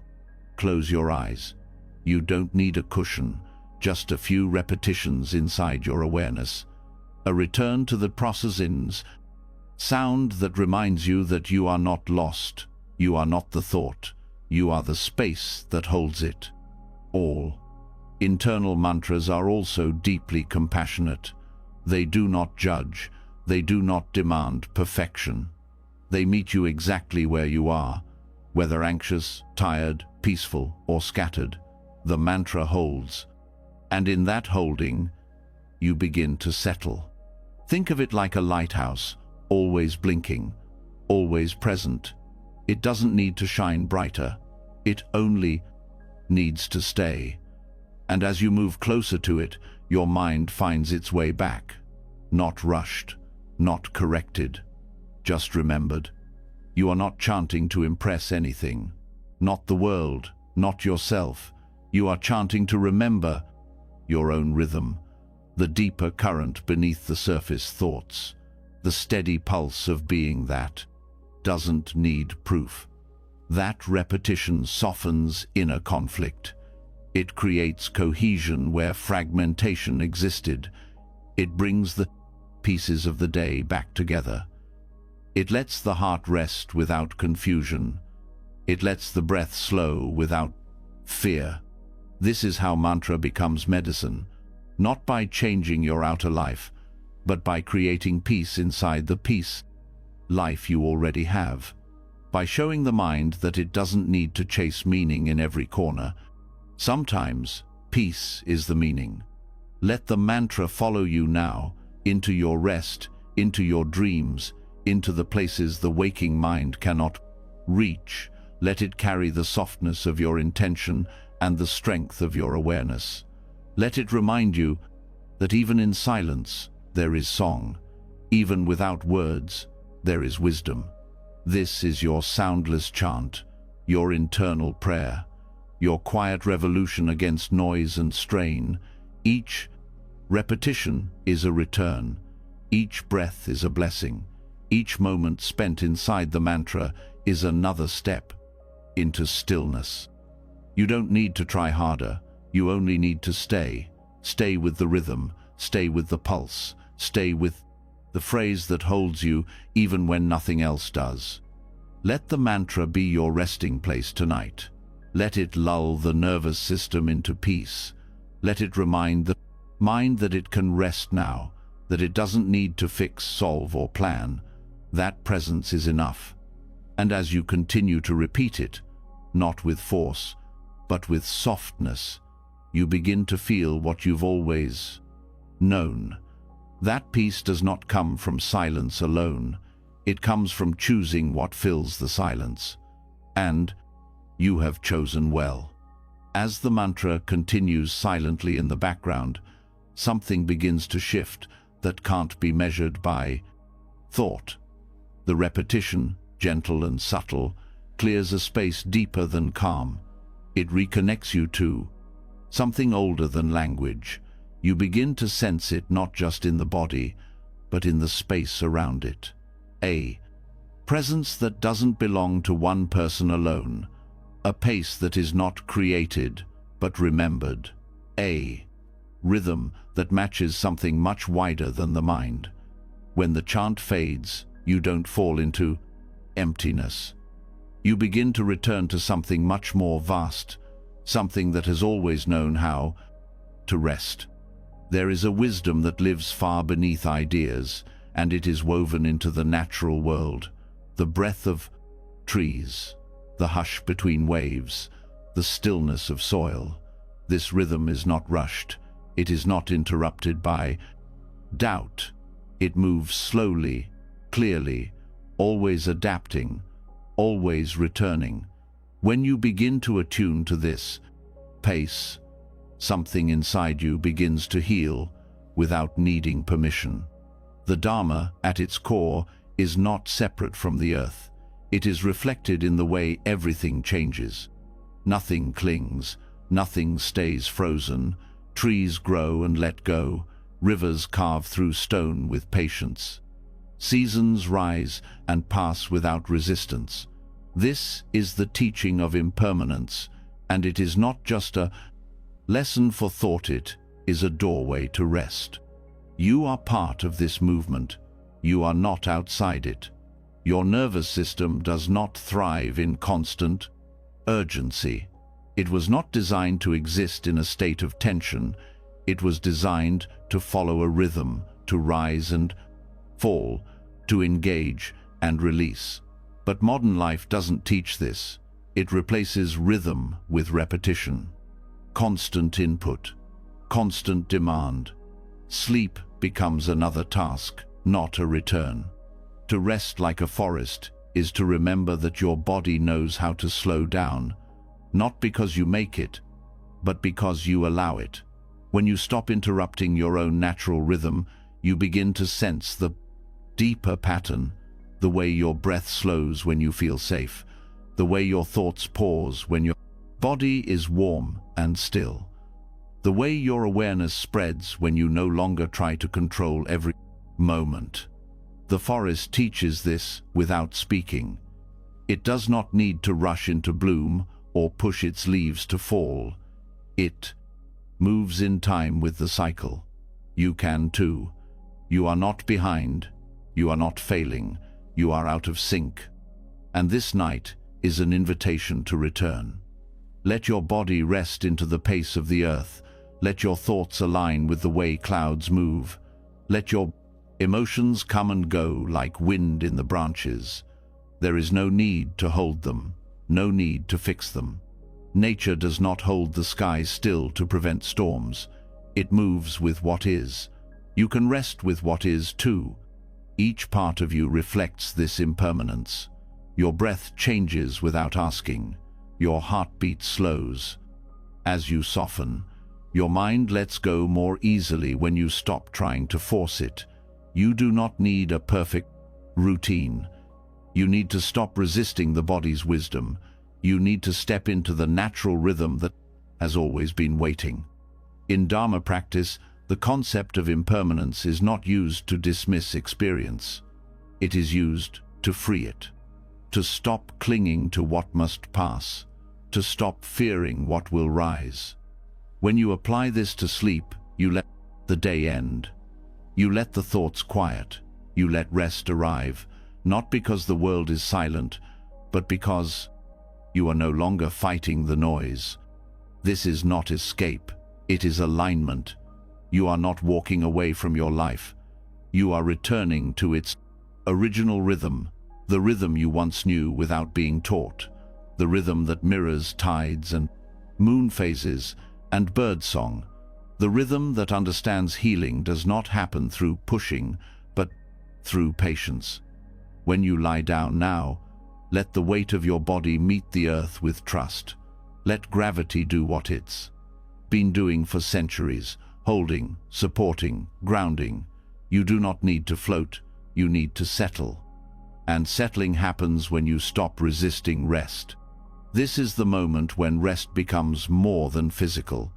close your eyes. You don't need a cushion, just a few repetitions inside your awareness. A return to the processing's sound that reminds you that you are not lost. You are not the thought. You are the space that holds it. All internal mantras are also deeply compassionate. They do not judge. They do not demand perfection. They meet you exactly where you are, whether anxious, tired, peaceful or scattered, the mantra holds. And in that holding, you begin to settle. Think of it like a lighthouse, always blinking, always present. It doesn't need to shine brighter. It only needs to stay. And as you move closer to it, your mind finds its way back. Not rushed, not corrected, just remembered. You are not chanting to impress anything. Not the world, not yourself. You are chanting to remember your own rhythm, the deeper current beneath the surface thoughts, the steady pulse of being that doesn't need proof. That repetition softens inner conflict. It creates cohesion where fragmentation existed. It brings the pieces of the day back together. It lets the heart rest without confusion. It lets the breath slow without fear. This is how mantra becomes medicine, not by changing your outer life, but by creating peace inside the peace life you already have. By showing the mind that it doesn't need to chase meaning in every corner. Sometimes peace is the meaning. Let the mantra follow you now, into your rest, into your dreams, into the places the waking mind cannot reach. Let it carry the softness of your intention and the strength of your awareness. Let it remind you that even in silence there is song. Even without words there is wisdom. This is your soundless chant, your internal prayer, your quiet revolution against noise and strain. Each repetition is a return. Each breath is a blessing. Each moment spent inside the mantra is another step into stillness. You don't need to try harder. You only need to stay. Stay with the rhythm. Stay with the pulse. Stay with the phrase that holds you even when nothing else does. Let the mantra be your resting place tonight. Let it lull the nervous system into peace. Let it remind the mind that it can rest now, that it doesn't need to fix, solve, or plan. That presence is enough. And as you continue to repeat it, not with force, but with softness, you begin to feel what you've always known. That peace does not come from silence alone. It comes from choosing what fills the silence. And you have chosen well. As the mantra continues silently in the background, something begins to shift that can't be measured by thought. The repetition, gentle and subtle, clears a space deeper than calm. It reconnects you to something older than language. You begin to sense it not just in the body, but in the space around it. A presence that doesn't belong to one person alone. A pace that is not created, but remembered. A rhythm that matches something much wider than the mind. When the chant fades, you don't fall into emptiness. You begin to return to something much more vast, something that has always known how to rest. There is a wisdom that lives far beneath ideas, and it is woven into the natural world. The breath of trees, the hush between waves, the stillness of soil. This rhythm is not rushed. It is not interrupted by doubt. It moves slowly, clearly, always adapting, always returning. When you begin to attune to this pace, something inside you begins to heal without needing permission. The Dharma, at its core, is not separate from the earth. It is reflected in the way everything changes. Nothing clings, nothing stays frozen. Trees grow and let go. Rivers carve through stone with patience. Seasons rise and pass without resistance. This is the teaching of impermanence, and it is not just a lesson for thought, it is a doorway to rest. You are part of this movement. You are not outside it. Your nervous system does not thrive in constant urgency. It was not designed to exist in a state of tension. It was designed to follow a rhythm, to rise and fall, to engage and release. But modern life doesn't teach this. It replaces rhythm with repetition. Constant input, constant demand. Sleep becomes another task, not a return. To rest like a forest is to remember that your body knows how to slow down, not because you make it, but because you allow it. When you stop interrupting your own natural rhythm, you begin to sense the deeper pattern, the way your breath slows when you feel safe, the way your thoughts pause when your body is warm and still, the way your awareness spreads when you no longer try to control every moment. The forest teaches this without speaking. It does not need to rush into bloom or push its leaves to fall. It moves in time with the cycle. You can too. You are not behind. You are not failing. You are out of sync. And this night is an invitation to return. Let your body rest into the pace of the earth. Let your thoughts align with the way clouds move. Let your emotions come and go like wind in the branches. There is no need to hold them, no need to fix them. Nature does not hold the skies still to prevent storms. It moves with what is. You can rest with what is too. Each part of you reflects this impermanence. Your breath changes without asking. Your heartbeat slows. As you soften, your mind lets go more easily when you stop trying to force it. You do not need a perfect routine. You need to stop resisting the body's wisdom. You need to step into the natural rhythm that has always been waiting. In Dharma practice, the concept of impermanence is not used to dismiss experience. It is used to free it, to stop clinging to what must pass, to stop fearing what will rise. When you apply this to sleep, you let the day end. You let the thoughts quiet. You let rest arrive, not because the world is silent, but because you are no longer fighting the noise. This is not escape. It is alignment. You are not walking away from your life. You are returning to its original rhythm, the rhythm you once knew without being taught, the rhythm that mirrors tides and moon phases and birdsong, the rhythm that understands healing does not happen through pushing, but through patience. When you lie down now, let the weight of your body meet the earth with trust. Let gravity do what it's been doing for centuries, holding, supporting, grounding. You do not need to float, you need to settle. And settling happens when you stop resisting rest. This is the moment when rest becomes more than physical.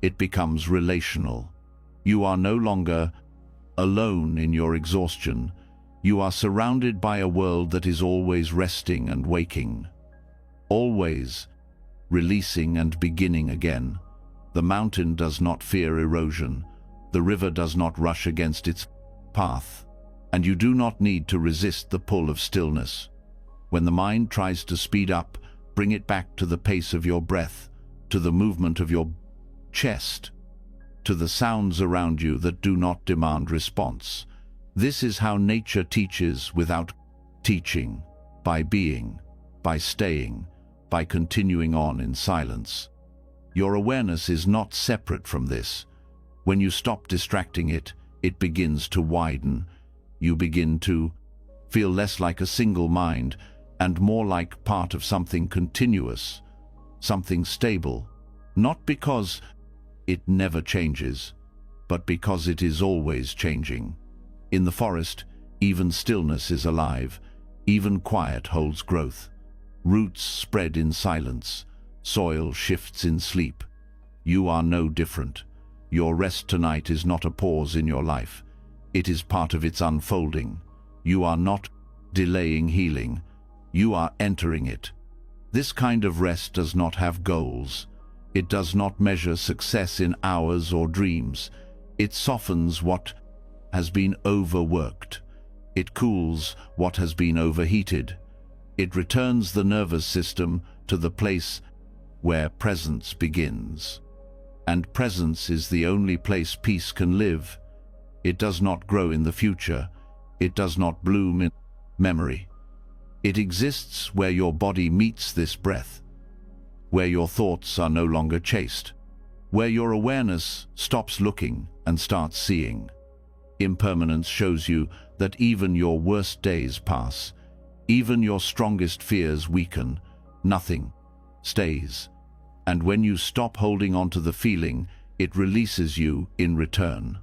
It becomes relational. You are no longer alone in your exhaustion. You are surrounded by a world that is always resting and waking, always releasing and beginning again. The mountain does not fear erosion. The river does not rush against its path. And you do not need to resist the pull of stillness. When the mind tries to speed up, bring it back to the pace of your breath, to the movement of your chest, to the sounds around you that do not demand response. This is how nature teaches without teaching, by being, by staying, by continuing on in silence. Your awareness is not separate from this. When you stop distracting it, it begins to widen. You begin to feel less like a single mind and more like part of something continuous, something stable, not because it never changes, but because it is always changing. In the forest, even stillness is alive, even quiet holds growth. Roots spread in silence, soil shifts in sleep. You are no different. Your rest tonight is not a pause in your life. It is part of its unfolding. You are not delaying healing. You are entering it. This kind of rest does not have goals. It does not measure success in hours or dreams. It softens what has been overworked. It cools what has been overheated. It returns the nervous system to the place where presence begins. And presence is the only place peace can live. It does not grow in the future. It does not bloom in memory. It exists where your body meets this breath, where your thoughts are no longer chased, where your awareness stops looking and starts seeing. Impermanence shows you that even your worst days pass, even your strongest fears weaken, nothing stays. And when you stop holding on to the feeling, it releases you in return.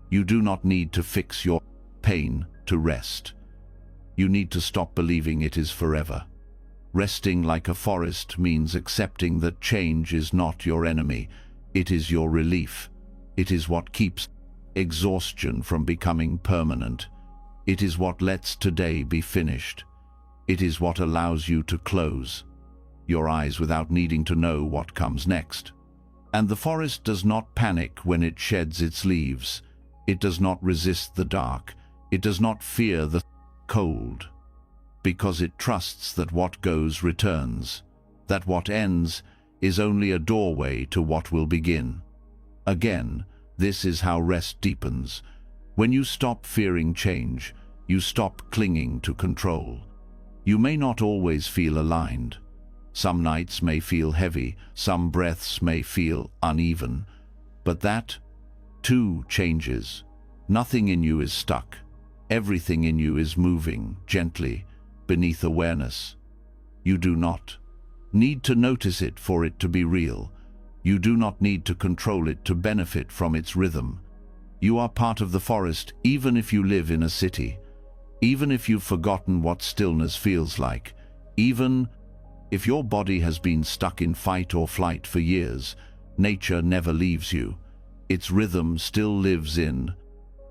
You do not need to fix your pain to rest. You need to stop believing it is forever. Resting like a forest means accepting that change is not your enemy. It is your relief. It is what keeps exhaustion from becoming permanent. It is what lets today be finished. It is what allows you to close your eyes without needing to know what comes next. And the forest does not panic when it sheds its leaves. It does not resist the dark. It does not fear the cold, because it trusts that what goes returns, that what ends is only a doorway to what will begin. Again, this is how rest deepens. When you stop fearing change, you stop clinging to control. You may not always feel aligned. Some nights may feel heavy, some breaths may feel uneven, but that, too, changes. Nothing in you is stuck. Everything in you is moving gently beneath awareness. You do not need to notice it for it to be real. You do not need to control it to benefit from its rhythm. You are part of the forest even if you live in a city, even if you've forgotten what stillness feels like, even if your body has been stuck in fight or flight for years. Nature never leaves you. Its rhythm still lives in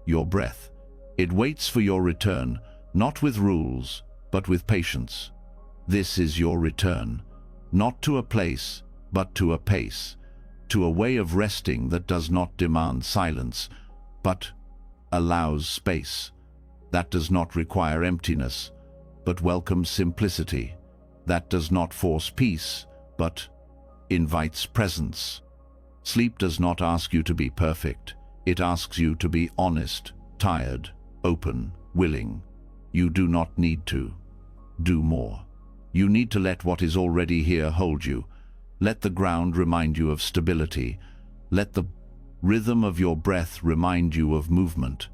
your breath. It waits for your return, not with rules, but with patience. This is your return, not to a place, but to a pace, to a way of resting that does not demand silence, but allows space, that does not require emptiness, but welcomes simplicity, that does not force peace, but invites presence. Sleep does not ask you to be perfect. It asks you to be honest, tired, open, willing. You do not need to do more. You need to let what is already here hold you. Let the ground remind you of stability. Let the rhythm of your breath remind you of movement.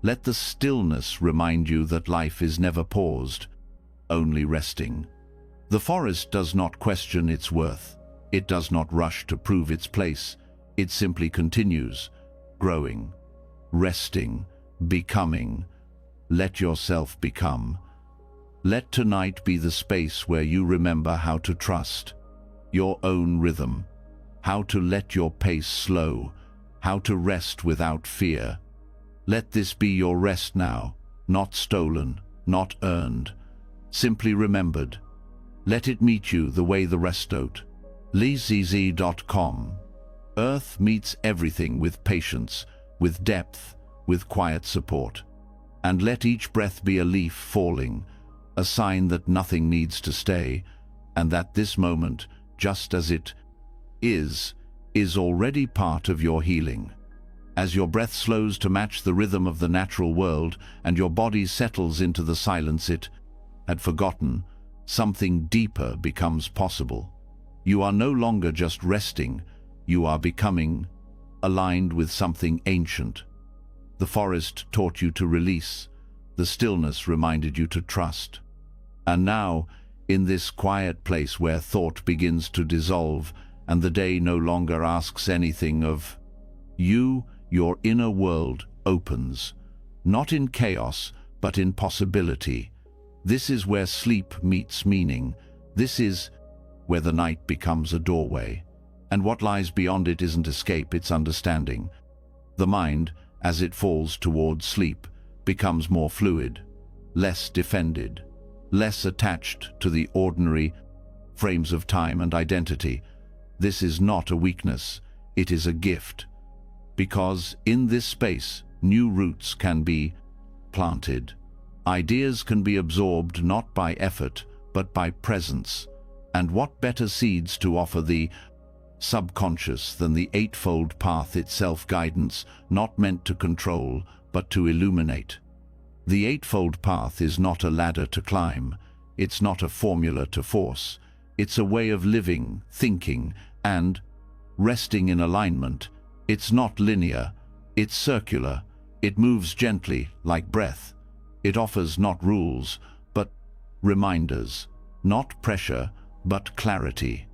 Let the stillness remind you that life is never paused, only resting. The forest does not question its worth. It does not rush to prove its place. It simply continues, growing, resting, becoming. Let yourself become. Let tonight be the space where you remember how to trust your own rhythm, how to let your pace slow, how to rest without fear. Let this be your rest now, not stolen, not earned, simply remembered. Let it meet you the way the rest don't. LeeZZ.com. Earth meets everything with patience, with depth, with quiet support. And let each breath be a leaf falling, a sign that nothing needs to stay, and that this moment, just as it is already part of your healing. As your breath slows to match the rhythm of the natural world and your body settles into the silence it had forgotten, something deeper becomes possible. You are no longer just resting, you are becoming aligned with something ancient. The forest taught you to release, the stillness reminded you to trust. And now, in this quiet place where thought begins to dissolve and the day no longer asks anything of you, your inner world opens, not in chaos, but in possibility. This is where sleep meets meaning. This is where the night becomes a doorway. And what lies beyond it isn't escape, it's understanding. The mind, as it falls towards sleep, becomes more fluid, less defended, less attached to the ordinary frames of time and identity. This is not a weakness, it is a gift. Because in this space, new roots can be planted. Ideas can be absorbed not by effort, but by presence. And what better seeds to offer the subconscious than the eightfold path itself, guidance not meant to control, but to illuminate. The eightfold path is not a ladder to climb. It's not a formula to force. It's a way of living, thinking, and resting in alignment. It's not linear. It's circular. It moves gently, like breath. It offers not rules, but reminders. Not pressure, but clarity.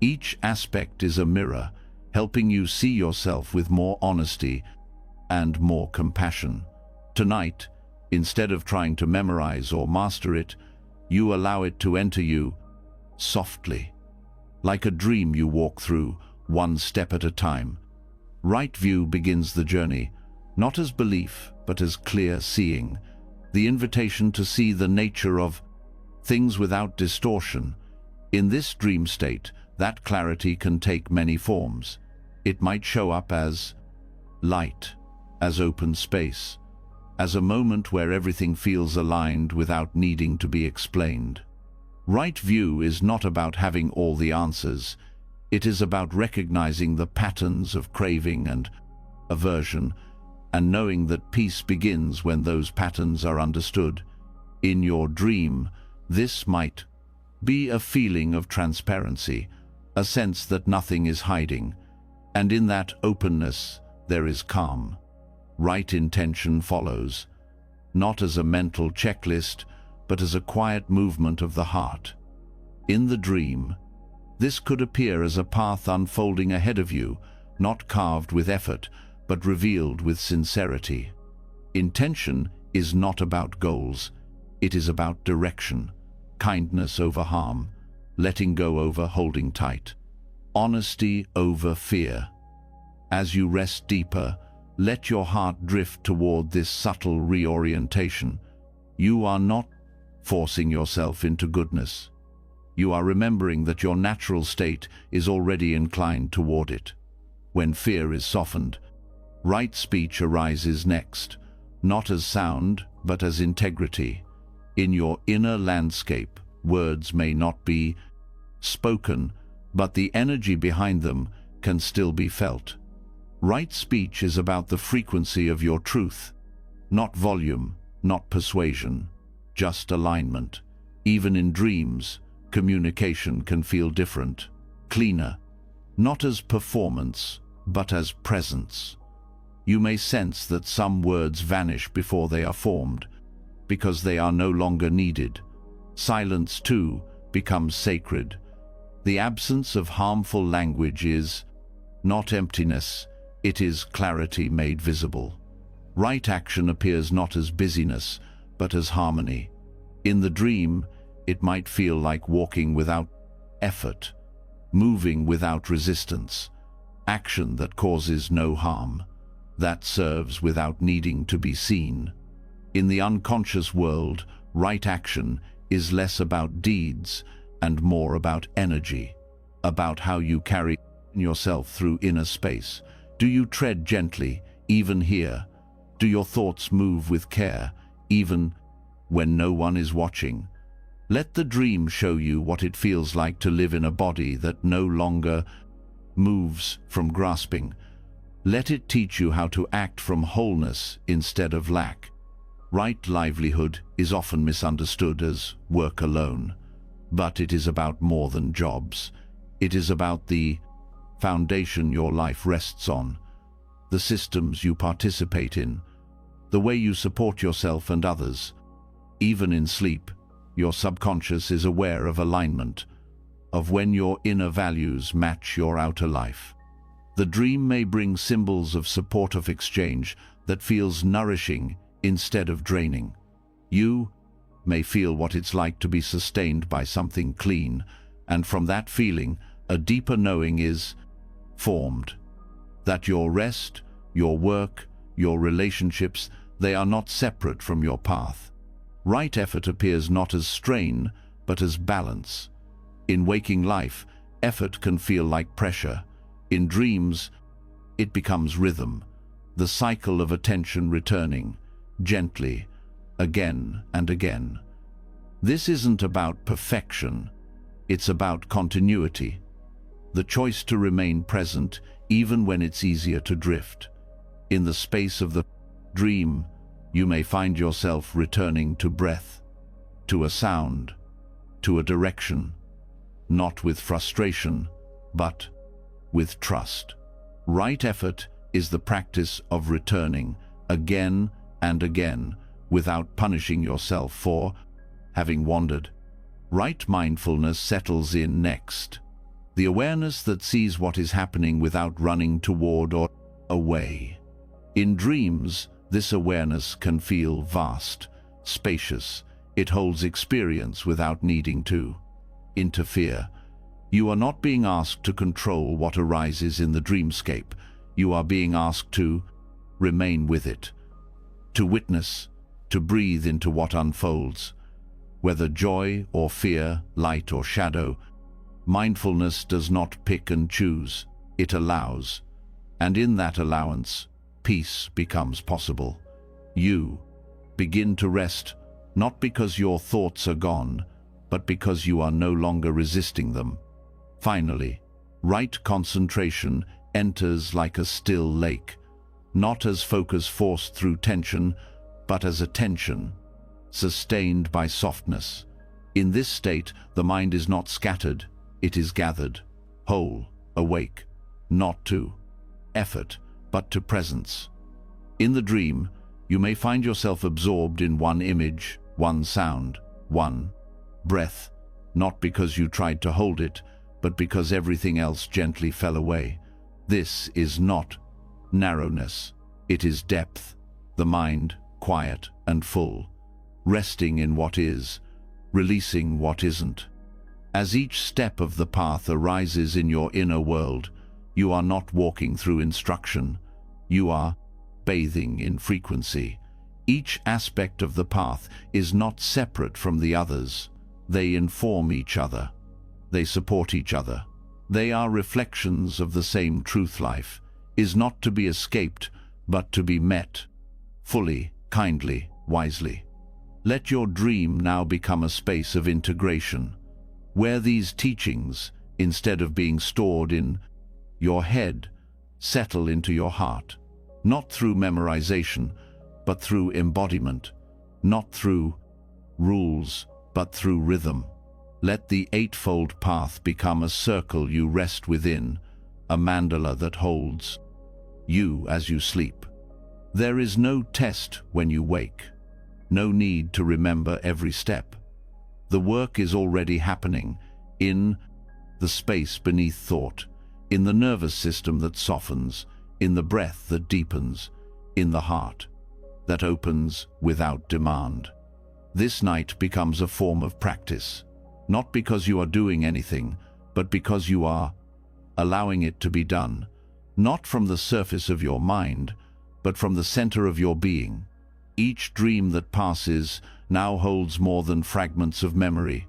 Each aspect is a mirror, helping you see yourself with more honesty and more compassion. Tonight, instead of trying to memorize or master it, you allow it to enter you softly. Like a dream you walk through, one step at a time. Right view begins the journey, not as belief, but as clear seeing. The invitation to see the nature of things without distortion. In this dream state, that clarity can take many forms. It might show up as light, as open space, as a moment where everything feels aligned without needing to be explained. Right view is not about having all the answers. It is about recognizing the patterns of craving and aversion, and knowing that peace begins when those patterns are understood. In your dream, this might be a feeling of transparency, a sense that nothing is hiding, and in that openness there is calm. Right intention follows, not as a mental checklist, but as a quiet movement of the heart. In the dream, this could appear as a path unfolding ahead of you, not carved with effort, but revealed with sincerity. Intention is not about goals. It is about direction, kindness over harm, letting go over holding tight, honesty over fear. As you rest deeper, let your heart drift toward this subtle reorientation. You are not forcing yourself into goodness. You are remembering that your natural state is already inclined toward it. When fear is softened, right speech arises next, not as sound, but as integrity. In your inner landscape, words may not be spoken, but the energy behind them can still be felt. Right speech is about the frequency of your truth, not volume, not persuasion, just alignment. Even in dreams, communication can feel different, cleaner, not as performance, but as presence. You may sense that some words vanish before they are formed, because they are no longer needed. Silence, too, becomes sacred. The absence of harmful language is not emptiness, it is clarity made visible. Right action appears not as busyness, but as harmony. In the dream, it might feel like walking without effort, moving without resistance, action that causes no harm, that serves without needing to be seen. In the unconscious world, right action is less about deeds and more about energy, about how you carry yourself through inner space. Do you tread gently, even here? Do your thoughts move with care, even when no one is watching? Let the dream show you what it feels like to live in a body that no longer moves from grasping. Let it teach you how to act from wholeness instead of lack. Right livelihood is often misunderstood as work alone, but it is about more than jobs. It is about the foundation your life rests on, the systems you participate in, the way you support yourself and others. Even in sleep, your subconscious is aware of alignment, of when your inner values match your outer life. The dream may bring symbols of supportive exchange that feels nourishing instead of draining. You may feel what it's like to be sustained by something clean, and from that feeling, a deeper knowing is formed. That your rest, your work, your relationships, they are not separate from your path. Right effort appears not as strain, but as balance. In waking life, effort can feel like pressure. In dreams, it becomes rhythm, the cycle of attention returning, gently, again and again. This isn't about perfection, it's about continuity. The choice to remain present even when it's easier to drift. In the space of the dream, you may find yourself returning to breath, to a sound, to a direction, not with frustration, but with trust. Right effort is the practice of returning again and again without punishing yourself for having wandered. Right mindfulness settles in next. The awareness that sees what is happening without running toward or away. In dreams, this awareness can feel vast, spacious. It holds experience without needing to interfere. You are not being asked to control what arises in the dreamscape. You are being asked to remain with it, to witness, to breathe into what unfolds. Whether joy or fear, light or shadow, mindfulness does not pick and choose. It allows. And in that allowance, peace becomes possible. You begin to rest, not because your thoughts are gone, but because you are no longer resisting them. Finally, right concentration enters like a still lake, not as focus forced through tension, but as attention, sustained by softness. In this state, the mind is not scattered, it is gathered, whole, awake, not to effort, but to presence. In the dream, you may find yourself absorbed in one image, one sound, one breath, not because you tried to hold it, but because everything else gently fell away. This is not narrowness, it is depth, the mind quiet and full, resting in what is, releasing what isn't. As each step of the path arises in your inner world, you are not walking through instruction, you are bathing in frequency. Each aspect of the path is not separate from the others. They inform each other. They support each other. They are reflections of the same truth. Life is not to be escaped, but to be met, fully, kindly, wisely. Let your dream now become a space of integration, where these teachings, instead of being stored in your head, settle into your heart, not through memorization, but through embodiment, not through rules, but through rhythm. Let the eightfold path become a circle you rest within, a mandala that holds you as you sleep. There is no test when you wake, no need to remember every step. The work is already happening in the space beneath thought, in the nervous system that softens, in the breath that deepens, in the heart that opens without demand. This night becomes a form of practice, not because you are doing anything, but because you are allowing it to be done, not from the surface of your mind, but from the center of your being. Each dream that passes now holds more than fragments of memory.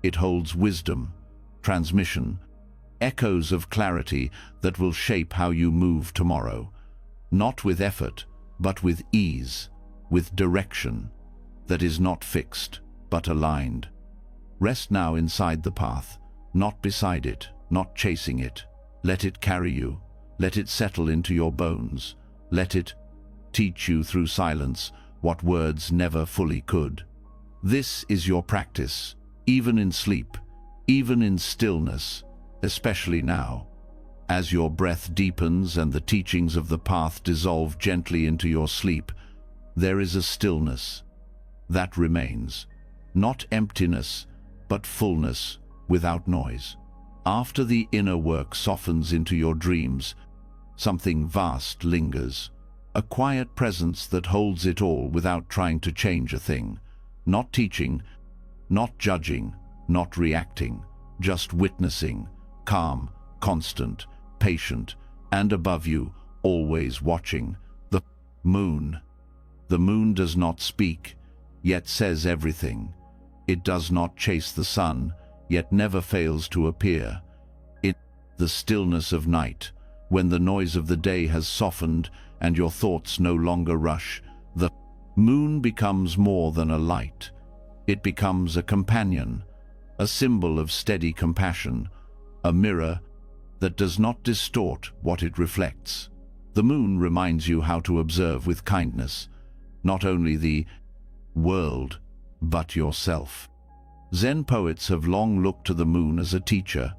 It holds wisdom, transmission, echoes of clarity that will shape how you move tomorrow, not with effort, but with ease, with direction that is not fixed, but aligned. Rest now inside the path, not beside it, not chasing it. Let it carry you. Let it settle into your bones. Let it teach you through silence what words never fully could. This is your practice, even in sleep, even in stillness, especially now. As your breath deepens and the teachings of the path dissolve gently into your sleep, there is a stillness that remains, not emptiness, but fullness without noise. After the inner work softens into your dreams, something vast lingers, a quiet presence that holds it all without trying to change a thing, not teaching, not judging, not reacting, just witnessing, calm, constant, patient, and above you, always watching, the moon. The moon does not speak, yet says everything. It does not chase the sun, yet never fails to appear. In the stillness of night, when the noise of the day has softened and your thoughts no longer rush, the moon becomes more than a light. It becomes a companion, a symbol of steady compassion, a mirror that does not distort what it reflects. The moon reminds you how to observe with kindness, not only the world, but yourself. Zen poets have long looked to the moon as a teacher.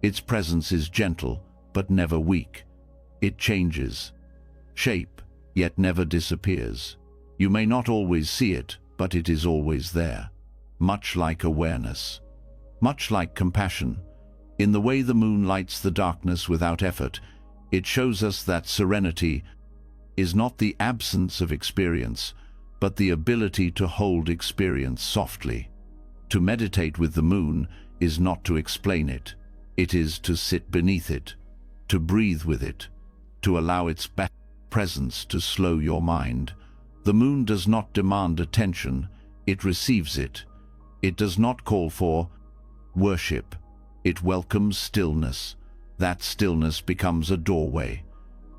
Its presence is gentle, but never weak. It changes shape, yet never disappears. You may not always see it, but it is always there. Much like awareness. Much like compassion. In the way the moon lights the darkness without effort, it shows us that serenity is not the absence of experience, but the ability to hold experience softly. To meditate with the moon is not to explain it. It is to sit beneath it, to breathe with it, to allow its presence to slow your mind. The moon does not demand attention, it receives it. It does not call for worship. It welcomes stillness. That stillness becomes a doorway.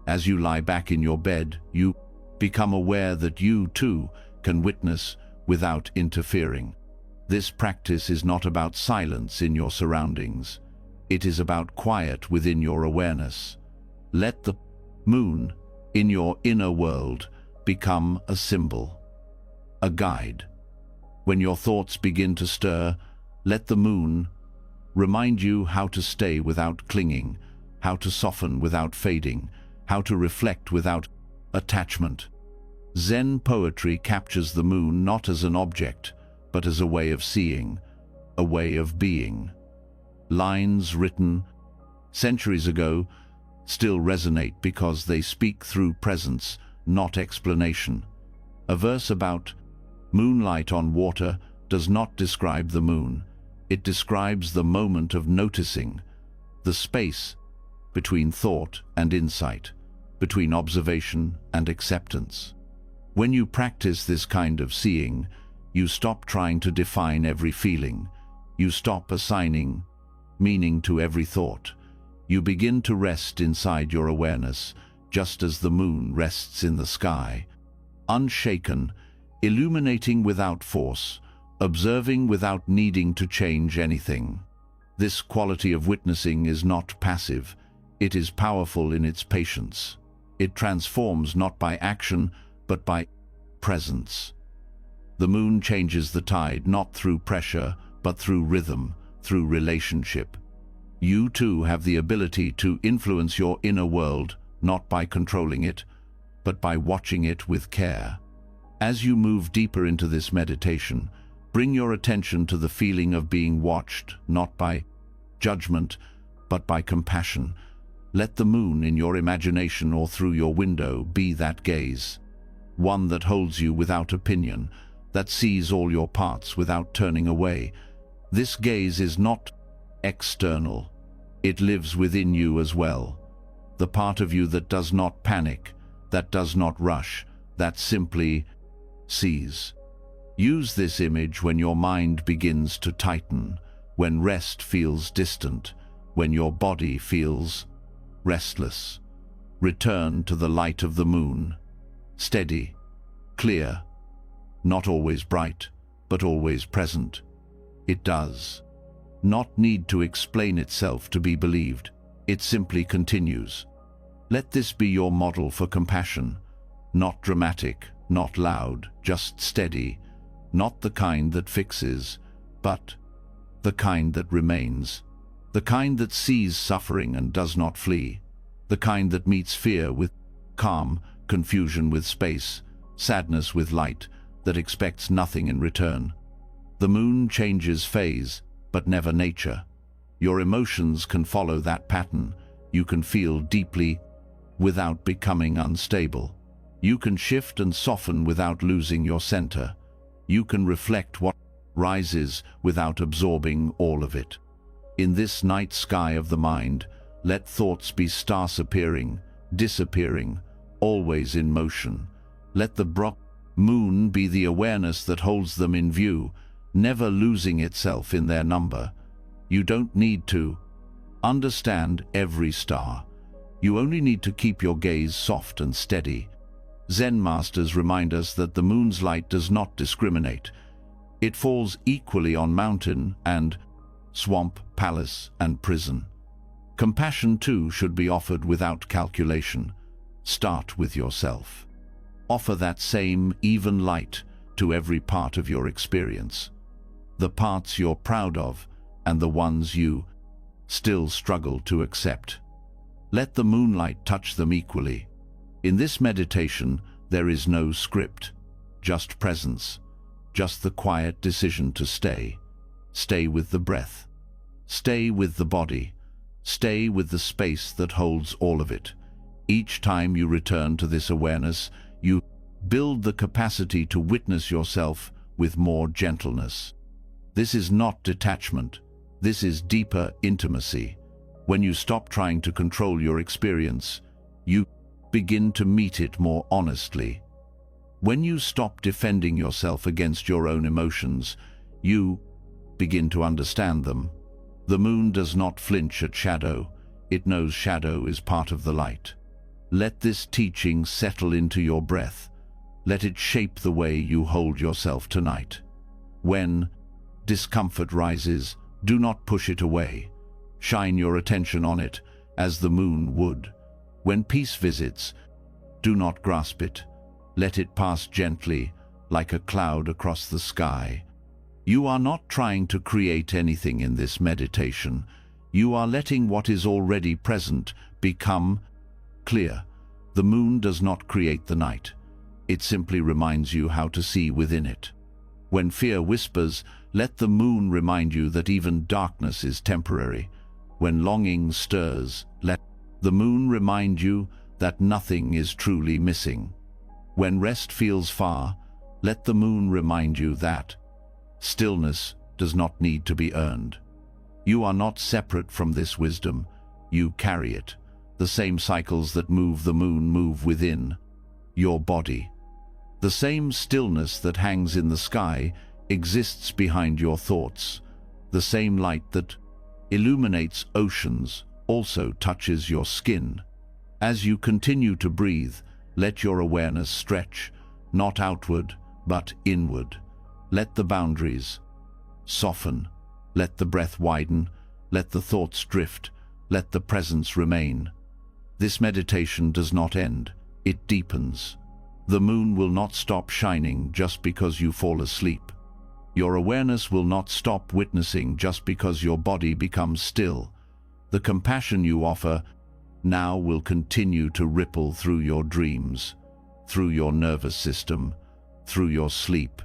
As you lie back in your bed, you become aware that you, too, can witness without interfering. This practice is not about silence in your surroundings. It is about quiet within your awareness. Let the moon in your inner world become a symbol, a guide. When your thoughts begin to stir, let the moon remind you how to stay without clinging, how to soften without fading, how to reflect without attachment. Zen poetry captures the moon not as an object, but as a way of seeing, a way of being. Lines written centuries ago still resonate because they speak through presence, not explanation. A verse about moonlight on water does not describe the moon. It describes the moment of noticing, the space between thought and insight, between observation and acceptance. When you practice this kind of seeing, you stop trying to define every feeling. You stop assigning meaning to every thought. You begin to rest inside your awareness, just as the moon rests in the sky, unshaken, illuminating without force, observing without needing to change anything. This quality of witnessing is not passive. It is powerful in its patience. It transforms not by action, but by presence. The moon changes the tide not through pressure, but through rhythm, through relationship. You too have the ability to influence your inner world, not by controlling it, but by watching it with care. As you move deeper into this meditation, bring your attention to the feeling of being watched, not by judgment, but by compassion. Let the moon in your imagination or through your window be that gaze, one that holds you without opinion, that sees all your parts without turning away. This gaze is not external. It lives within you as well. The part of you that does not panic, that does not rush, that simply sees. Use this image when your mind begins to tighten, when rest feels distant, when your body feels restless. Return to the light of the moon. Steady, clear, not always bright, but always present. It does not need to explain itself to be believed. It simply continues. Let this be your model for compassion. Not dramatic, not loud, just steady. Not the kind that fixes, but the kind that remains. The kind that sees suffering and does not flee. The kind that meets fear with calm, confusion with space, sadness with light, that expects nothing in return. The moon changes phase, but never nature. Your emotions can follow that pattern. You can feel deeply without becoming unstable. You can shift and soften without losing your center. You can reflect what rises without absorbing all of it. In this night sky of the mind, let thoughts be stars appearing, disappearing, always in motion. Let the moon be the awareness that holds them in view, never losing itself in their number. You don't need to understand every star. You only need to keep your gaze soft and steady. Zen masters remind us that the moon's light does not discriminate. It falls equally on mountain and swamp, palace and prison. Compassion too should be offered without calculation. Start with yourself. Offer that same even light to every part of your experience. the parts you're proud of, and the ones you still struggle to accept. Let the moonlight touch them equally. In this meditation, there is no script, just presence, just the quiet decision to stay. Stay with the breath. Stay with the body. Stay with the space that holds all of it. Each time you return to this awareness, you build the capacity to witness yourself with more gentleness. This is not detachment. This is deeper intimacy. When you stop trying to control your experience, you begin to meet it more honestly. When you stop defending yourself against your own emotions, you begin to understand them. The moon does not flinch at shadow. It knows shadow is part of the light. Let this teaching settle into your breath. Let it shape the way you hold yourself tonight. When discomfort rises, do not push it away. Shine your attention on it, as the moon would. When peace visits, do not grasp it. Let it pass gently, like a cloud across the sky. You are not trying to create anything in this meditation. You are letting what is already present become clear. The moon does not create the night. It simply reminds you how to see within it. When fear whispers, let the moon remind you that even darkness is temporary. When longing stirs, let the moon remind you that nothing is truly missing. When rest feels far, let the moon remind you that stillness does not need to be earned. You are not separate from this wisdom. You carry it. The same cycles that move the moon move within your body. The same stillness that hangs in the sky exists behind your thoughts. The same light that illuminates oceans also touches your skin. As you continue to breathe, let your awareness stretch, not outward, but inward. Let the boundaries soften. Let the breath widen. Let the thoughts drift. Let the presence remain. This meditation does not end. It deepens. The moon will not stop shining just because you fall asleep. Your awareness will not stop witnessing just because your body becomes still. The compassion you offer now will continue to ripple through your dreams, through your nervous system, through your sleep.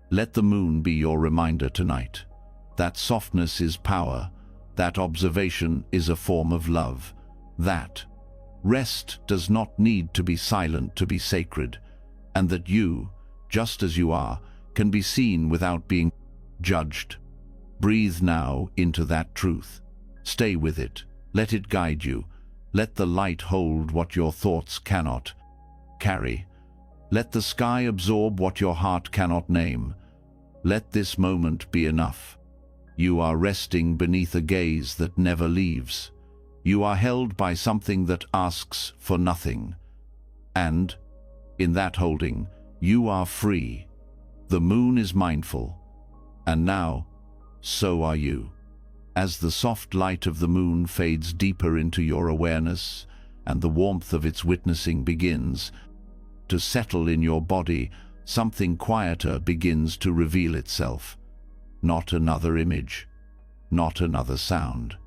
Let the moon be your reminder tonight. That softness is power. That observation is a form of love. That rest does not need to be silent to be sacred, and that you, just as you are, can be seen without being judged. Breathe now into that truth. Stay with it. Let it guide you. Let the light hold what your thoughts cannot carry. Let the sky absorb what your heart cannot name. Let this moment be enough. You are resting beneath a gaze that never leaves. You are held by something that asks for nothing. And, in that holding, you are free. The moon is mindful. And now, so are you. As the soft light of the moon fades deeper into your awareness, and the warmth of its witnessing begins to settle in your body, something quieter begins to reveal itself. Not another image, not another sound.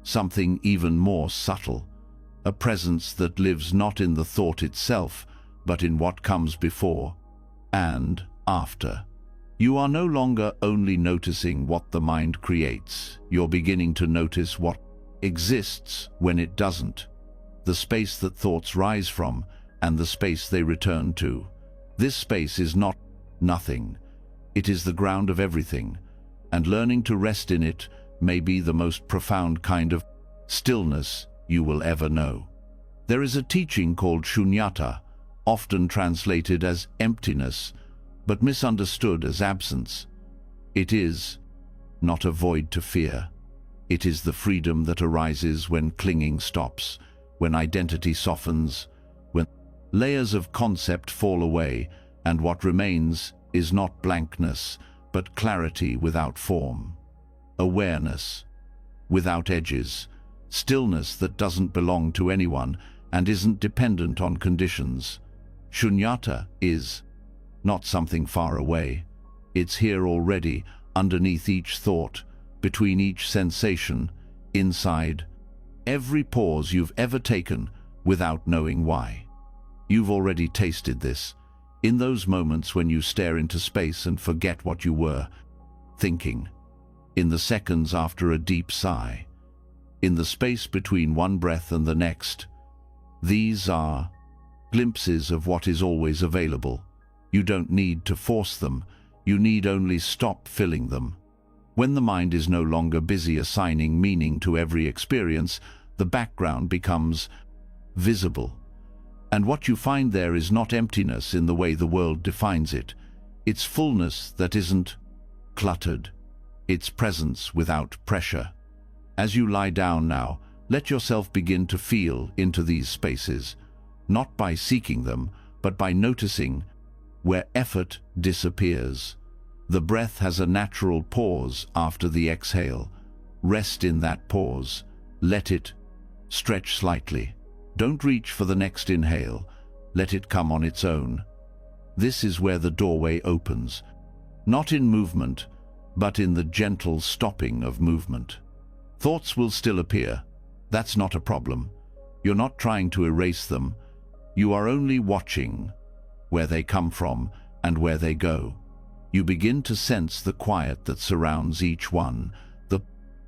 Something even more subtle, a presence that lives not in the thought itself, but in what comes before and after. You are no longer only noticing what the mind creates, you're beginning to notice what exists when it doesn't, the space that thoughts rise from and the space they return to. This space is not nothing, it is the ground of everything, and learning to rest in it may be the most profound kind of stillness you will ever know. There is a teaching called shunyata, often translated as emptiness, but misunderstood as absence. It is not a void to fear. It is the freedom that arises when clinging stops, when identity softens, when layers of concept fall away, and what remains is not blankness, but clarity without form. Awareness without edges, stillness that doesn't belong to anyone and isn't dependent on conditions. Shunyata is not something far away. It's here already, underneath each thought, between each sensation, inside every pause you've ever taken without knowing why. You've already tasted this, in those moments when you stare into space and forget what you were thinking, in the seconds after a deep sigh, in the space between one breath and the next. These are glimpses of what is always available. You don't need to force them, you need only stop filling them. When the mind is no longer busy assigning meaning to every experience, the background becomes visible. And what you find there is not emptiness in the way the world defines it. It's fullness that isn't cluttered. It's presence without pressure. As you lie down now, let yourself begin to feel into these spaces, not by seeking them, but by noticing where effort disappears. The breath has a natural pause after the exhale. Rest in that pause. Let it stretch slightly. Don't reach for the next inhale. Let it come on its own. This is where the doorway opens, not in movement, but in the gentle stopping of movement. Thoughts will still appear. That's not a problem. You're not trying to erase them. You are only watching where they come from and where they go. You begin to sense the quiet that surrounds each one, the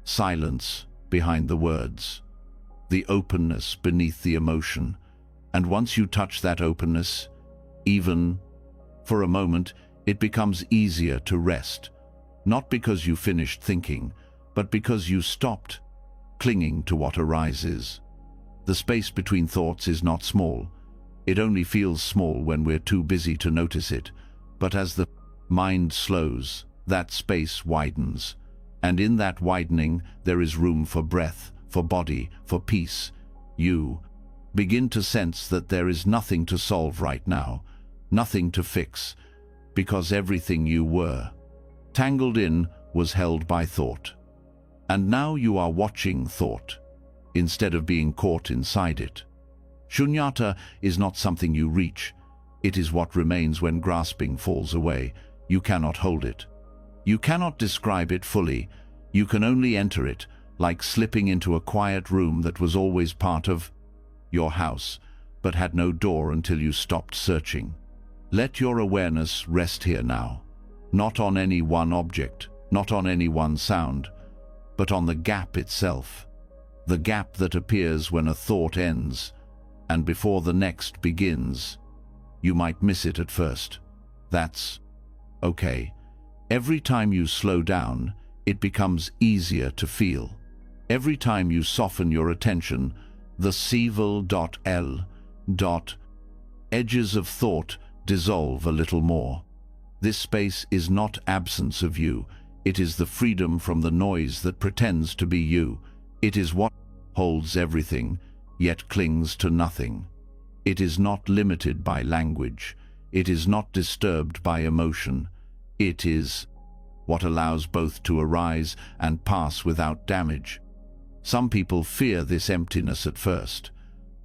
silence behind the words, the openness beneath the emotion. And once you touch that openness, even for a moment, it becomes easier to rest, not because you finished thinking, but because you stopped clinging to what arises. The space between thoughts is not small. It only feels small when we're too busy to notice it. But as the mind slows, that space widens. And in that widening, there is room for breath, for body, for peace. You begin to sense that there is nothing to solve right now, nothing to fix, because everything you were tangled in was held by thought. And now you are watching thought, instead of being caught inside it. Shunyata is not something you reach. It is what remains when grasping falls away. You cannot hold it. You cannot describe it fully. You can only enter it, like slipping into a quiet room that was always part of your house, but had no door until you stopped searching. Let your awareness rest here now, not on any one object, not on any one sound, but on the gap itself, the gap that appears when a thought ends, and before the next begins. You might miss it at first. That's okay. Every time you slow down, it becomes easier to feel. Every time you soften your attention, the civil.l. edges of thought dissolve a little more. This space is not absence of you. It is the freedom from the noise that pretends to be you. It is what holds everything, yet clings to nothing. It is not limited by language. It is not disturbed by emotion. It is what allows both to arise and pass without damage. Some people fear this emptiness at first.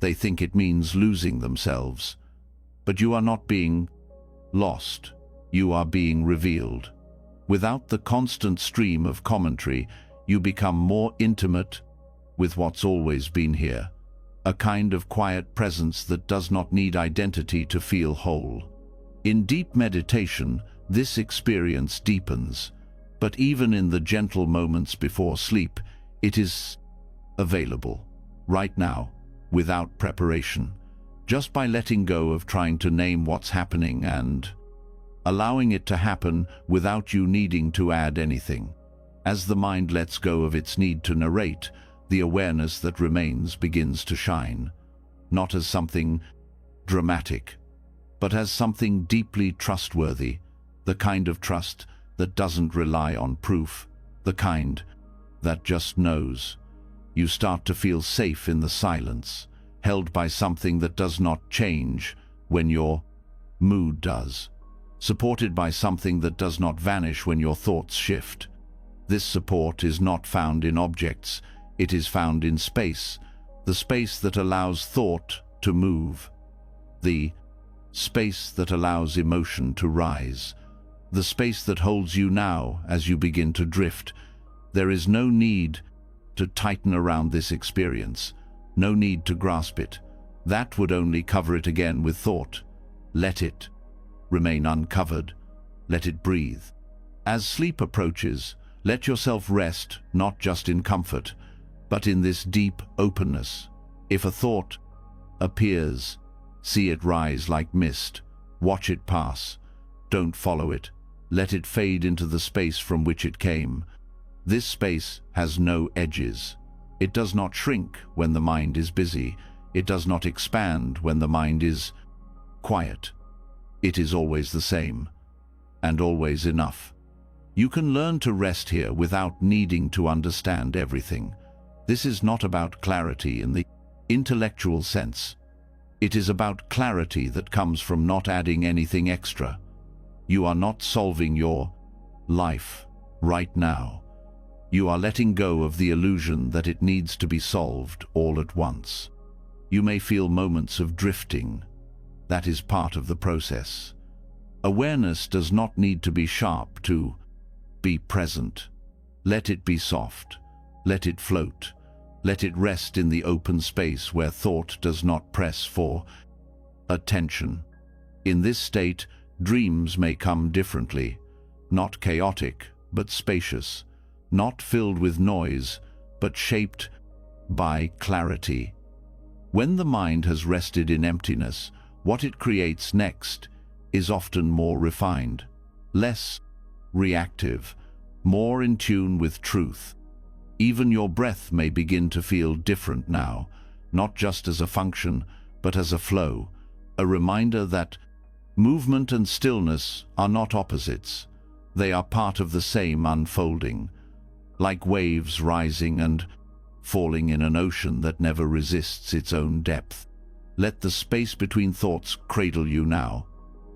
They think it means losing themselves. But you are not being lost. You are being revealed. Without the constant stream of commentary, you become more intimate with what's always been here. A kind of quiet presence that does not need identity to feel whole. In deep meditation, this experience deepens, but even in the gentle moments before sleep, it is available, right now, without preparation, just by letting go of trying to name what's happening and allowing it to happen without you needing to add anything. As the mind lets go of its need to narrate, the awareness that remains begins to shine, not as something dramatic, but as something deeply trustworthy, the kind of trust that doesn't rely on proof, the kind that just knows. You start to feel safe in the silence, held by something that does not change when your mood does, supported by something that does not vanish when your thoughts shift. This support is not found in objects, it is found in space, the space that allows thought to move, the space that allows emotion to rise, the space that holds you now as you begin to drift. There is no need to tighten around this experience, no need to grasp it. That would only cover it again with thought. Let it remain uncovered. Let it breathe. As sleep approaches, let yourself rest not just in comfort, but in this deep openness. If a thought appears, see it rise like mist. Watch it pass. Don't follow it. Let it fade into the space from which it came. This space has no edges. It does not shrink when the mind is busy. It does not expand when the mind is quiet. It is always the same, and always enough. You can learn to rest here without needing to understand everything. This is not about clarity in the intellectual sense. It is about clarity that comes from not adding anything extra. You are not solving your life right now. You are letting go of the illusion that it needs to be solved all at once. You may feel moments of drifting. That is part of the process. Awareness does not need to be sharp to be present. Let it be soft. Let it float. Let it rest in the open space where thought does not press for attention. In this state, dreams may come differently, not chaotic, but spacious, not filled with noise, but shaped by clarity. When the mind has rested in emptiness, what it creates next is often more refined, less reactive, more in tune with truth. Even your breath may begin to feel different now, not just as a function, but as a flow, a reminder that movement and stillness are not opposites. They are part of the same unfolding, like waves rising and falling in an ocean that never resists its own depth. Let the space between thoughts cradle you now.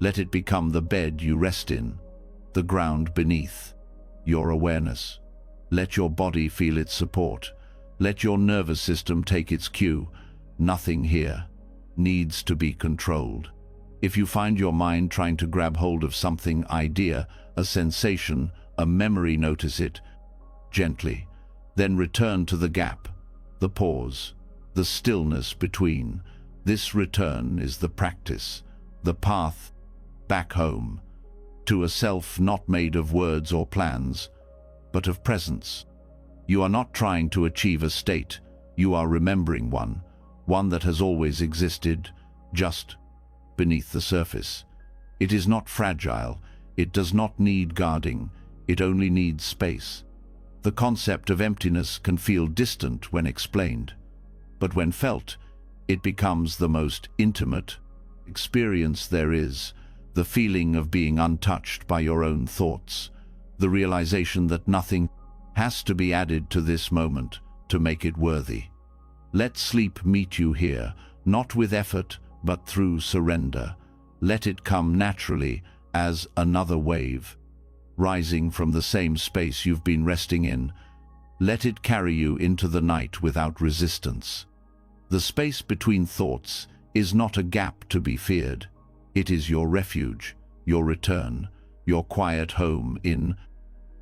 Let it become the bed you rest in, the ground beneath your awareness. Let your body feel its support. Let your nervous system take its cue. Nothing here needs to be controlled. If you find your mind trying to grab hold of something, idea, a sensation, a memory, notice it gently. Then return to the gap, the pause, the stillness between. This return is the practice, the path back home, to a self not made of words or plans, but of presence. You are not trying to achieve a state. You are remembering one that has always existed, just beneath the surface. It is not fragile. It does not need guarding. It only needs space. The concept of emptiness can feel distant when explained, but when felt, it becomes the most intimate experience there is, the feeling of being untouched by your own thoughts, the realization that nothing has to be added to this moment to make it worthy. Let sleep meet you here, not with effort, but through surrender. Let it come naturally as another wave, rising from the same space you've been resting in. Let it carry you into the night without resistance. The space between thoughts is not a gap to be feared. It is your refuge, your return, your quiet home in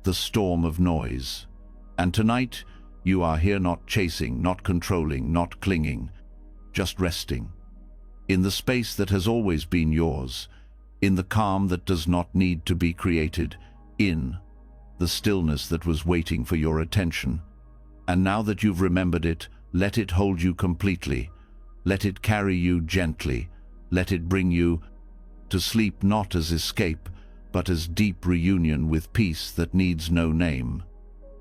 the storm of noise. And tonight, you are here not chasing, not controlling, not clinging, just resting. In the space that has always been yours, in the calm that does not need to be created, in the stillness that was waiting for your attention. And now that you've remembered it, let it hold you completely. Let it carry you gently. Let it bring you to sleep not as escape, but as deep reunion with peace that needs no name.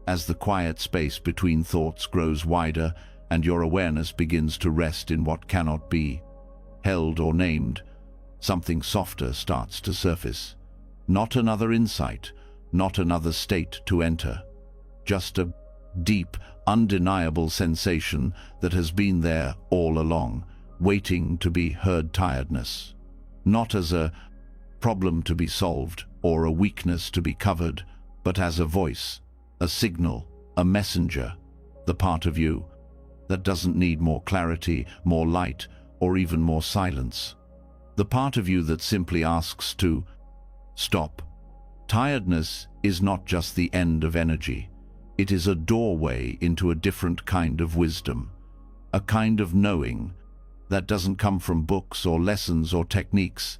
As the quiet space between thoughts grows wider and your awareness begins to rest in what cannot be held or named, something softer starts to surface. Not another insight, not another state to enter, just a deep, undeniable sensation that has been there all along, waiting to be heard. Tiredness, not as a problem to be solved or a weakness to be covered, but as a voice, a signal, a messenger, the part of you that doesn't need more clarity, more light, or even more silence. The part of you that simply asks to stop, Tiredness is not just the end of energy. It is a doorway into a different kind of wisdom, a kind of knowing that doesn't come from books or lessons or techniques.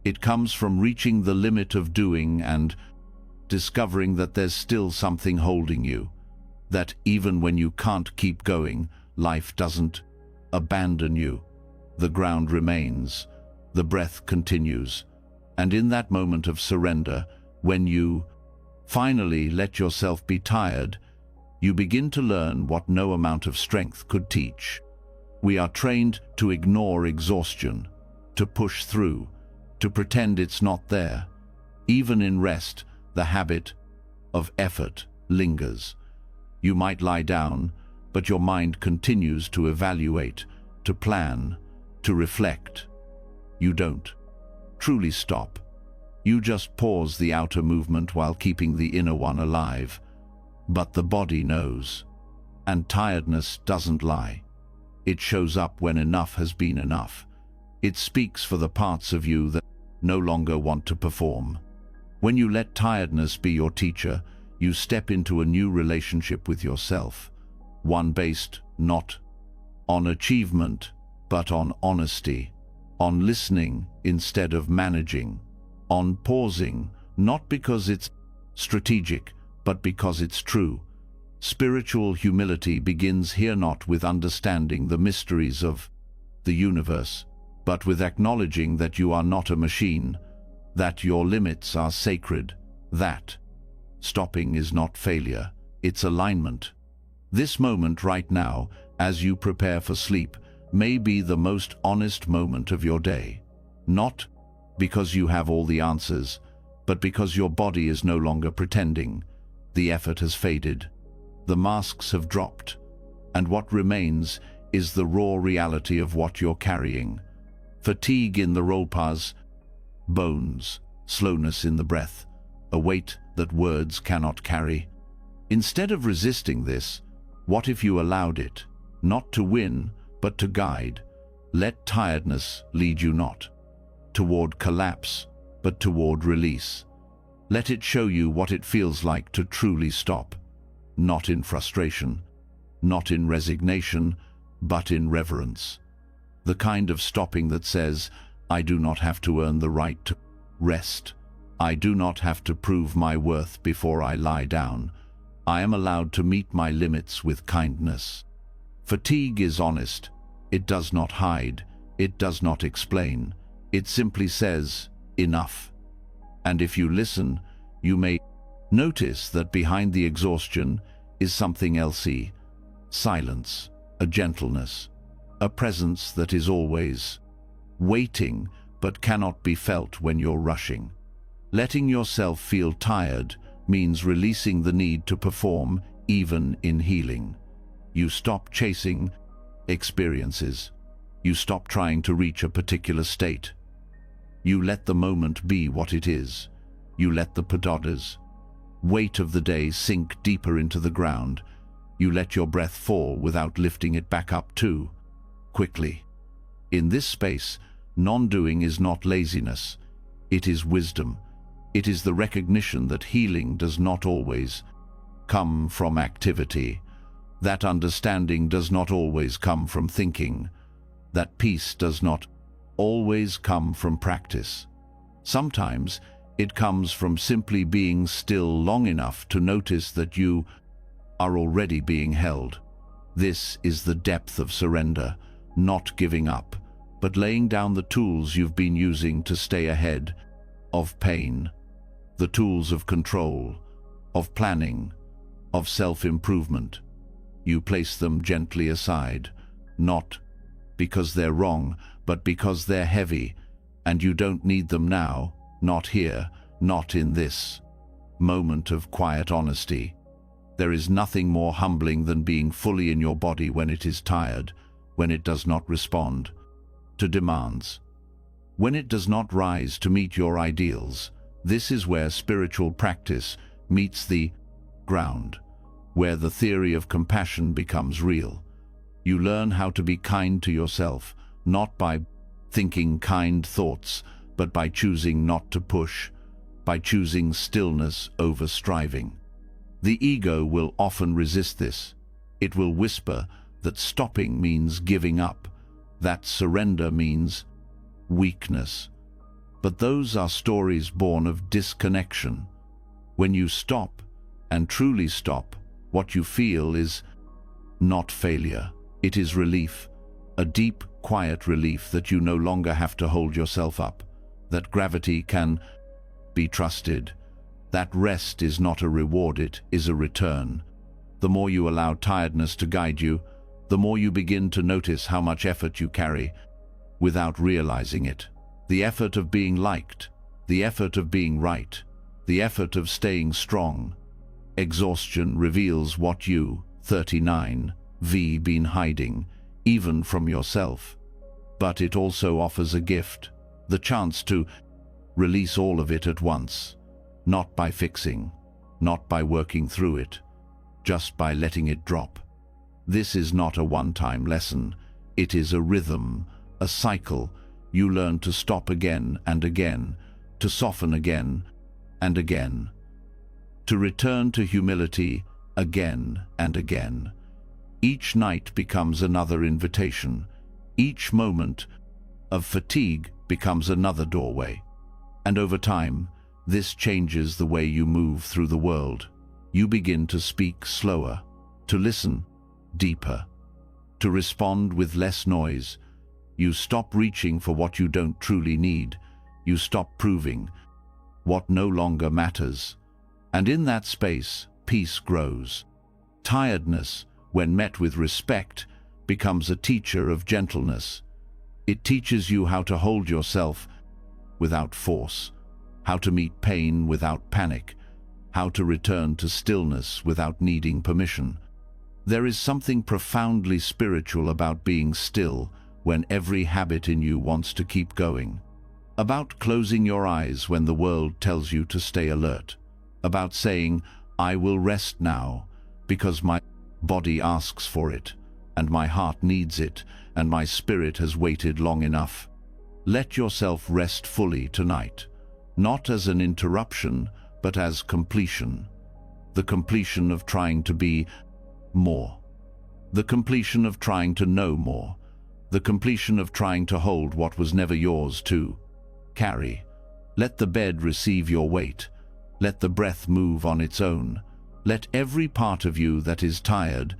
It comes from reaching the limit of doing and discovering that there's still something holding you, that even when you can't keep going, life doesn't abandon you. The ground remains, the breath continues, and in that moment of surrender, when you finally let yourself be tired, you begin to learn what no amount of strength could teach. We are trained to ignore exhaustion, to push through, to pretend it's not there. Even in rest, the habit of effort lingers. You might lie down, but your mind continues to evaluate, to plan, to reflect. You don't truly stop. You just pause the outer movement while keeping the inner one alive. But the body knows. And tiredness doesn't lie. It shows up when enough has been enough. It speaks for the parts of you that no longer want to perform. When you let tiredness be your teacher, you step into a new relationship with yourself, one based not on achievement, but on honesty, on listening instead of managing, on pausing, not because it's strategic, but because it's true. Spiritual humility begins here not with understanding the mysteries of the universe, but with acknowledging that you are not a machine, that your limits are sacred, that stopping is not failure, it's alignment. This moment right now, as you prepare for sleep, may be the most honest moment of your day. Not because you have all the answers, but because your body is no longer pretending. The effort has faded. The masks have dropped. And what remains is the raw reality of what you're carrying. Fatigue in the rolpas, bones, slowness in the breath, a weight that words cannot carry. Instead of resisting this, what if you allowed it, not to win, but to guide? Let tiredness lead you not toward collapse, but toward release. Let it show you what it feels like to truly stop, not in frustration, not in resignation, but in reverence. The kind of stopping that says, I do not have to earn the right to rest. I do not have to prove my worth before I lie down. I am allowed to meet my limits with kindness. Fatigue is honest. It does not hide. It does not explain. It simply says, enough. And if you listen, you may notice that behind the exhaustion is something else: silence, a gentleness, a presence that is always waiting but cannot be felt when you're rushing. Letting yourself feel tired means releasing the need to perform, even in healing. You stop chasing experiences. You stop trying to reach a particular state. You let the moment be what it is. You let the padodas, weight of the day, sink deeper into the ground. You let your breath fall without lifting it back up too quickly. In this space, non-doing is not laziness. It is wisdom. It is the recognition that healing does not always come from activity, that understanding does not always come from thinking, that peace does not always come from practice. Sometimes it comes from simply being still long enough to notice that you are already being held. This is the depth of surrender, not giving up, but laying down the tools you've been using to stay ahead of pain, the tools of control, of planning, of self-improvement. You place them gently aside, not because they're wrong, but because they're heavy, and you don't need them now, not here, not in this moment of quiet honesty. There is nothing more humbling than being fully in your body when it is tired, when it does not respond to demands, when it does not rise to meet your ideals. This is where spiritual practice meets the ground, where the theory of compassion becomes real. You learn how to be kind to yourself, not by thinking kind thoughts, but by choosing not to push, by choosing stillness over striving. The ego will often resist this. It will whisper that stopping means giving up, that surrender means weakness. But those are stories born of disconnection. When you stop, and truly stop, what you feel is not failure. It is relief, a deep, quiet relief that you no longer have to hold yourself up, that gravity can be trusted, that rest is not a reward, it is a return. The more you allow tiredness to guide you, the more you begin to notice how much effort you carry without realizing it. The effort of being liked, the effort of being right, the effort of staying strong. Exhaustion reveals what you, 39, been hiding, even from yourself. But it also offers a gift, the chance to release all of it at once, not by fixing, not by working through it, just by letting it drop. This is not a one-time lesson. It is a rhythm, a cycle. You learn to stop again and again, to soften again and again, to return to humility again and again. Each night becomes another invitation. Each moment of fatigue becomes another doorway. And over time, this changes the way you move through the world. You begin to speak slower, to listen deeper, to respond with less noise. You stop reaching for what you don't truly need. You stop proving what no longer matters. And in that space, peace grows. Tiredness, when met with respect, becomes a teacher of gentleness. It teaches you how to hold yourself without force, how to meet pain without panic, how to return to stillness without needing permission. There is something profoundly spiritual about being still when every habit in you wants to keep going. About closing your eyes when the world tells you to stay alert. About saying, I will rest now, because my body asks for it, and my heart needs it, and my spirit has waited long enough. Let yourself rest fully tonight, not as an interruption, but as completion. The completion of trying to be more. The completion of trying to know more. The completion of trying to hold what was never yours to carry. Let the bed receive your weight. Let the breath move on its own. Let every part of you that is tired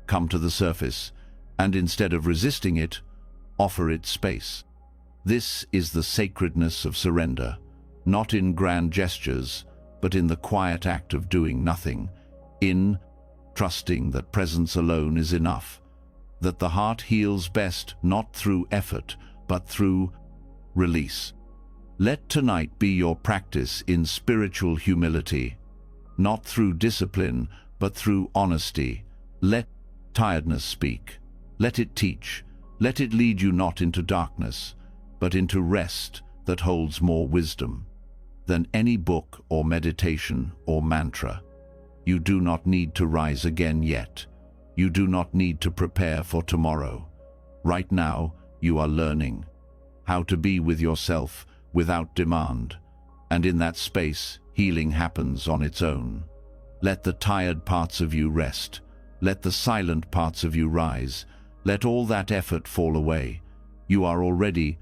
come to the surface, and instead of resisting it, offer it space. This is the sacredness of surrender, not in grand gestures, but in the quiet act of doing nothing, in trusting that presence alone is enough, that the heart heals best not through effort, but through release. Let tonight be your practice in spiritual humility, not through discipline, but through honesty. Let tiredness speak. Let it teach. Let it lead you not into darkness, but into rest that holds more wisdom than any book or meditation or mantra. You do not need to rise again yet. You do not need to prepare for tomorrow. Right now, you are learning how to be with yourself without demand, and in that space, healing happens on its own. Let the tired parts of you rest. Let the silent parts of you rise. Let all that effort fall away. You are already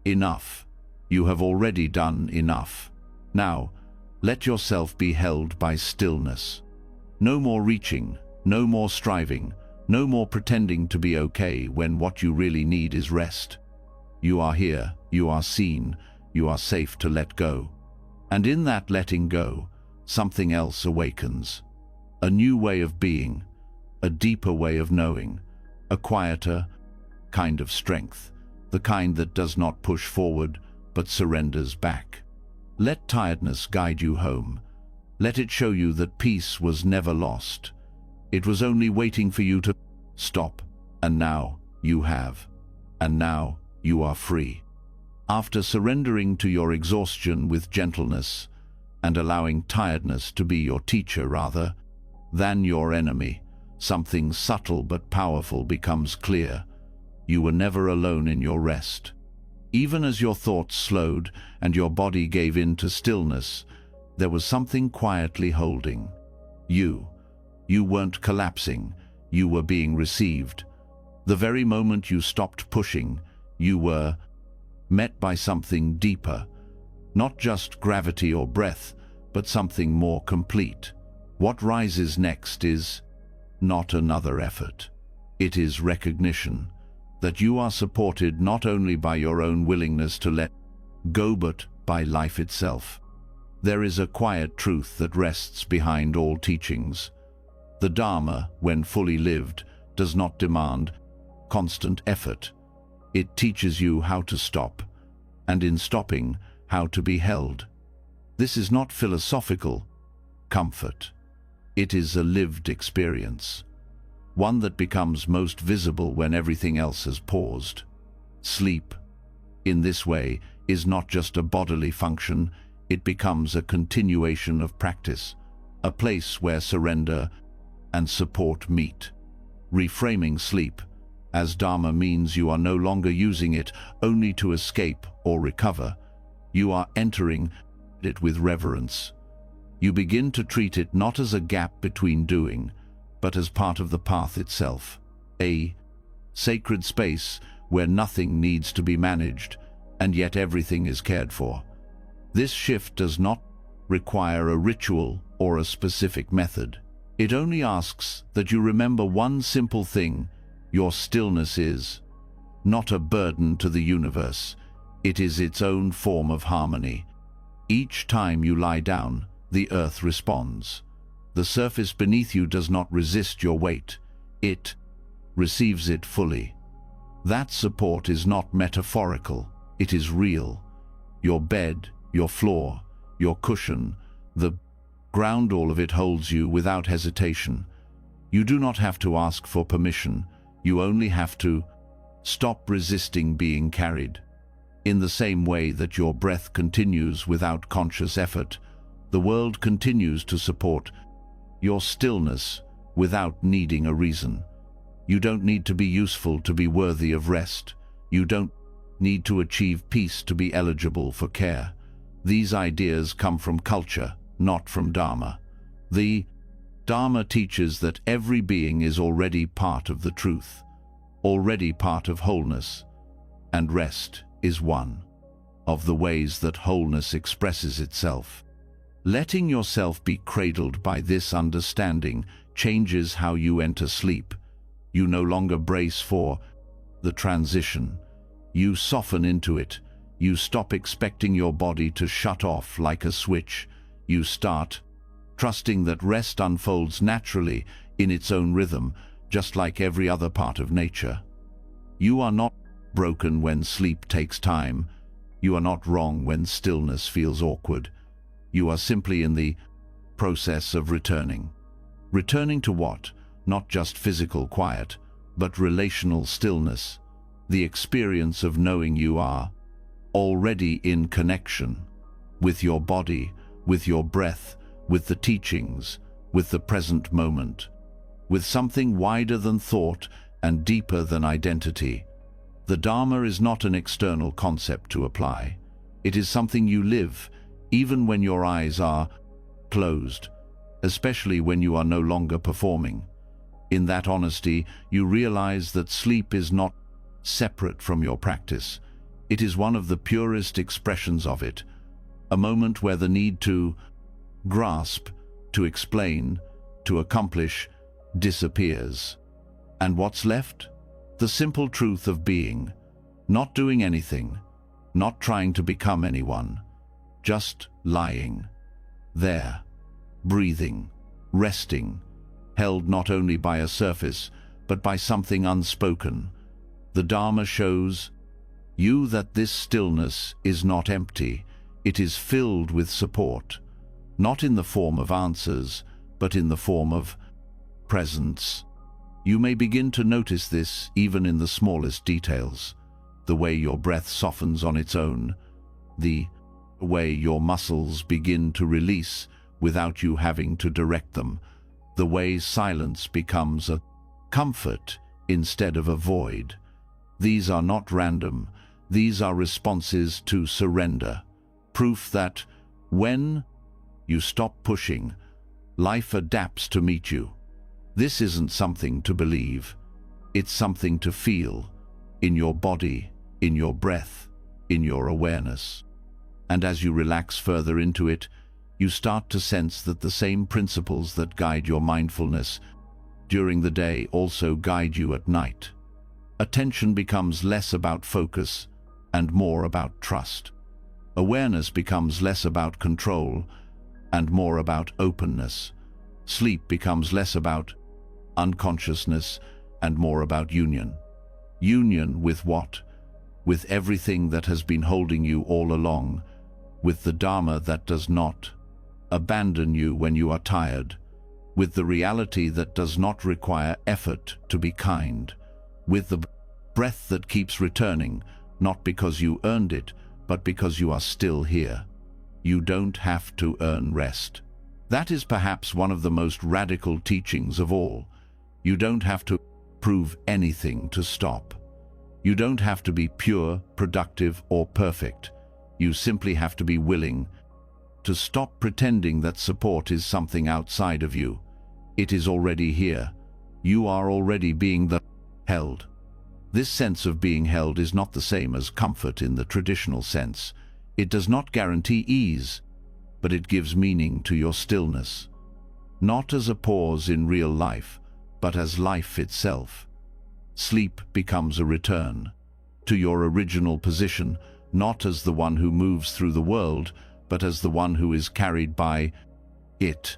enough. You have already done enough. Now, let yourself be held by stillness. No more reaching, no more striving, no more pretending to be okay when what you really need is rest. You are here, you are seen, you are safe to let go. And in that letting go, something else awakens. A new way of being, a deeper way of knowing, a quieter kind of strength, the kind that does not push forward but surrenders back. Let tiredness guide you home. Let it show you that peace was never lost. It was only waiting for you to stop, and now you have. And now you are free. After surrendering to your exhaustion with gentleness and allowing tiredness to be your teacher rather than your enemy, something subtle but powerful becomes clear. You were never alone in your rest. Even as your thoughts slowed and your body gave in to stillness, there was something quietly holding you. You weren't collapsing, you were being received. The very moment you stopped pushing, you were met by something deeper, not just gravity or breath, but something more complete. What rises next is not another effort. It is recognition that you are supported not only by your own willingness to let go, but by life itself. There is a quiet truth that rests behind all teachings. The Dharma, when fully lived, does not demand constant effort. It teaches you how to stop, and in stopping, how to be held. This is not philosophical comfort. It is a lived experience, one that becomes most visible when everything else has paused. Sleep, in this way, is not just a bodily function, it becomes a continuation of practice, a place where surrender and support meet. Reframing sleep as Dharma means you are no longer using it only to escape or recover. You are entering it with reverence. You begin to treat it not as a gap between doing, but as part of the path itself, a sacred space where nothing needs to be managed, and yet everything is cared for. This shift does not require a ritual or a specific method. It only asks that you remember one simple thing: your stillness is not a burden to the universe. It is its own form of harmony. Each time you lie down, the earth responds. The surface beneath you does not resist your weight. It receives it fully. That support is not metaphorical. It is real. Your bed, your floor, your cushion, the ground, all of it holds you without hesitation. You do not have to ask for permission. You only have to stop resisting being carried. In the same way that your breath continues without conscious effort, the world continues to support your stillness without needing a reason. You don't need to be useful to be worthy of rest. You don't need to achieve peace to be eligible for care. These ideas come from culture, not from Dharma. The Dharma teaches that every being is already part of the truth, already part of wholeness, and rest is one of the ways that wholeness expresses itself. Letting yourself be cradled by this understanding changes how you enter sleep. You no longer brace for the transition. You soften into it. You stop expecting your body to shut off like a switch. You start trusting that rest unfolds naturally in its own rhythm, just like every other part of nature. You are not broken when sleep takes time. You are not wrong when stillness feels awkward. You are simply in the process of returning. Returning to what? Not just physical quiet, but relational stillness. The experience of knowing you are already in connection with your body, with your breath, with the teachings, with the present moment, with something wider than thought and deeper than identity. The Dharma is not an external concept to apply. It is something you live, even when your eyes are closed, especially when you are no longer performing. In that honesty, you realize that sleep is not separate from your practice. It is one of the purest expressions of it, a moment where the need to grasp, to explain, to accomplish disappears. And what's left? The simple truth of being, not doing anything, not trying to become anyone, just lying there, breathing, resting, held not only by a surface, but by something unspoken. The Dharma shows you that this stillness is not empty. It is filled with support, not in the form of answers, but in the form of presence. You may begin to notice this even in the smallest details: the way your breath softens on its own, the way your muscles begin to release without you having to direct them, the way silence becomes a comfort instead of a void. These are not random. These are responses to surrender, proof that when You stop pushing. Life adapts to meet you. This isn't something to believe. It's something to feel, in your body, in your breath, in your awareness. And as you relax further into it, you start to sense that the same principles that guide your mindfulness during the day also guide you at night. Attention becomes less about focus and more about trust. Awareness becomes less about control and more about openness. Sleep becomes less about unconsciousness and more about union. Union with what? With everything that has been holding you all along, with the Dharma that does not abandon you when you are tired, with the reality that does not require effort to be kind, with the breath that keeps returning, not because you earned it, but because you are still here. You don't have to earn rest. That is perhaps one of the most radical teachings of all. You don't have to prove anything to stop. You don't have to be pure, productive, or perfect. You simply have to be willing to stop pretending that support is something outside of you. It is already here. You are already being held. This sense of being held is not the same as comfort in the traditional sense. It does not guarantee ease, but it gives meaning to your stillness. Not as a pause in real life, but as life itself. Sleep becomes a return to your original position, not as the one who moves through the world, but as the one who is carried by it.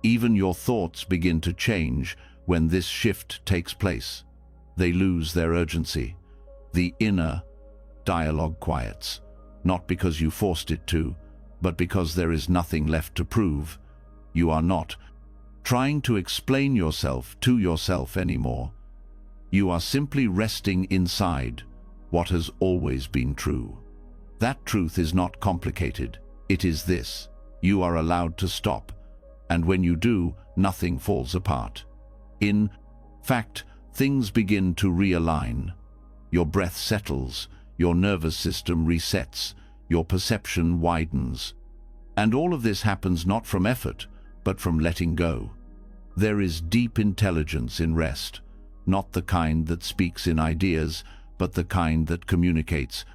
Even your thoughts begin to change when this shift takes place. They lose their urgency. The inner dialogue quiets, not because you forced it to, but because there is nothing left to prove. You are not trying to explain yourself to yourself anymore. You are simply resting inside what has always been true. That truth is not complicated. It is this: you are allowed to stop, and when you do, nothing falls apart. In fact, things begin to realign. Your breath settles, your nervous system resets, your perception widens. And all of this happens not from effort, but from letting go. There is deep intelligence in rest, not the kind that speaks in ideas, but the kind that communicates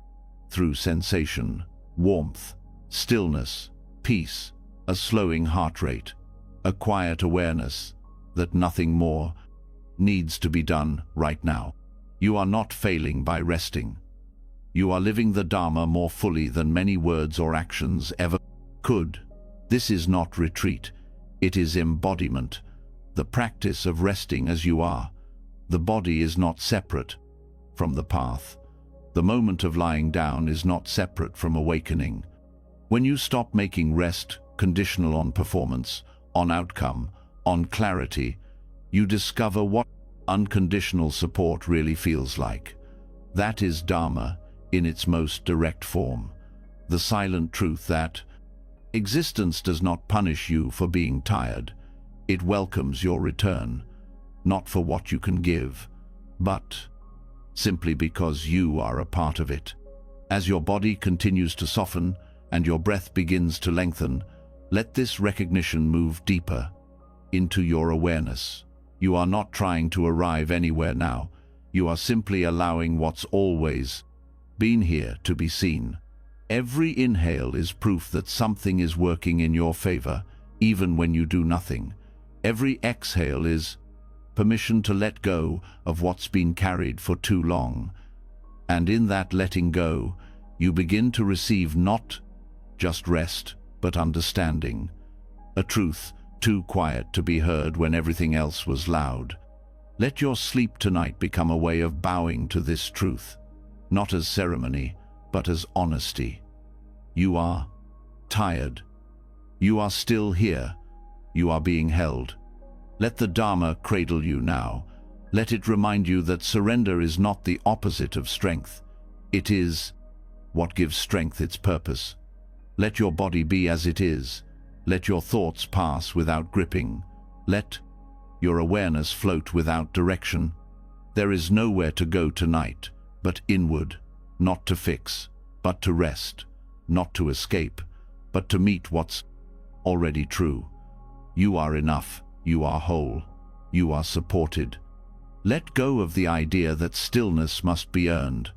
through sensation, warmth, stillness, peace, a slowing heart rate, a quiet awareness that nothing more needs to be done right now. You are not failing by resting. You are living the Dharma more fully than many words or actions ever could. This is not retreat. It is embodiment, the practice of resting as you are. The body is not separate from the path. The moment of lying down is not separate from awakening. When you stop making rest conditional on performance, on outcome, on clarity, you discover what unconditional support really feels like. That is Dharma in its most direct form. The silent truth that existence does not punish you for being tired. It welcomes your return, not for what you can give, but simply because you are a part of it. As your body continues to soften and your breath begins to lengthen, let this recognition move deeper into your awareness. You are not trying to arrive anywhere now. You are simply allowing what's always been here to be seen. Every inhale is proof that something is working in your favor, even when you do nothing. Every exhale is permission to let go of what's been carried for too long. And in that letting go, you begin to receive not just rest, but understanding. A truth too quiet to be heard when everything else was loud. Let your sleep tonight become a way of bowing to this truth, not as ceremony, but as honesty. You are tired. You are still here. You are being held. Let the Dharma cradle you now. Let it remind you that surrender is not the opposite of strength. It is what gives strength its purpose. Let your body be as it is. Let your thoughts pass without gripping. Let your awareness float without direction. There is nowhere to go tonight but inward, not to fix, but to rest, not to escape, but to meet what's already true. You are enough, you are whole, you are supported. Let go of the idea that stillness must be earned.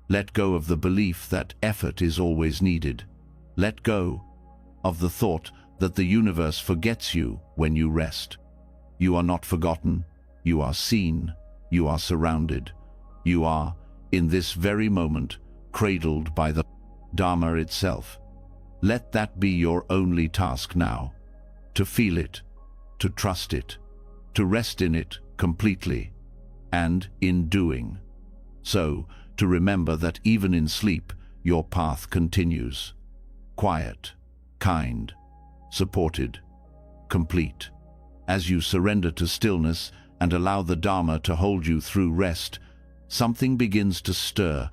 Let go of the belief that effort is always needed. Let go of the thought that the universe forgets you when you rest. You are not forgotten, you are seen, you are surrounded. You are, in this very moment, cradled by the Dharma itself. Let that be your only task now, to feel it, to trust it, to rest in it completely, and in doing so, to remember that even in sleep, your path continues. Quiet, kind, supported, complete. As you surrender to stillness and allow the Dharma to hold you through rest, something begins to stir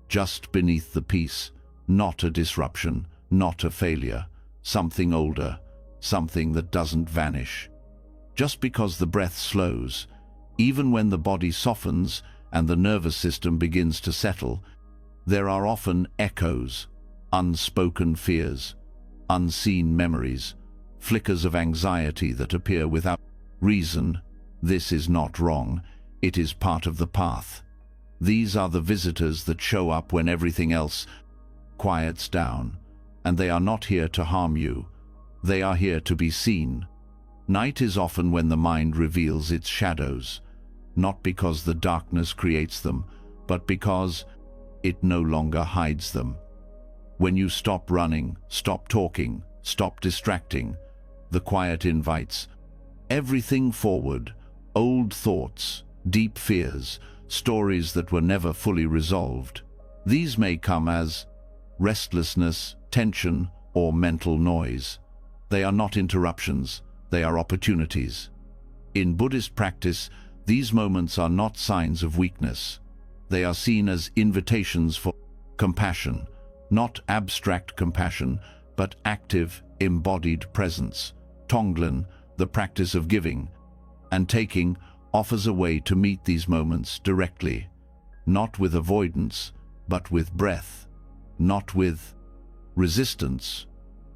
just beneath the peace, not a disruption, not a failure, something older, something that doesn't vanish. Just because the breath slows, even when the body softens and the nervous system begins to settle, there are often echoes, unspoken fears, unseen memories, flickers of anxiety that appear without reason. This is not wrong, it is part of the path. These are the visitors that show up when everything else quiets down, and they are not here to harm you. They are here to be seen. Night is often when the mind reveals its shadows, not because the darkness creates them, but because it no longer hides them. When you stop running, stop talking, stop distracting, the quiet invites everything forward, old thoughts, deep fears, stories that were never fully resolved. These may come as restlessness, tension, or mental noise. They are not interruptions, they are opportunities. In Buddhist practice, these moments are not signs of weakness. They are seen as invitations for compassion, not abstract compassion, but active, embodied presence. Tonglen, the practice of giving and taking, offers a way to meet these moments directly, not with avoidance, but with breath, not with resistance,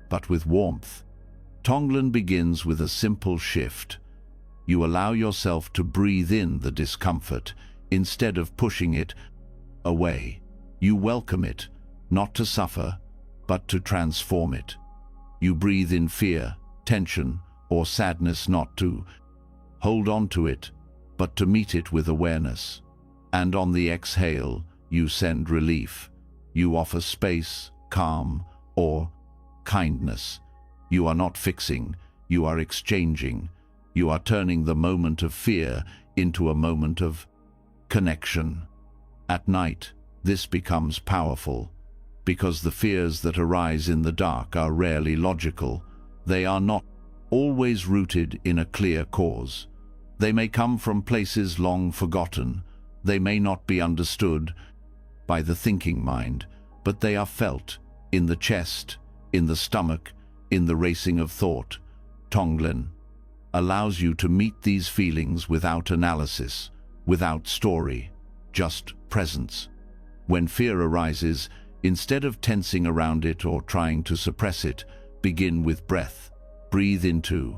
but with warmth. Tonglen begins with a simple shift. You allow yourself to breathe in the discomfort instead of pushing it away. You welcome it, not to suffer, but to transform it. You breathe in fear, tension, or sadness, not to hold on to it, but to meet it with awareness. And on the exhale, you send relief. You offer space, calm, or kindness. You are not fixing, you are exchanging. You are turning the moment of fear into a moment of connection. At night, this becomes powerful, because the fears that arise in the dark are rarely logical. They are not always rooted in a clear cause. They may come from places long forgotten. They may not be understood by the thinking mind, but they are felt in the chest, in the stomach, in the racing of thought. Tonglen allows you to meet these feelings without analysis, without story, just presence. When fear arises, instead of tensing around it or trying to suppress it, begin with breath. Breathe into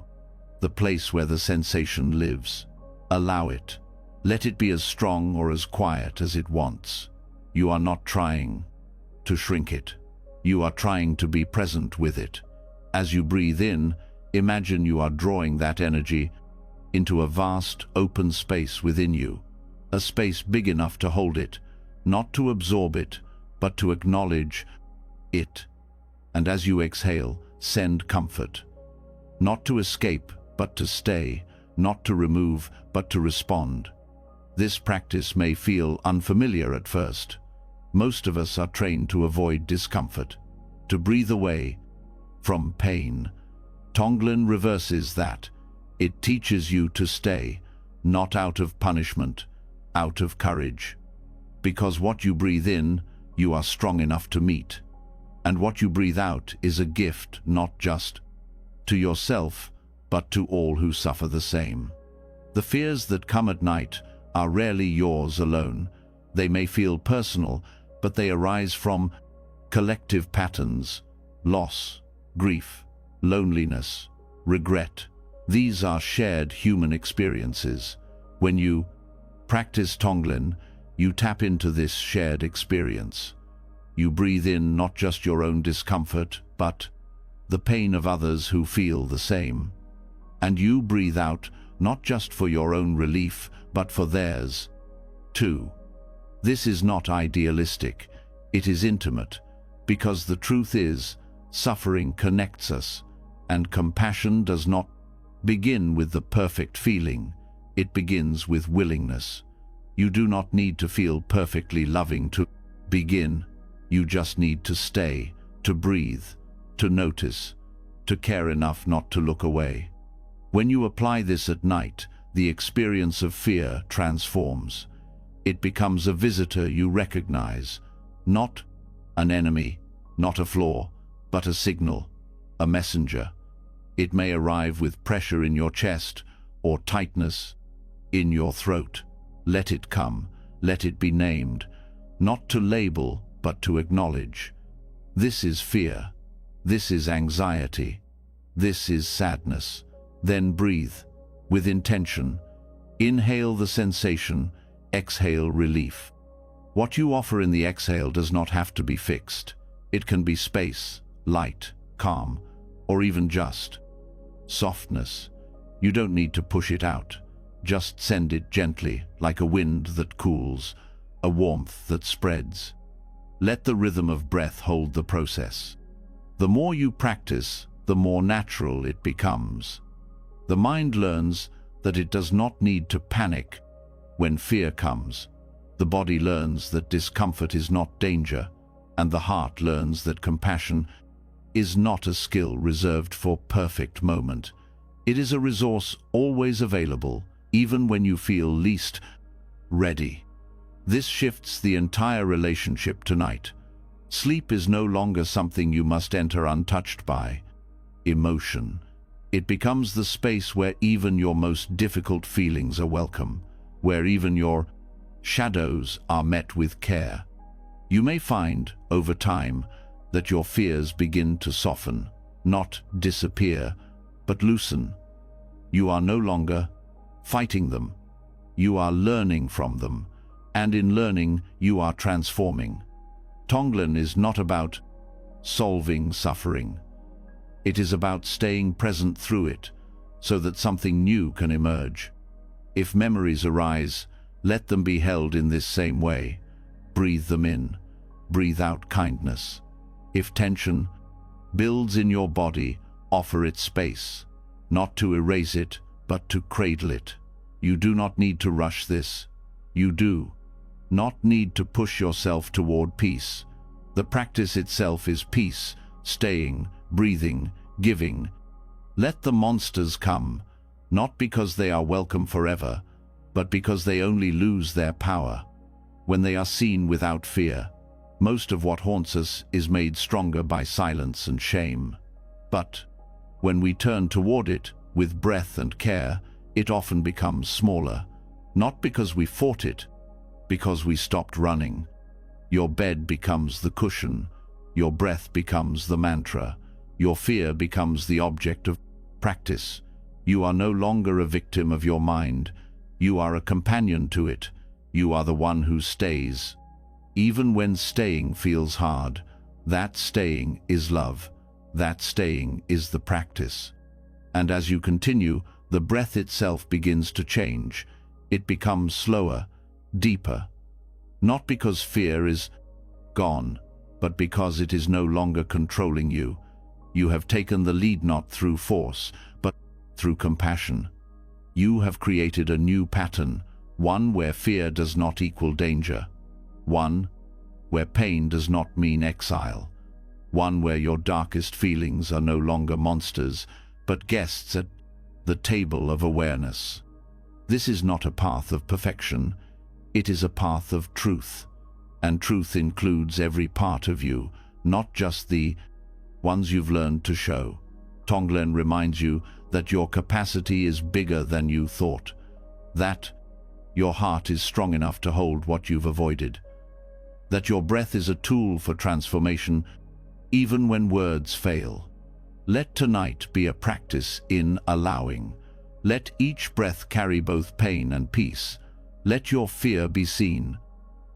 the place where the sensation lives. Allow it. Let it be as strong or as quiet as it wants. You are not trying to shrink it. You are trying to be present with it. As you breathe in, imagine you are drawing that energy into a vast, open space within you, a space big enough to hold it, not to absorb it, but to acknowledge it. And as you exhale, send comfort. Not to escape, but to stay, not to remove, but to respond. This practice may feel unfamiliar at first. Most of us are trained to avoid discomfort, to breathe away from pain. Tonglen reverses that. It teaches you to stay, not out of punishment, out of courage. Because what you breathe in, you are strong enough to meet. And what you breathe out is a gift, not just to yourself, but to all who suffer the same. The fears that come at night are rarely yours alone. They may feel personal, but they arise from collective patterns, loss, grief, loneliness, regret. These are shared human experiences. When you practice Tonglen, you tap into this shared experience. You breathe in not just your own discomfort, but the pain of others who feel the same. And you breathe out not just for your own relief, but for theirs too. This is not idealistic, it is intimate, because the truth is, suffering connects us, and compassion does not begin with the perfect feeling, it begins with willingness. You do not need to feel perfectly loving to begin, you just need to stay, to breathe, to notice, to care enough not to look away. When you apply this at night, the experience of fear transforms. It becomes a visitor you recognize, not an enemy, not a flaw, but a signal, a messenger. It may arrive with pressure in your chest or tightness in your throat. Let it come, let it be named, not to label, but to acknowledge. This is fear, this is anxiety, this is sadness. Then breathe, with intention. Inhale the sensation, exhale relief. What you offer in the exhale does not have to be fixed. It can be space, light, calm, or even just softness. You don't need to push it out. Just send it gently, like a wind that cools, a warmth that spreads. Let the rhythm of breath hold the process. The more you practice, the more natural it becomes. The mind learns that it does not need to panic when fear comes. The body learns that discomfort is not danger, and the heart learns that compassion is not a skill reserved for perfect moment. It is a resource always available, even when you feel least ready. This shifts the entire relationship tonight. Sleep is no longer something you must enter untouched by emotion. It becomes the space where even your most difficult feelings are welcome, where even your shadows are met with care. You may find, over time, that your fears begin to soften, not disappear, but loosen. You are no longer fighting them. You are learning from them, and in learning, you are transforming. Tonglen is not about solving suffering. It is about staying present through it, so that something new can emerge. If memories arise, let them be held in this same way. Breathe them in. Breathe out kindness. If tension builds in your body, offer it space, not to erase it, but to cradle it. You do not need to rush this. You do not need to push yourself toward peace. The practice itself is peace, staying, breathing, giving. Let the monsters come, not because they are welcome forever, but because they only lose their power when they are seen without fear. Most of what haunts us is made stronger by silence and shame. But when we turn toward it with breath and care, it often becomes smaller, not because we fought it, because we stopped running. Your bed becomes the cushion, your breath becomes the mantra, your fear becomes the object of practice. You are no longer a victim of your mind, you are a companion to it, you are the one who stays. Even when staying feels hard, that staying is love, that staying is the practice. And as you continue, the breath itself begins to change. It becomes slower, deeper. Not because fear is gone, but because it is no longer controlling you. You have taken the lead not through force, but through compassion. You have created a new pattern, one where fear does not equal danger, one where pain does not mean exile, one where your darkest feelings are no longer monsters, but guests at the table of awareness. This is not a path of perfection, it is a path of truth, and truth includes every part of you, not just the ones you've learned to show. Tonglen reminds you that your capacity is bigger than you thought, that your heart is strong enough to hold what you've avoided, that your breath is a tool for transformation even when words fail. Let tonight be a practice in allowing. Let each breath carry both pain and peace. Let your fear be seen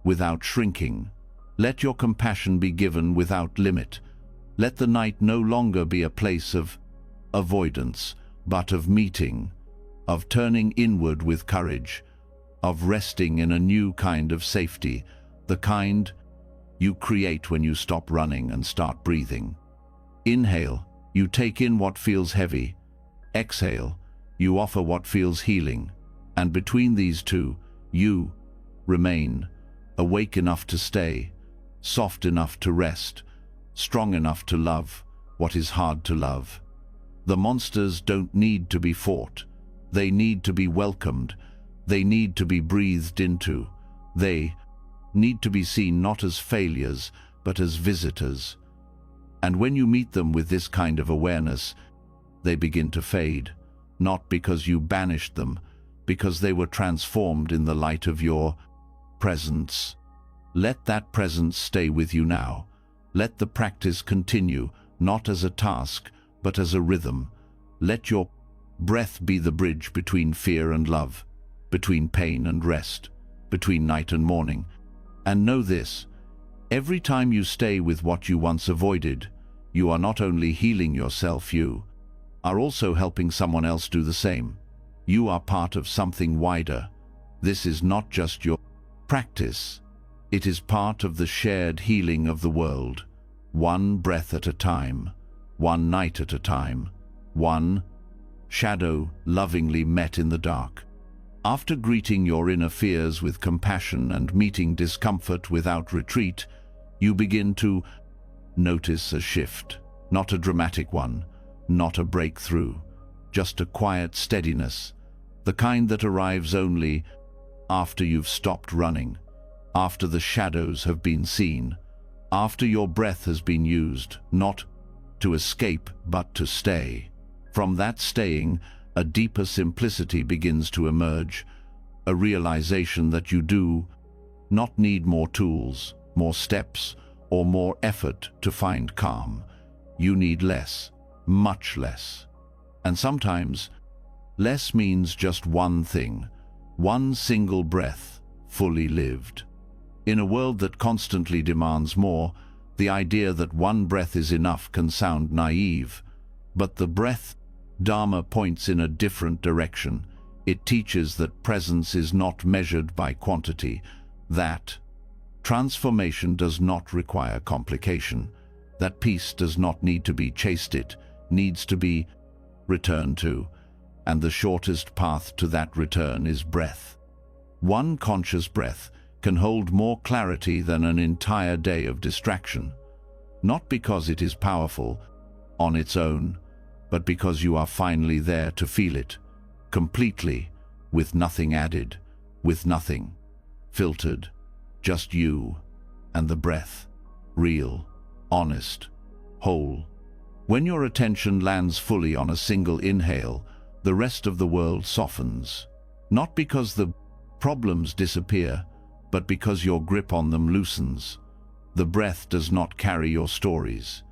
without shrinking. Let your compassion be given without limit. Let the night no longer be a place of avoidance, but of meeting, of turning inward with courage, of resting in a new kind of safety, the kind you create when you stop running and start breathing. Inhale, you take in what feels heavy. Exhale, you offer what feels healing. And between these two, you remain, awake enough to stay, soft enough to rest, strong enough to love what is hard to love. The monsters don't need to be fought. They need to be welcomed. They need to be breathed into. They need to be seen not as failures, but as visitors. And when you meet them with this kind of awareness, they begin to fade, not because you banished them, because they were transformed in the light of your presence. Let that presence stay with you now. Let the practice continue, not as a task, but as a rhythm. Let your breath be the bridge between fear and love, between pain and rest, between night and morning. And know this, every time you stay with what you once avoided, you are not only healing yourself, you are also helping someone else do the same. You are part of something wider. This is not just your practice. It is part of the shared healing of the world. One breath at a time, one night at a time, one shadow lovingly met in the dark. After greeting your inner fears with compassion and meeting discomfort without retreat, you begin to notice a shift, not a dramatic one, not a breakthrough, just a quiet steadiness, the kind that arrives only after you've stopped running, after the shadows have been seen, after your breath has been used, not to escape but to stay. From that staying, a deeper simplicity begins to emerge, a realization that you do not need more tools, more steps, or more effort to find calm. You need less, much less. And sometimes, less means just one thing, one single breath, fully lived. In a world that constantly demands more, the idea that one breath is enough can sound naive, but the breath Dharma points in a different direction. It teaches that presence is not measured by quantity, that transformation does not require complication, that peace does not need to be chased, it needs to be returned to, and the shortest path to that return is breath. One conscious breath can hold more clarity than an entire day of distraction, not because it is powerful on its own, but because you are finally there to feel it, completely, with nothing added, with nothing filtered, just you and the breath, real, honest, whole. When your attention lands fully on a single inhale, the rest of the world softens, not because the problems disappear, but because your grip on them loosens. The breath does not carry your stories.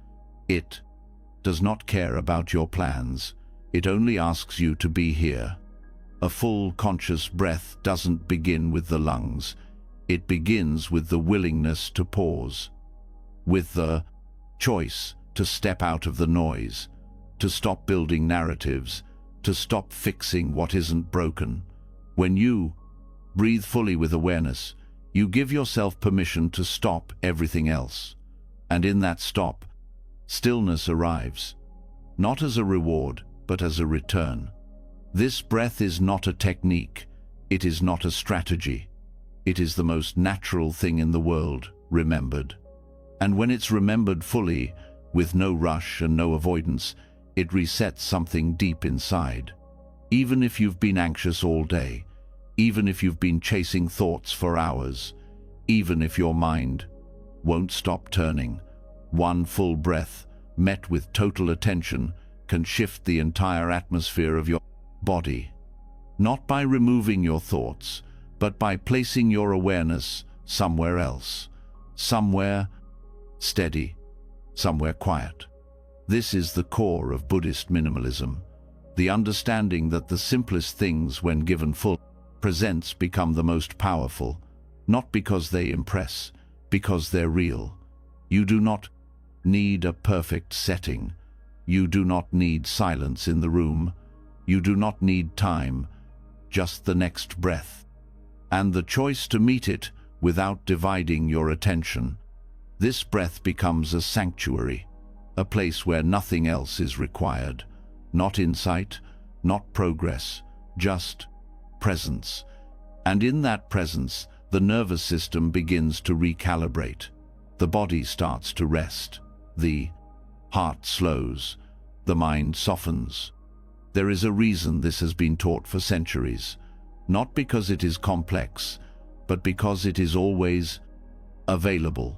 It does not care about your plans. It only asks you to be here. A full conscious breath doesn't begin with the lungs. It begins with the willingness to pause, with the choice to step out of the noise, to stop building narratives, to stop fixing what isn't broken. When you breathe fully with awareness, you give yourself permission to stop everything else. And in that stop, stillness arrives, not as a reward, but as a return. This breath is not a technique. It is not a strategy. It is the most natural thing in the world, remembered. And when it's remembered fully, with no rush and no avoidance, it resets something deep inside. Even if you've been anxious all day, even if you've been chasing thoughts for hours, even if your mind won't stop turning, one full breath, met with total attention, can shift the entire atmosphere of your body. Not by removing your thoughts, but by placing your awareness somewhere else, somewhere steady, somewhere quiet. This is the core of Buddhist minimalism, the understanding that the simplest things, when given full presence, become the most powerful, not because they impress, because they're real. You do not need a perfect setting. You do not need silence in the room. You do not need time, just the next breath, and the choice to meet it without dividing your attention. This breath becomes a sanctuary, a place where nothing else is required. Not insight, not progress, just presence. And in that presence, the nervous system begins to recalibrate. The body starts to rest. The heart slows. The mind softens. There is a reason this has been taught for centuries, not because it is complex, but because it is always available.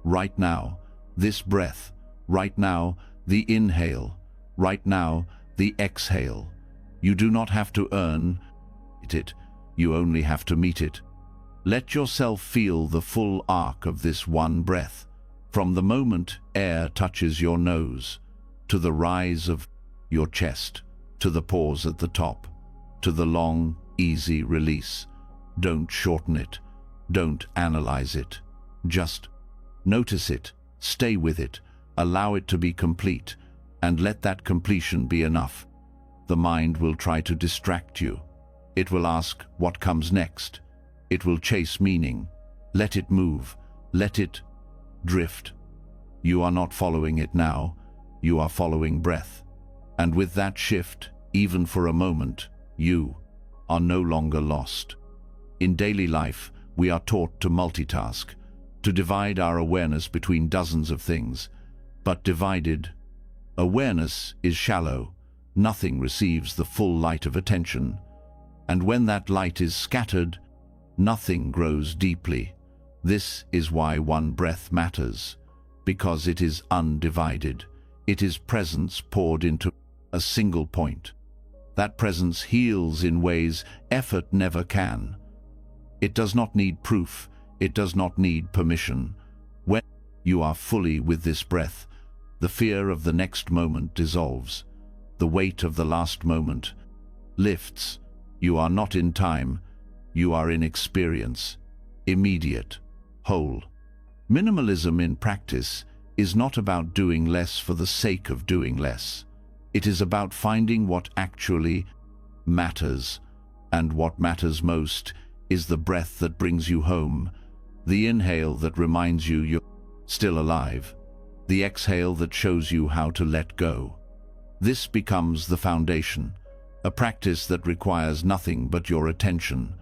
Right now, this breath. Right now, the inhale. Right now, the exhale. You do not have to earn it, you only have to meet it. Let yourself feel the full arc of this one breath, from the moment air touches your nose, to the rise of your chest, to the pause at the top, to the long, easy release. Don't shorten it. Don't analyze it. Just notice it, stay with it, allow it to be complete, and let that completion be enough. The mind will try to distract you. It will ask what comes next. It will chase meaning. Let it move. Let it drift. You are not following it now. You are following breath. And with that shift, even for a moment, you are no longer lost. In daily life, we are taught to multitask, to divide our awareness between dozens of things. But divided awareness is shallow. Nothing receives the full light of attention. And when that light is scattered, nothing grows deeply. This is why one breath matters, because it is undivided. It is presence poured into a single point. That presence heals in ways effort never can. It does not need proof. It does not need permission. When you are fully with this breath, the fear of the next moment dissolves. The weight of the last moment lifts. You are not in time. You are in experience. Immediate. Whole. Minimalism in practice is not about doing less for the sake of doing less. It is about finding what actually matters, and what matters most is the breath that brings you home, the inhale that reminds you you're still alive, the exhale that shows you how to let go. This becomes the foundation, a practice that requires nothing but your attention,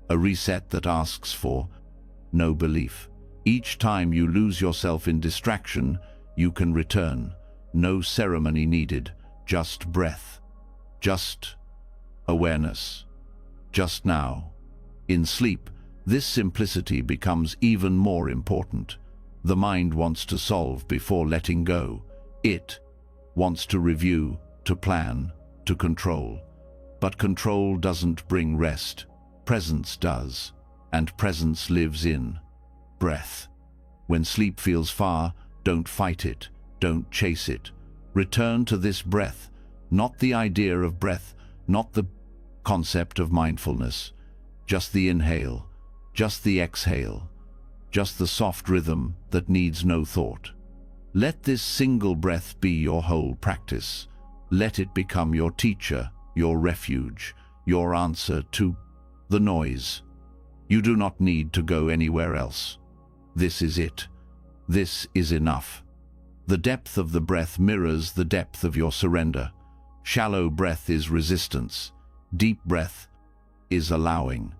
a reset that asks for no belief. Each time you lose yourself in distraction, you can return. No ceremony needed, just breath, just awareness, just now. In sleep, this simplicity becomes even more important. The mind wants to solve before letting go. It wants to review, to plan, to control. But control doesn't bring rest. Presence does, and presence lives in breath. When sleep feels far, don't fight it, don't chase it. Return to this breath, not the idea of breath, not the concept of mindfulness, just the inhale, just the exhale, just the soft rhythm that needs no thought. Let this single breath be your whole practice. Let it become your teacher, your refuge, your answer to the noise. You do not need to go anywhere else. This is it. This is enough. The depth of the breath mirrors the depth of your surrender. Shallow breath is resistance. Deep breath is allowing.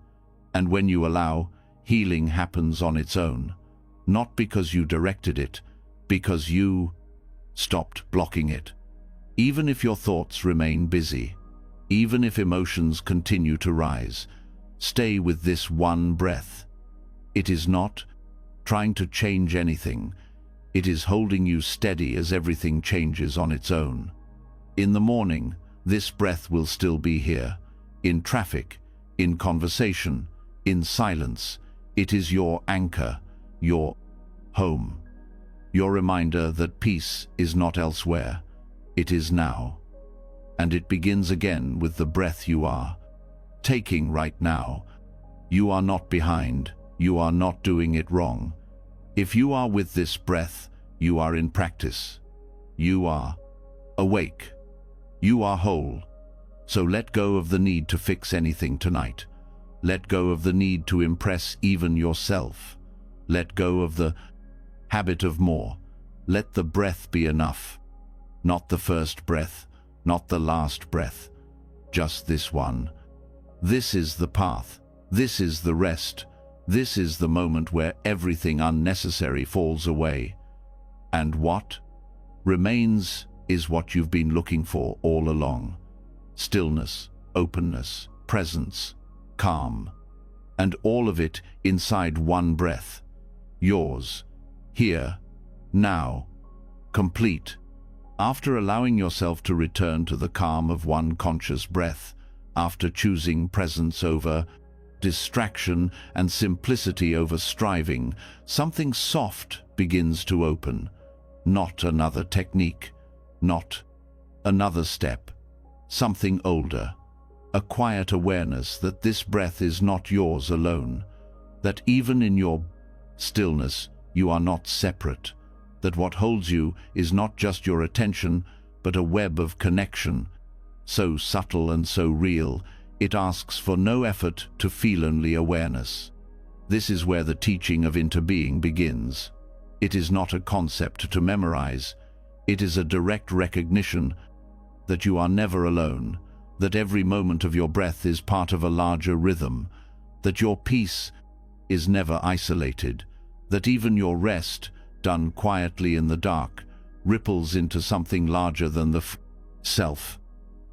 And when you allow, healing happens on its own. Not because you directed it, because you stopped blocking it. Even if your thoughts remain busy, even if emotions continue to rise, stay with this one breath. It is not trying to change anything. It is holding you steady as everything changes on its own. In the morning, this breath will still be here. In traffic, in conversation, in silence. It is your anchor, your home. your reminder that peace is not elsewhere, it is now. And it begins again with the breath you are taking right now. You are not behind, you are not doing it wrong. If you are with this breath, you are in practice. You are awake. You are whole. So let go of the need to fix anything tonight. Let go of the need to impress even yourself. Let go of the habit of more. Let the breath be enough. Not the first breath, not the last breath, just this one. This is the path. This is the rest. This is the moment where everything unnecessary falls away. And what remains is what you've been looking for all along. Stillness, openness, presence, calm. And all of it inside one breath. Yours, here, now, complete. After allowing yourself to return to the calm of one conscious breath, after choosing presence over distraction and simplicity over striving, something soft begins to open. Not another technique, not another step, something older, a quiet awareness that this breath is not yours alone, that even in your stillness you are not separate, that what holds you is not just your attention, but a web of connection, so subtle and so real, it asks for no effort to feel only awareness. This is where the teaching of interbeing begins. It is not a concept to memorize. It is a direct recognition that you are never alone, that every moment of your breath is part of a larger rhythm, that your peace is never isolated, that even your rest, done quietly in the dark, ripples into something larger than the self.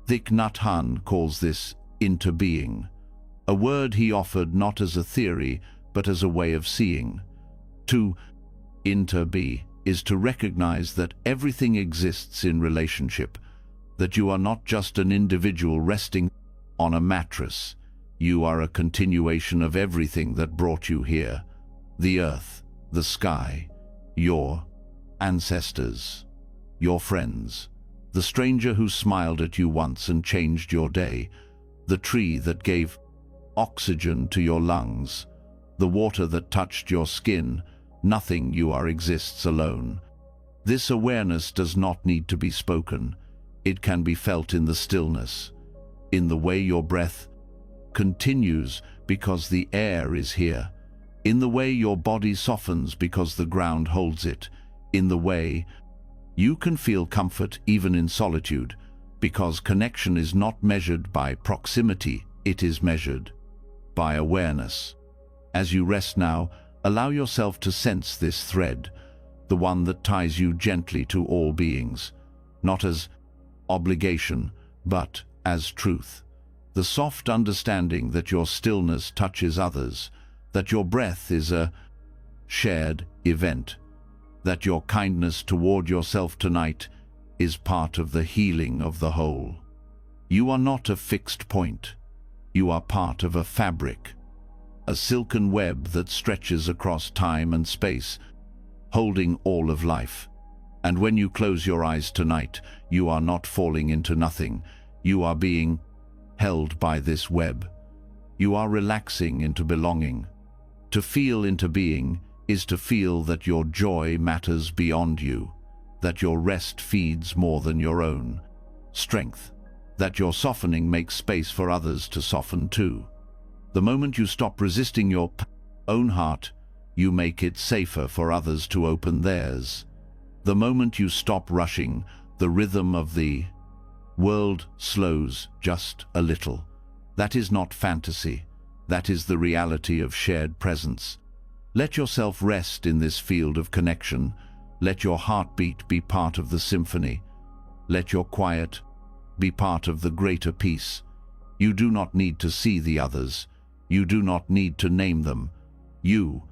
Thich Nhat Hanh calls this interbeing, a word he offered not as a theory, but as a way of seeing. To interbe is to recognize that everything exists in relationship, that you are not just an individual resting on a mattress. You are a continuation of everything that brought you here. The earth, the sky, your ancestors, your friends, the stranger who smiled at you once and changed your day, the tree that gave oxygen to your lungs, the water that touched your skin. Nothing you are exists alone. This awareness does not need to be spoken. It can be felt in the stillness, in the way your breath continues because the air is here, in the way your body softens because the ground holds it, in the way you can feel comfort even in solitude, because connection is not measured by proximity, it is measured by awareness. As you rest now, allow yourself to sense this thread, the one that ties you gently to all beings, not as obligation, but as truth. The soft understanding that your stillness touches others, that your breath is a shared event, that your kindness toward yourself tonight is part of the healing of the whole. You are not a fixed point. You are part of a fabric, a silken web that stretches across time and space, holding all of life. And when you close your eyes tonight, you are not falling into nothing. You are being held by this web. You are relaxing into belonging. To feel into being is to feel that your joy matters beyond you, that your rest feeds more than your own strength, that your softening makes space for others to soften too. The moment you stop resisting your own heart, you make it safer for others to open theirs. The moment you stop rushing, the rhythm of the world slows just a little. That is not fantasy. That is the reality of shared presence. Let yourself rest in this field of connection. Let your heartbeat be part of the symphony. Let your quiet be part of the greater peace. You do not need to see the others. You do not need to name them. You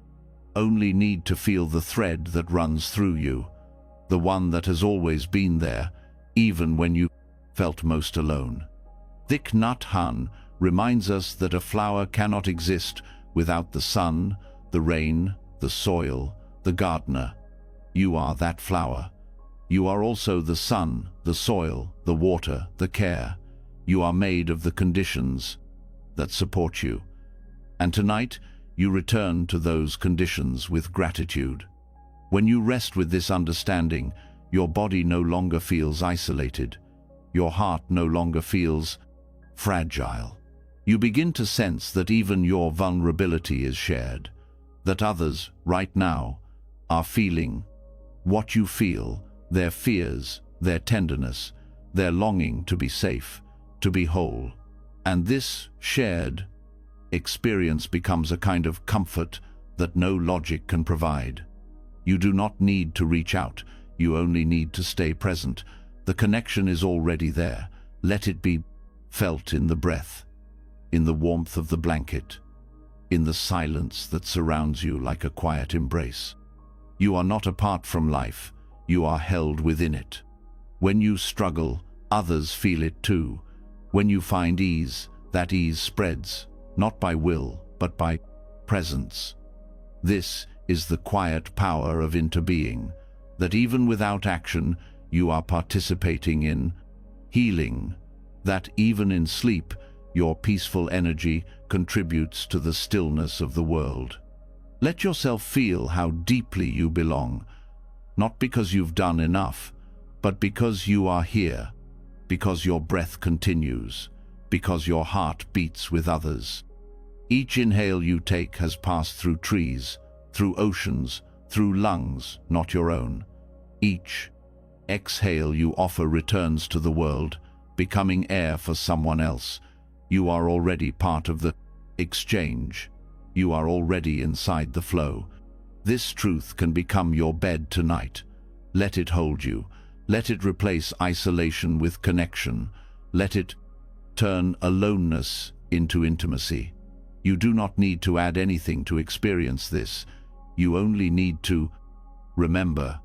only need to feel the thread that runs through you, the one that has always been there, even when you felt most alone. Thich Nhat Hanh reminds us that a flower cannot exist without the sun, the rain, the soil, the gardener. You are that flower. You are also the sun, the soil, the water, the care. You are made of the conditions that support you. And tonight, you return to those conditions with gratitude. When you rest with this understanding, your body no longer feels isolated. Your heart no longer feels fragile. You begin to sense that even your vulnerability is shared, that others, right now, are feeling what you feel, their fears, their tenderness, their longing to be safe, to be whole. And this shared experience becomes a kind of comfort that no logic can provide. You do not need to reach out, you only need to stay present. The connection is already there. Let it be felt in the breath, in the warmth of the blanket, in the silence that surrounds you like a quiet embrace. You are not apart from life, you are held within it. When you struggle, others feel it too. When you find ease, that ease spreads, not by will, but by presence. This is the quiet power of interbeing, that even without action, you are participating in healing, that even in sleep, your peaceful energy contributes to the stillness of the world. Let yourself feel how deeply you belong, not because you've done enough, but because you are here, because your breath continues, because your heart beats with others. Each inhale you take has passed through trees, through oceans, through lungs, not your own. Each exhale you offer returns to the world, becoming air for someone else. You are already part of the exchange. You are already inside the flow. This truth can become your bed tonight. Let it hold you. Let it replace isolation with connection. Let it turn aloneness into intimacy. You do not need to add anything to experience this. You only need to remember.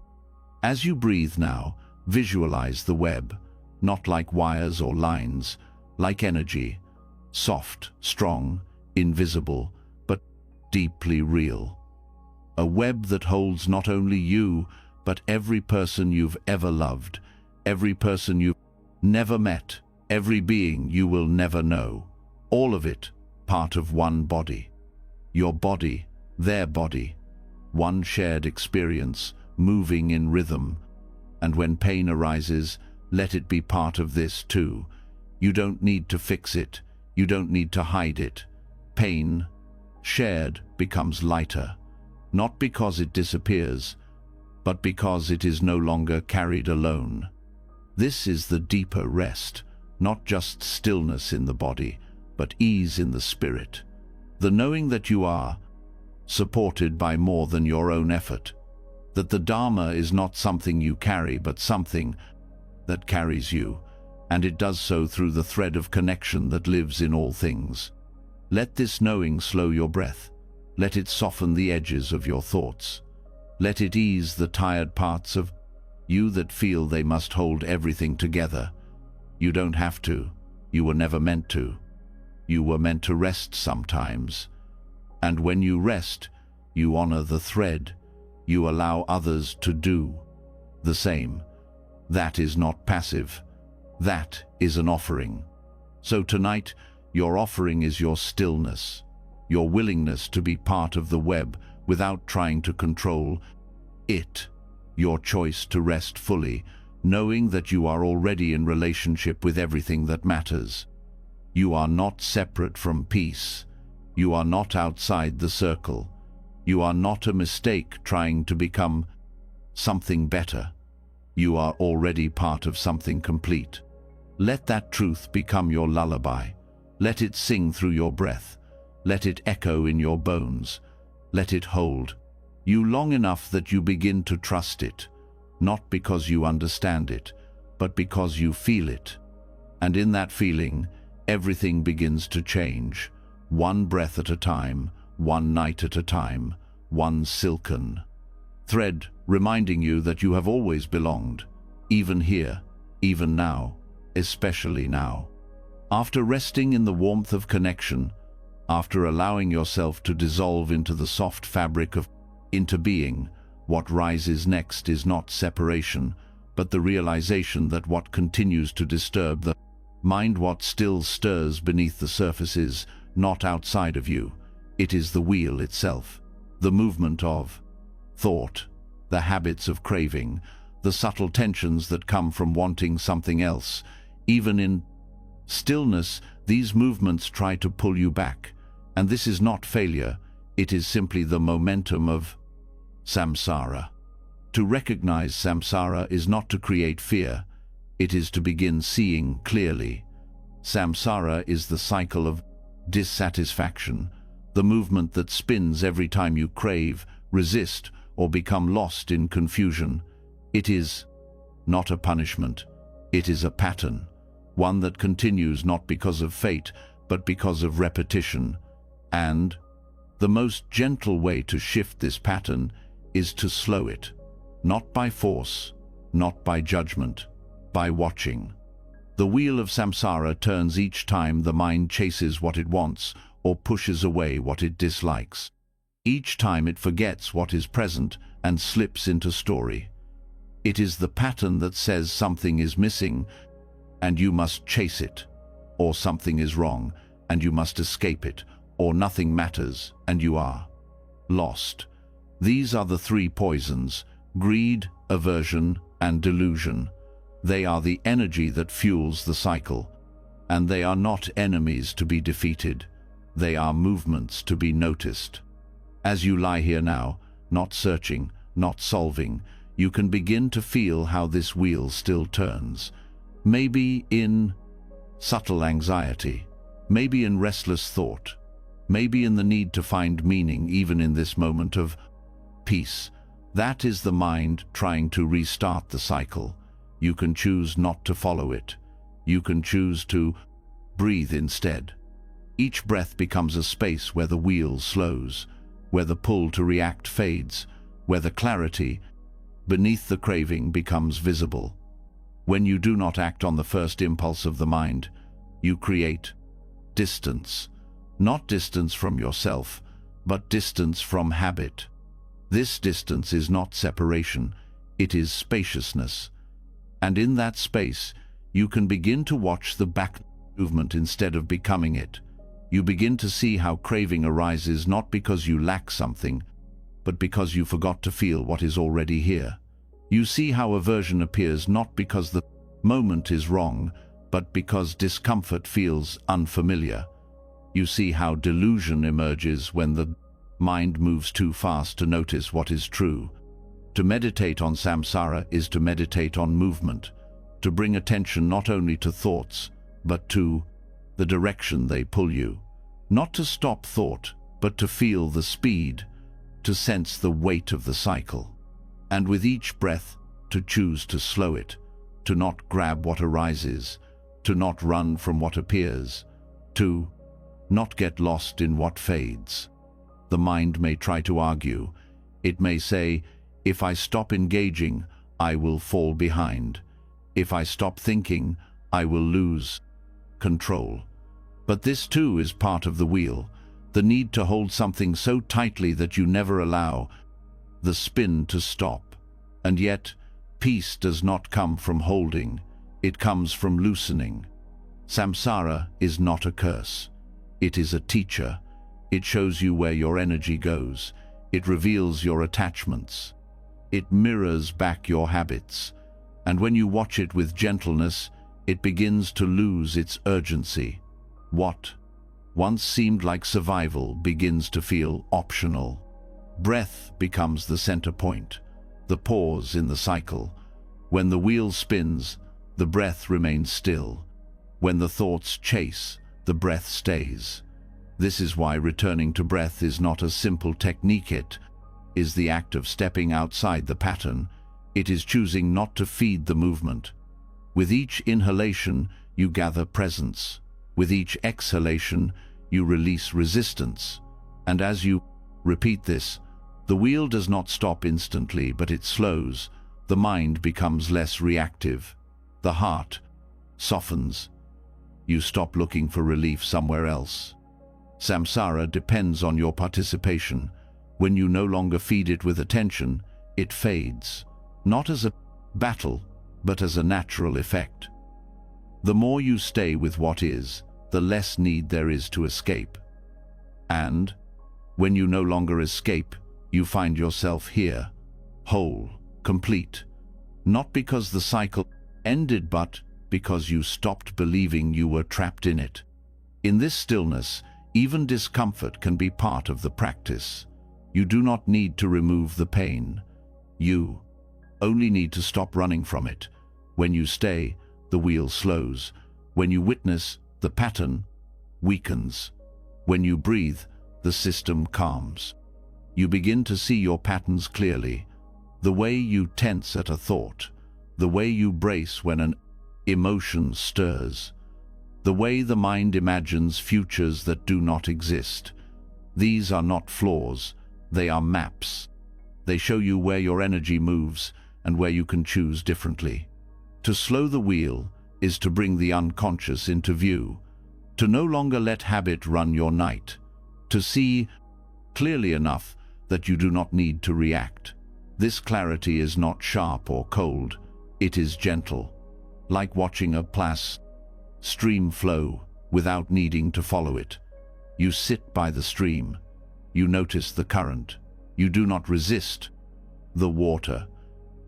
As you breathe now, visualize the web, not like wires or lines, like energy, soft, strong, invisible, but deeply real. A web that holds not only you, but every person you've ever loved, every person you've never met, every being you will never know. All of it part of one body. Your body, their body. One shared experience, moving in rhythm. And when pain arises, let it be part of this too. You don't need to fix it. You don't need to hide it. Pain, shared, becomes lighter. Not because it disappears, but because it is no longer carried alone. This is the deeper rest, not just stillness in the body, but ease in the spirit. The knowing that you are supported by more than your own effort. That the Dharma is not something you carry, but something that carries you, and it does so through the thread of connection that lives in all things. Let this knowing slow your breath. Let it soften the edges of your thoughts. Let it ease the tired parts of you that feel they must hold everything together. You don't have to. You were never meant to. You were meant to rest sometimes. And when you rest, you honor the thread. You allow others to do the same. That is not passive. That is an offering. So tonight, your offering is your stillness, your willingness to be part of the web without trying to control it, your choice to rest fully, knowing that you are already in relationship with everything that matters. You are not separate from peace. You are not outside the circle. You are not a mistake trying to become something better. You are already part of something complete. Let that truth become your lullaby. Let it sing through your breath. Let it echo in your bones. Let it hold you long enough that you begin to trust it, not because you understand it, but because you feel it. And in that feeling, everything begins to change, one breath at a time, one night at a time, one silken thread reminding you that you have always belonged, even here, even now, especially now. After resting in the warmth of connection, after allowing yourself to dissolve into the soft fabric of interbeing, What rises next is not separation, but the realization that what continues to disturb the mind, what still stirs beneath the surface, is not outside of you. It is the wheel itself, the movement of thought, the habits of craving, the subtle tensions that come from wanting something else. Even in stillness, these movements try to pull you back, and this is not failure, it is simply the momentum of samsara. To recognize samsara is not to create fear, it is to begin seeing clearly. Samsara is the cycle of dissatisfaction, the movement that spins every time you crave, resist, or become lost in confusion. It is not a punishment, it is a pattern, one that continues not because of fate, but because of repetition. And the most gentle way to shift this pattern is to slow it, not by force, not by judgment, by watching. The wheel of samsara turns each time the mind chases what it wants or pushes away what it dislikes. Each time it forgets what is present and slips into story. It is the pattern that says something is missing and you must chase it, or something is wrong and you must escape it, or nothing matters and you are lost. These are the three poisons: greed, aversion, and delusion. They are the energy that fuels the cycle, and they are not enemies to be defeated. They are movements to be noticed. As you lie here now, not searching, not solving, you can begin to feel how this wheel still turns. Maybe in subtle anxiety, maybe in restless thought, maybe in the need to find meaning even in this moment of peace. That is the mind trying to restart the cycle. You can choose not to follow it. You can choose to breathe instead. Each breath becomes a space where the wheel slows, where the pull to react fades, where the clarity beneath the craving becomes visible. When you do not act on the first impulse of the mind, you create distance. Not distance from yourself, but distance from habit. This distance is not separation, it is spaciousness. And in that space, you can begin to watch the back movement instead of becoming it. You begin to see how craving arises not because you lack something, but because you forgot to feel what is already here. You see how aversion appears not because the moment is wrong, but because discomfort feels unfamiliar. You see how delusion emerges when the mind moves too fast to notice what is true. To meditate on samsara is to meditate on movement, to bring attention not only to thoughts, but to the direction they pull you. Not to stop thought, but to feel the speed, to sense the weight of the cycle. And with each breath, to choose to slow it, to not grab what arises, to not run from what appears, to not get lost in what fades. The mind may try to argue. It may say, if I stop engaging, I will fall behind. If I stop thinking, I will lose control. But this too is part of the wheel, the need to hold something so tightly that you never allow the spin to stop. And yet, peace does not come from holding, it comes from loosening. Samsara is not a curse. It is a teacher. It shows you where your energy goes. It reveals your attachments. It mirrors back your habits. And when you watch it with gentleness, it begins to lose its urgency. What once seemed like survival begins to feel optional. Breath becomes the center point, the pause in the cycle. When the wheel spins, the breath remains still. When the thoughts chase, the breath stays. This is why returning to breath is not a simple technique. It is the act of stepping outside the pattern. It is choosing not to feed the movement. With each inhalation, you gather presence. With each exhalation, you release resistance. And as you repeat this, the wheel does not stop instantly, but it slows. The mind becomes less reactive. The heart softens. You stop looking for relief somewhere else. Samsara depends on your participation. When you no longer feed it with attention, It fades, not as a battle, but as a natural effect. The more you stay with what is, the less need there is to escape. And, when you no longer escape, you find yourself here, whole, complete, not because the cycle ended, but because you stopped believing you were trapped in it. In this stillness, even discomfort can be part of the practice. You do not need to remove the pain. You only need to stop running from it. When you stay, the wheel slows. When you witness, the pattern weakens. When you breathe, the system calms. You begin to see your patterns clearly. The way you tense at a thought, the way you brace when an emotion stirs, the way the mind imagines futures that do not exist. These are not flaws, they are maps. They show you where your energy moves and where you can choose differently. To slow the wheel is to bring the unconscious into view, to no longer let habit run your night, to see clearly enough that you do not need to react. This clarity is not sharp or cold, it is gentle, like watching a stream flow without needing to follow it. You sit by the stream, you notice the current, you do not resist the water,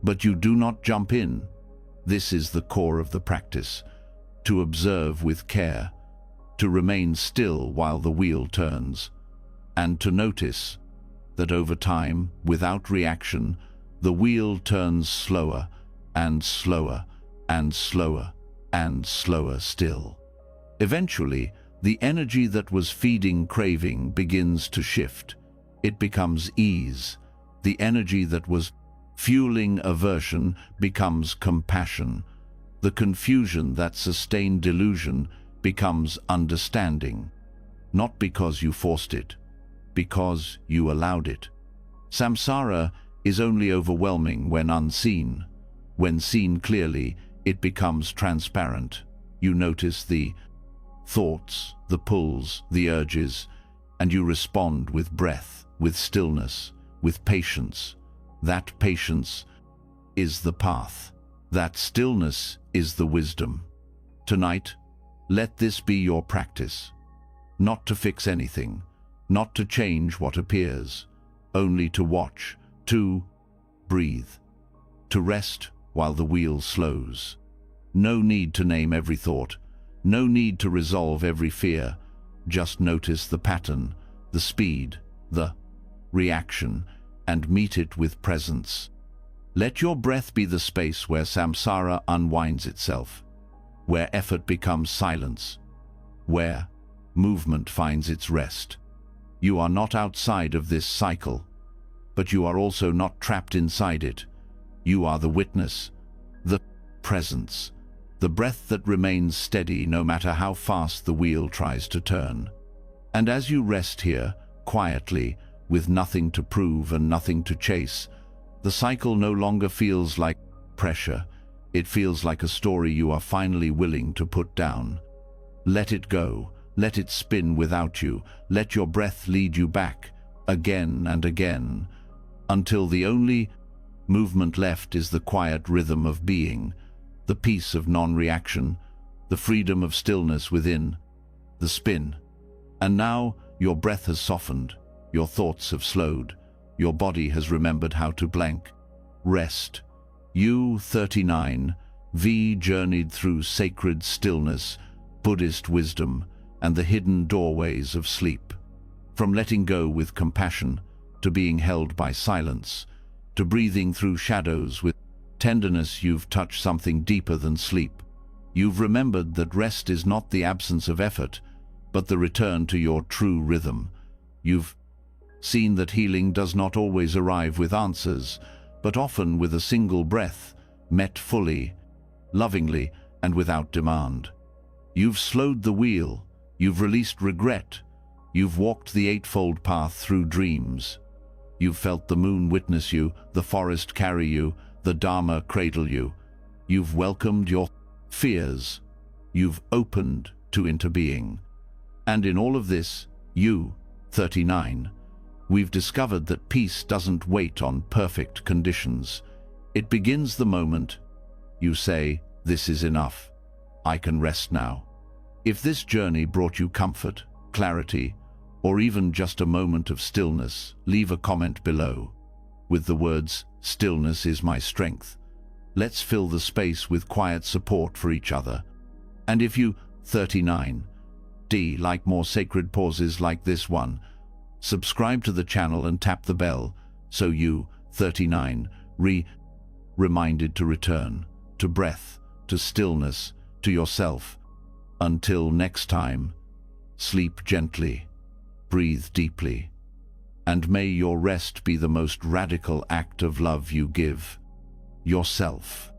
but you do not jump in. This is the core of the practice, to observe with care, to remain still while the wheel turns, and to notice that over time, without reaction, the wheel turns slower and slower and slower and slower still. Eventually, the energy that was feeding craving begins to shift. It becomes ease. The energy that was fueling aversion becomes compassion. The confusion that sustained delusion becomes understanding. Not because you forced it, because you allowed it. Samsara is only overwhelming when unseen. When seen clearly, it becomes transparent. You notice the thoughts, the pulls, the urges, and you respond with breath, with stillness, with patience. That patience is the path. That stillness is the wisdom. Tonight, let this be your practice. Not to fix anything, not to change what appears, only to watch, to breathe, to rest while the wheel slows. No need to name every thought, no need to resolve every fear. Just notice the pattern, the speed, the reaction, and meet it with presence. Let your breath be the space where samsara unwinds itself, where effort becomes silence, where movement finds its rest. You are not outside of this cycle, but you are also not trapped inside it. You are the witness, the presence, the breath that remains steady no matter how fast the wheel tries to turn. And as you rest here, quietly, with nothing to prove and nothing to chase, the cycle no longer feels like pressure. It feels like a story you are finally willing to put down. Let it go. Let it spin without you. Let your breath lead you back, again and again, until the only movement left is the quiet rhythm of being, the peace of non-reaction, the freedom of stillness within, the spin. And now your breath has softened, your thoughts have slowed, your body has remembered how to blank. Rest. You, 39, V journeyed through sacred stillness, Buddhist wisdom, and the hidden doorways of sleep. From letting go with compassion, to being held by silence, to breathing through shadows with tenderness, you've touched something deeper than sleep. You've remembered that rest is not the absence of effort, but the return to your true rhythm. You've seen that healing does not always arrive with answers, but often with a single breath, met fully, lovingly, and without demand. You've slowed the wheel, you've released regret, you've walked the eightfold path through dreams. You've felt the moon witness you, the forest carry you, the Dharma cradle you. You've welcomed your fears. You've opened to interbeing. And in all of this, you, 39, We've discovered that peace doesn't wait on perfect conditions. It begins the moment you say, "This is enough. I can rest now." If this journey brought you comfort, clarity, or even just a moment of stillness, leave a comment below with the words, "Stillness is my strength." Let's fill the space with quiet support for each other. And if you, 39D, like more sacred pauses like this one, subscribe to the channel and tap the bell so you, 39, reminded to return to breath, to stillness, to yourself. Until next time, sleep gently, breathe deeply, and may your rest be the most radical act of love you give yourself.